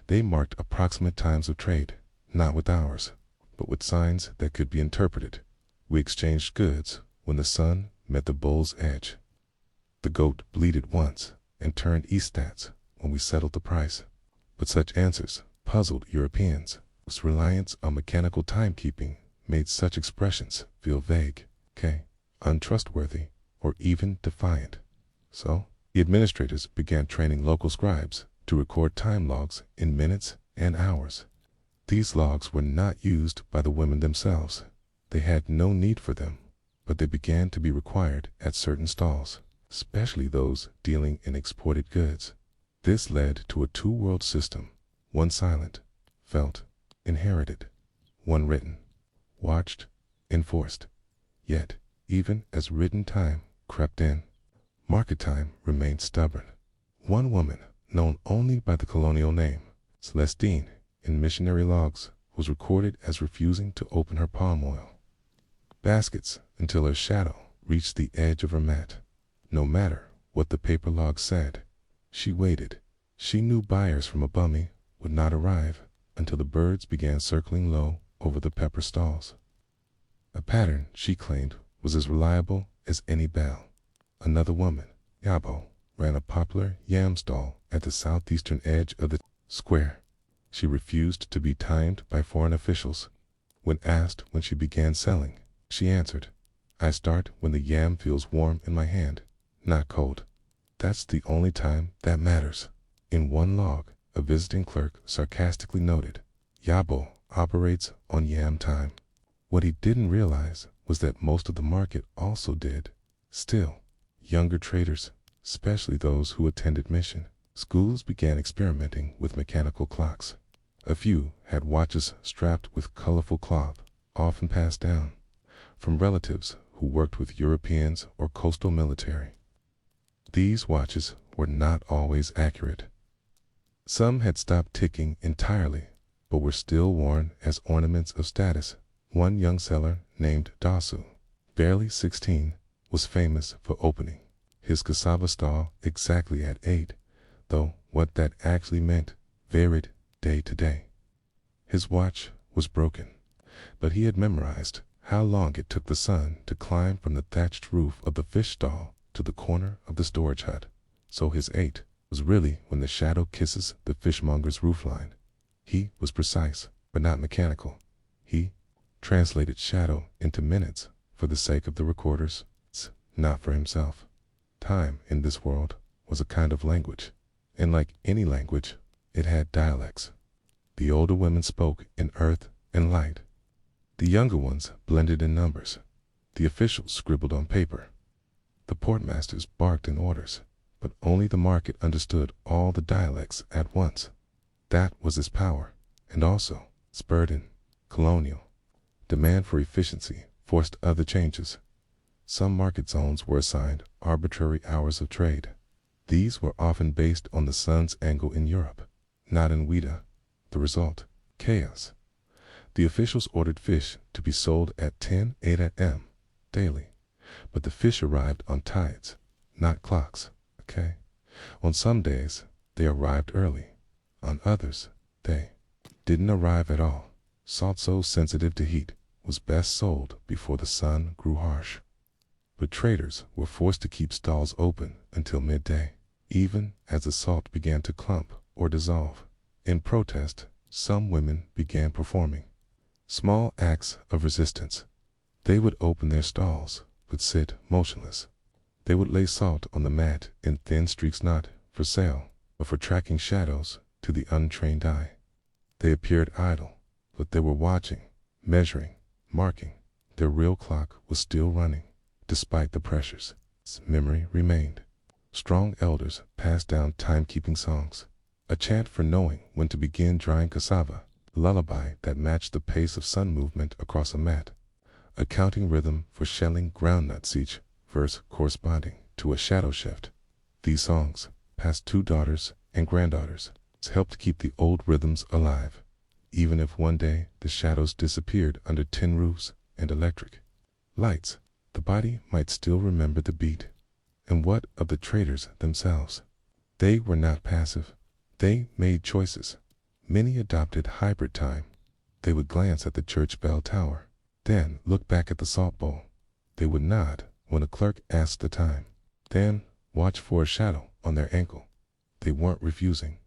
They marked approximate times of trade, not with hours, but with signs that could be interpreted. We exchanged goods when the sun met the bull's edge. The goat bleated once and turned eastats when we settled the price. But such answers puzzled Europeans, whose reliance on mechanical timekeeping made such expressions feel vague, untrustworthy, or even defiant. So, the administrators began training local scribes to record time logs in minutes and hours. These logs were not used by the women themselves. They had no need for them, but they began to be required at certain stalls, especially those dealing in exported goods. This led to a two-world system, one silent, felt, inherited, one written, watched, enforced. Yet, even as written time crept in, market time remained stubborn. One woman, known only by the colonial name, Celestine, in missionary logs, was recorded as refusing to open her palm oil baskets until her shadow reached the edge of her mat. No matter what the paper log said, she waited. She knew buyers from Abumi would not arrive until the birds began circling low over the pepper stalls. A pattern she claimed was as reliable as any bell. Another woman, Yabo, ran a popular yam stall at the southeastern edge of the square. She refused to be timed by foreign officials. When asked when she began selling, she answered, "I start when the yam feels warm in my hand, not cold. That's the only time that matters." In one log, a visiting clerk sarcastically noted, "Yabo operates on yam time." What he didn't realize was that most of the market also did. Still, younger traders, especially those who attended mission schools, began experimenting with mechanical clocks. A few had watches strapped with colorful cloth, often passed down from relatives who worked with Europeans or coastal military. These watches were not always accurate. Some had stopped ticking entirely, but were still worn as ornaments of status. One young seller named Dasu, barely 16, was famous for opening his cassava stall exactly at 8, though what that actually meant varied day to day. His watch was broken, but he had memorized how long it took the sun to climb from the thatched roof of the fish stall to the corner of the storage hut. So his 8 was really when the shadow kisses the fishmonger's roofline. He was precise, but not mechanical. He translated shadow into minutes for the sake of the recorders, not for himself. Time in this world was a kind of language, and like any language, it had dialects. The older women spoke in earth and light. The younger ones blended in numbers. The officials scribbled on paper. The portmasters barked in orders, but only the market understood all the dialects at once. That was its power, and also its burden. Colonial demand for efficiency forced other changes. Some market zones were assigned arbitrary hours of trade. These were often based on the sun's angle in Europe, not in Ouida. The result, chaos. The officials ordered fish to be sold at 10:08 a.m. daily, but the fish arrived on tides, not clocks, okay? On some days, they arrived early. On others, they didn't arrive at all. Salt so sensitive to heat was best sold before the sun grew harsh. But traders were forced to keep stalls open until midday, even as the salt began to clump or dissolve. In protest, some women began performing small acts of resistance. They would open their stalls, but sit motionless. They would lay salt on the mat in thin streaks, not for sale, but for tracking shadows to the untrained eye. They appeared idle, but they were watching, measuring, marking. Their real clock was still running, despite the pressures. Its memory remained. Strong elders passed down timekeeping songs, a chant for knowing when to begin drying cassava, a lullaby that matched the pace of sun movement across a mat, a counting rhythm for shelling groundnuts, each verse corresponding to a shadow shift. These songs, past 2 daughters and granddaughters, helped keep the old rhythms alive, even if one day the shadows disappeared under tin roofs and electric lights. The body might still remember the beat. And what of the traders themselves? They were not passive. They made choices. Many adopted hybrid time. They would glance at the church bell tower, then look back at the salt bowl. They would nod when a clerk asked the time, then watch for a shadow on their ankle. They weren't refusing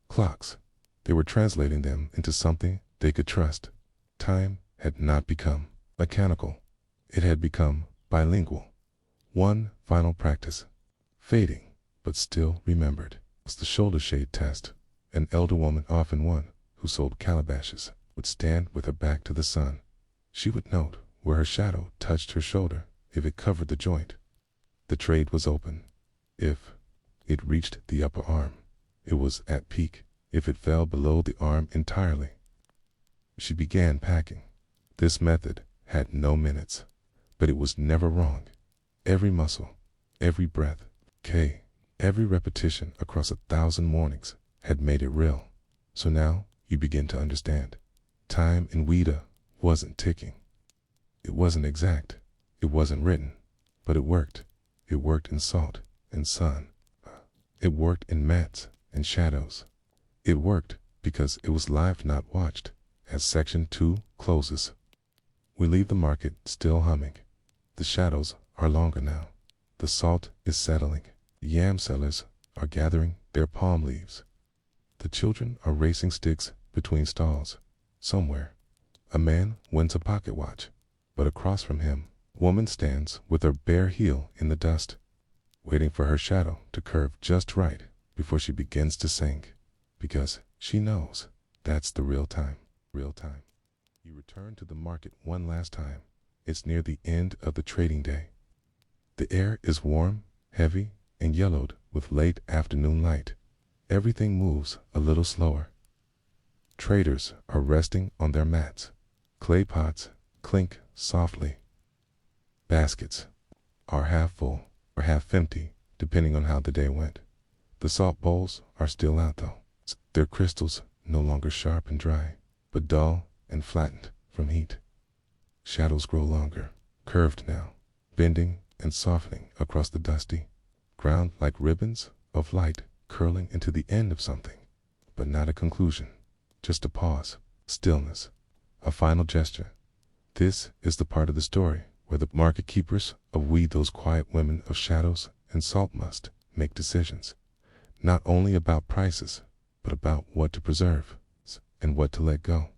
clocks. They were translating them into something they could trust. Time had not become mechanical. It had become bilingual. One final practice, fading, but still remembered, was the shoulder shade test. An elder woman, often one who sold calabashes, would stand with her back to the sun. She would note where her shadow touched her shoulder. If it covered the joint, the trade was open. If it reached the upper arm, it was at peak. If it fell below the arm entirely, she began packing. This method had no minutes, but it was never wrong. Every muscle, every breath, every repetition across 1,000 mornings had made it real. So now you begin to understand. Time in Ouida wasn't ticking. It wasn't exact. It wasn't written. But it worked. It worked in salt and sun. It worked in mats and shadows. It worked because it was live, not watched. As section 2 closes, we leave the market still humming. The shadows are longer now. The salt is settling. The yam sellers are gathering their palm leaves. The children are racing sticks between stalls. Somewhere, a man wins a pocket watch, but across from him, a woman stands with her bare heel in the dust, waiting for her shadow to curve just right before she begins to sing, because she knows that's the real time. Real time. You return to the market one last time. It's near the end of the trading day. The air is warm, heavy, and yellowed with late afternoon light. Everything moves a little slower. Traders are resting on their mats. Clay pots clink softly. Baskets are half full or half empty, depending on how the day went. The salt bowls are still out though. Their crystals no longer sharp and dry, but dull and flattened from heat. Shadows grow longer, curved now, bending and softening across the dusty ground like ribbons of light curling into the end of something, but not a conclusion, just a pause, stillness, a final gesture. This is the part of the story where the market keepers of those quiet women of shadows and salt must make decisions, not only about prices, but about what to preserve and what to let go.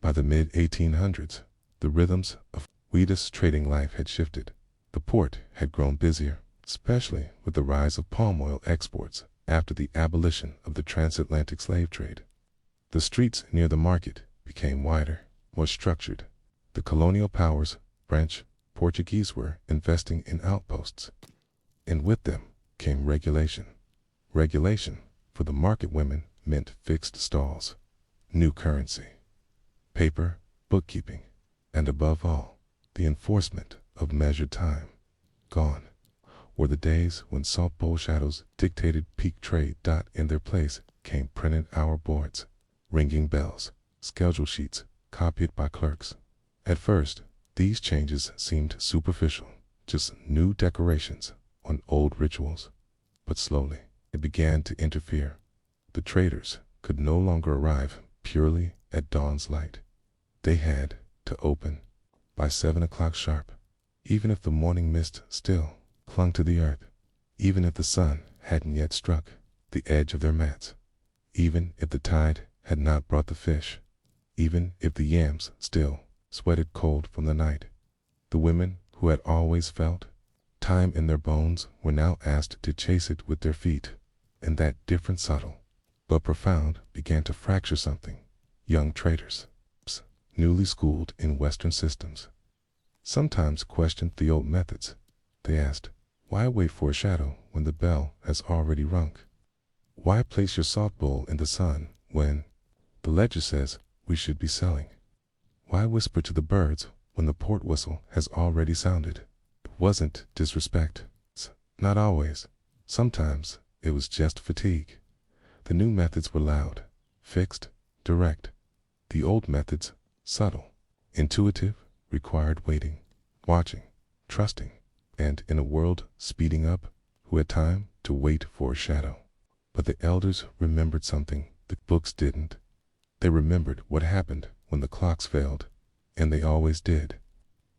By the mid-1800s, the rhythms of Ouida's trading life had shifted. The port had grown busier. especially with the rise of palm oil exports after the abolition of the transatlantic slave trade. The streets near the market became wider, more structured. The colonial powers, French, Portuguese, were investing in outposts, and with them came regulation. Regulation for the market women meant fixed stalls, new currency, paper, bookkeeping, and above all, the enforcement of measured time. Gone were the days when salt bowl shadows dictated peak trade. In their place came printed hour boards, ringing bells, schedule sheets copied by clerks. At first, these changes seemed superficial, just new decorations on old rituals. But slowly, it began to interfere. The traders could no longer arrive purely at dawn's light. They had to open by 7 o'clock sharp, even if the morning mist still clung to the earth, even if the sun hadn't yet struck the edge of their mats, even if the tide had not brought the fish, even if the yams still sweated cold from the night. The women who had always felt time in their bones were now asked to chase it with their feet, and that different, subtle, but profound, began to fracture something. Young traders, newly schooled in Western systems, sometimes questioned the old methods. They asked, why wait for a shadow when the bell has already rung? Why place your salt bowl in the sun when the ledger says we should be selling? Why whisper to the birds when the port whistle has already sounded? It wasn't disrespect. Not always. Sometimes it was just fatigue. The new methods were loud, fixed, direct. The old methods, subtle, intuitive, required waiting, watching, trusting, and in a world speeding up, who had time to wait for a shadow. But the elders remembered something the books didn't. They remembered what happened when the clocks failed, and they always did.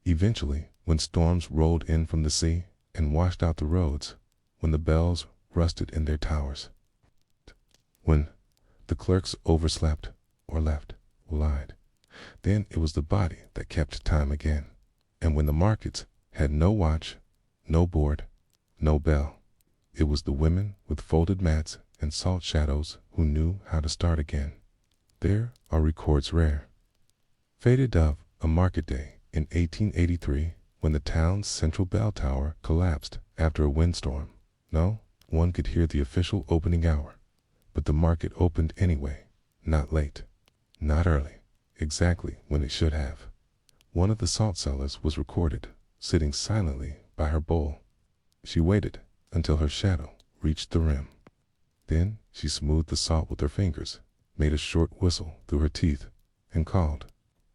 Eventually, when storms rolled in from the sea and washed out the roads, when the bells rusted in their towers, when the clerks overslept or left or lied, then it was the body that kept time again. And when the markets had no watch, no board, no bell, it was the women with folded mats and salt shadows who knew how to start again. There are records rare, faded, of a market day in 1883 when the town's central bell tower collapsed after a windstorm. No one could hear the official opening hour, but the market opened anyway, not late, not early, exactly when it should have. One of the salt sellers was recorded sitting silently by her bowl. She waited until her shadow reached the rim. Then she smoothed the salt with her fingers, made a short whistle through her teeth, and called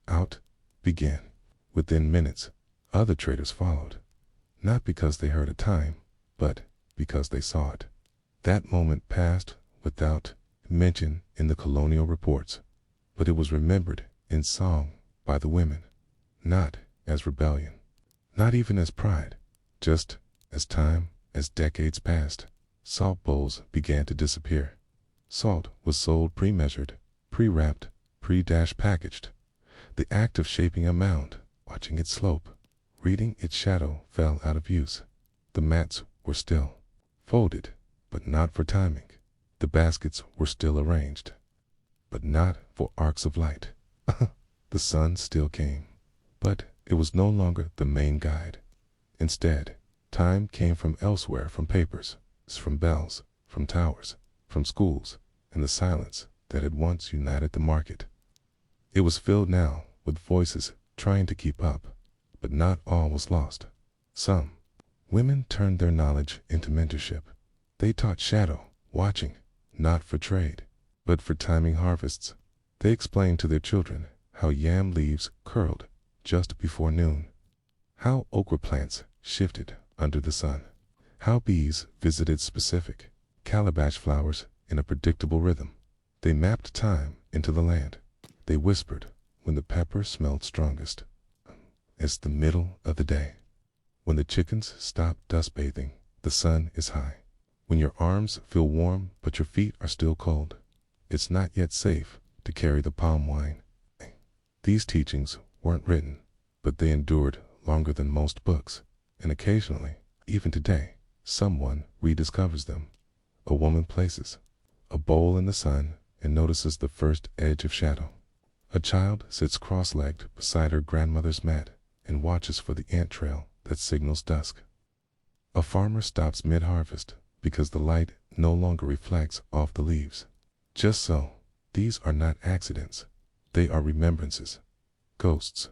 out, "Begin." Within minutes, other traders followed, not because they heard a time, but because they saw it. That moment passed without mention in the colonial reports, but it was remembered in song by the women, not as rebellion, not even as pride, just as time, as decades passed, salt bowls began to disappear. Salt was sold pre-measured, pre-wrapped, pre-packaged. The act of shaping a mound, watching it slope, reading its shadow, fell out of use. The mats were still folded, but not for timing. The baskets were still arranged, but not for arcs of light. The sun still came, but it was no longer the main guide. Instead, time came from elsewhere, from papers, from bells, from towers, from schools, and the silence that had once united the market. It was filled now with voices trying to keep up, but not all was lost. Some women turned their knowledge into mentorship. They taught shadow watching, not for trade, but for timing harvests. They explained to their children how yam leaves curled just before noon, how okra plants shifted under the sun, how bees visited specific calabash flowers in a predictable rhythm. They mapped time into the land. They whispered when the pepper smelled strongest. It's the middle of the day. When the chickens stop dust bathing, the sun is high. When your arms feel warm but your feet are still cold, it's not yet safe to carry the palm wine. These teachings weren't written, but they endured longer than most books, and occasionally, even today, Someone rediscovers them. A woman places a bowl in the sun and notices the first edge of shadow. A child sits cross-legged beside her grandmother's mat and watches for the ant trail that signals dusk. A farmer stops mid-harvest because the light no longer reflects off the leaves. Just so, these are not accidents. They are remembrances, ghosts,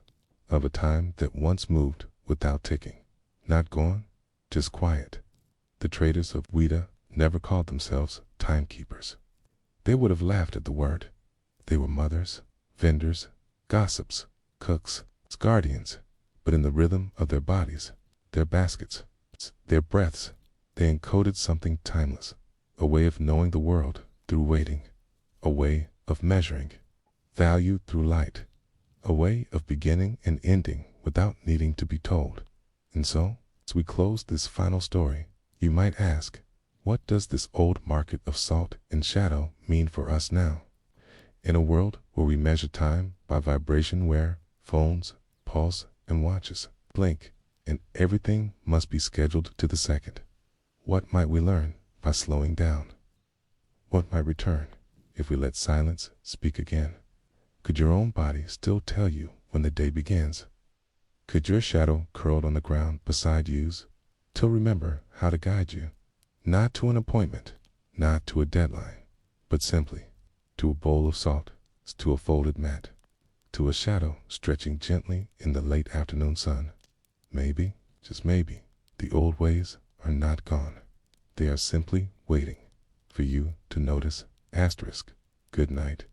of a time that once moved without ticking. Not gone, just quiet. The traders of Ouida never called themselves timekeepers. They would have laughed at the word. They were mothers, vendors, gossips, cooks, guardians, but in the rhythm of their bodies, their baskets, their breaths, they encoded something timeless, a way of knowing the world through waiting, a way of measuring value through light, a way of beginning and ending without needing to be told. And so, as we close this final story, you might ask, what does this old market of salt and shadow mean for us now? In a world where we measure time by vibration, where phones, pulse, and watches blink, and everything must be scheduled to the second, what might we learn by slowing down? What might return if we let silence speak again? Could your own body still tell you when the day begins? Could your shadow curled on the ground beside you's still remember how to guide you? Not to an appointment, not to a deadline, but simply to a bowl of salt, to a folded mat, to a shadow stretching gently in the late afternoon sun. Maybe, just maybe, the old ways are not gone. They are simply waiting for you to notice. Asterisk. Good night. ...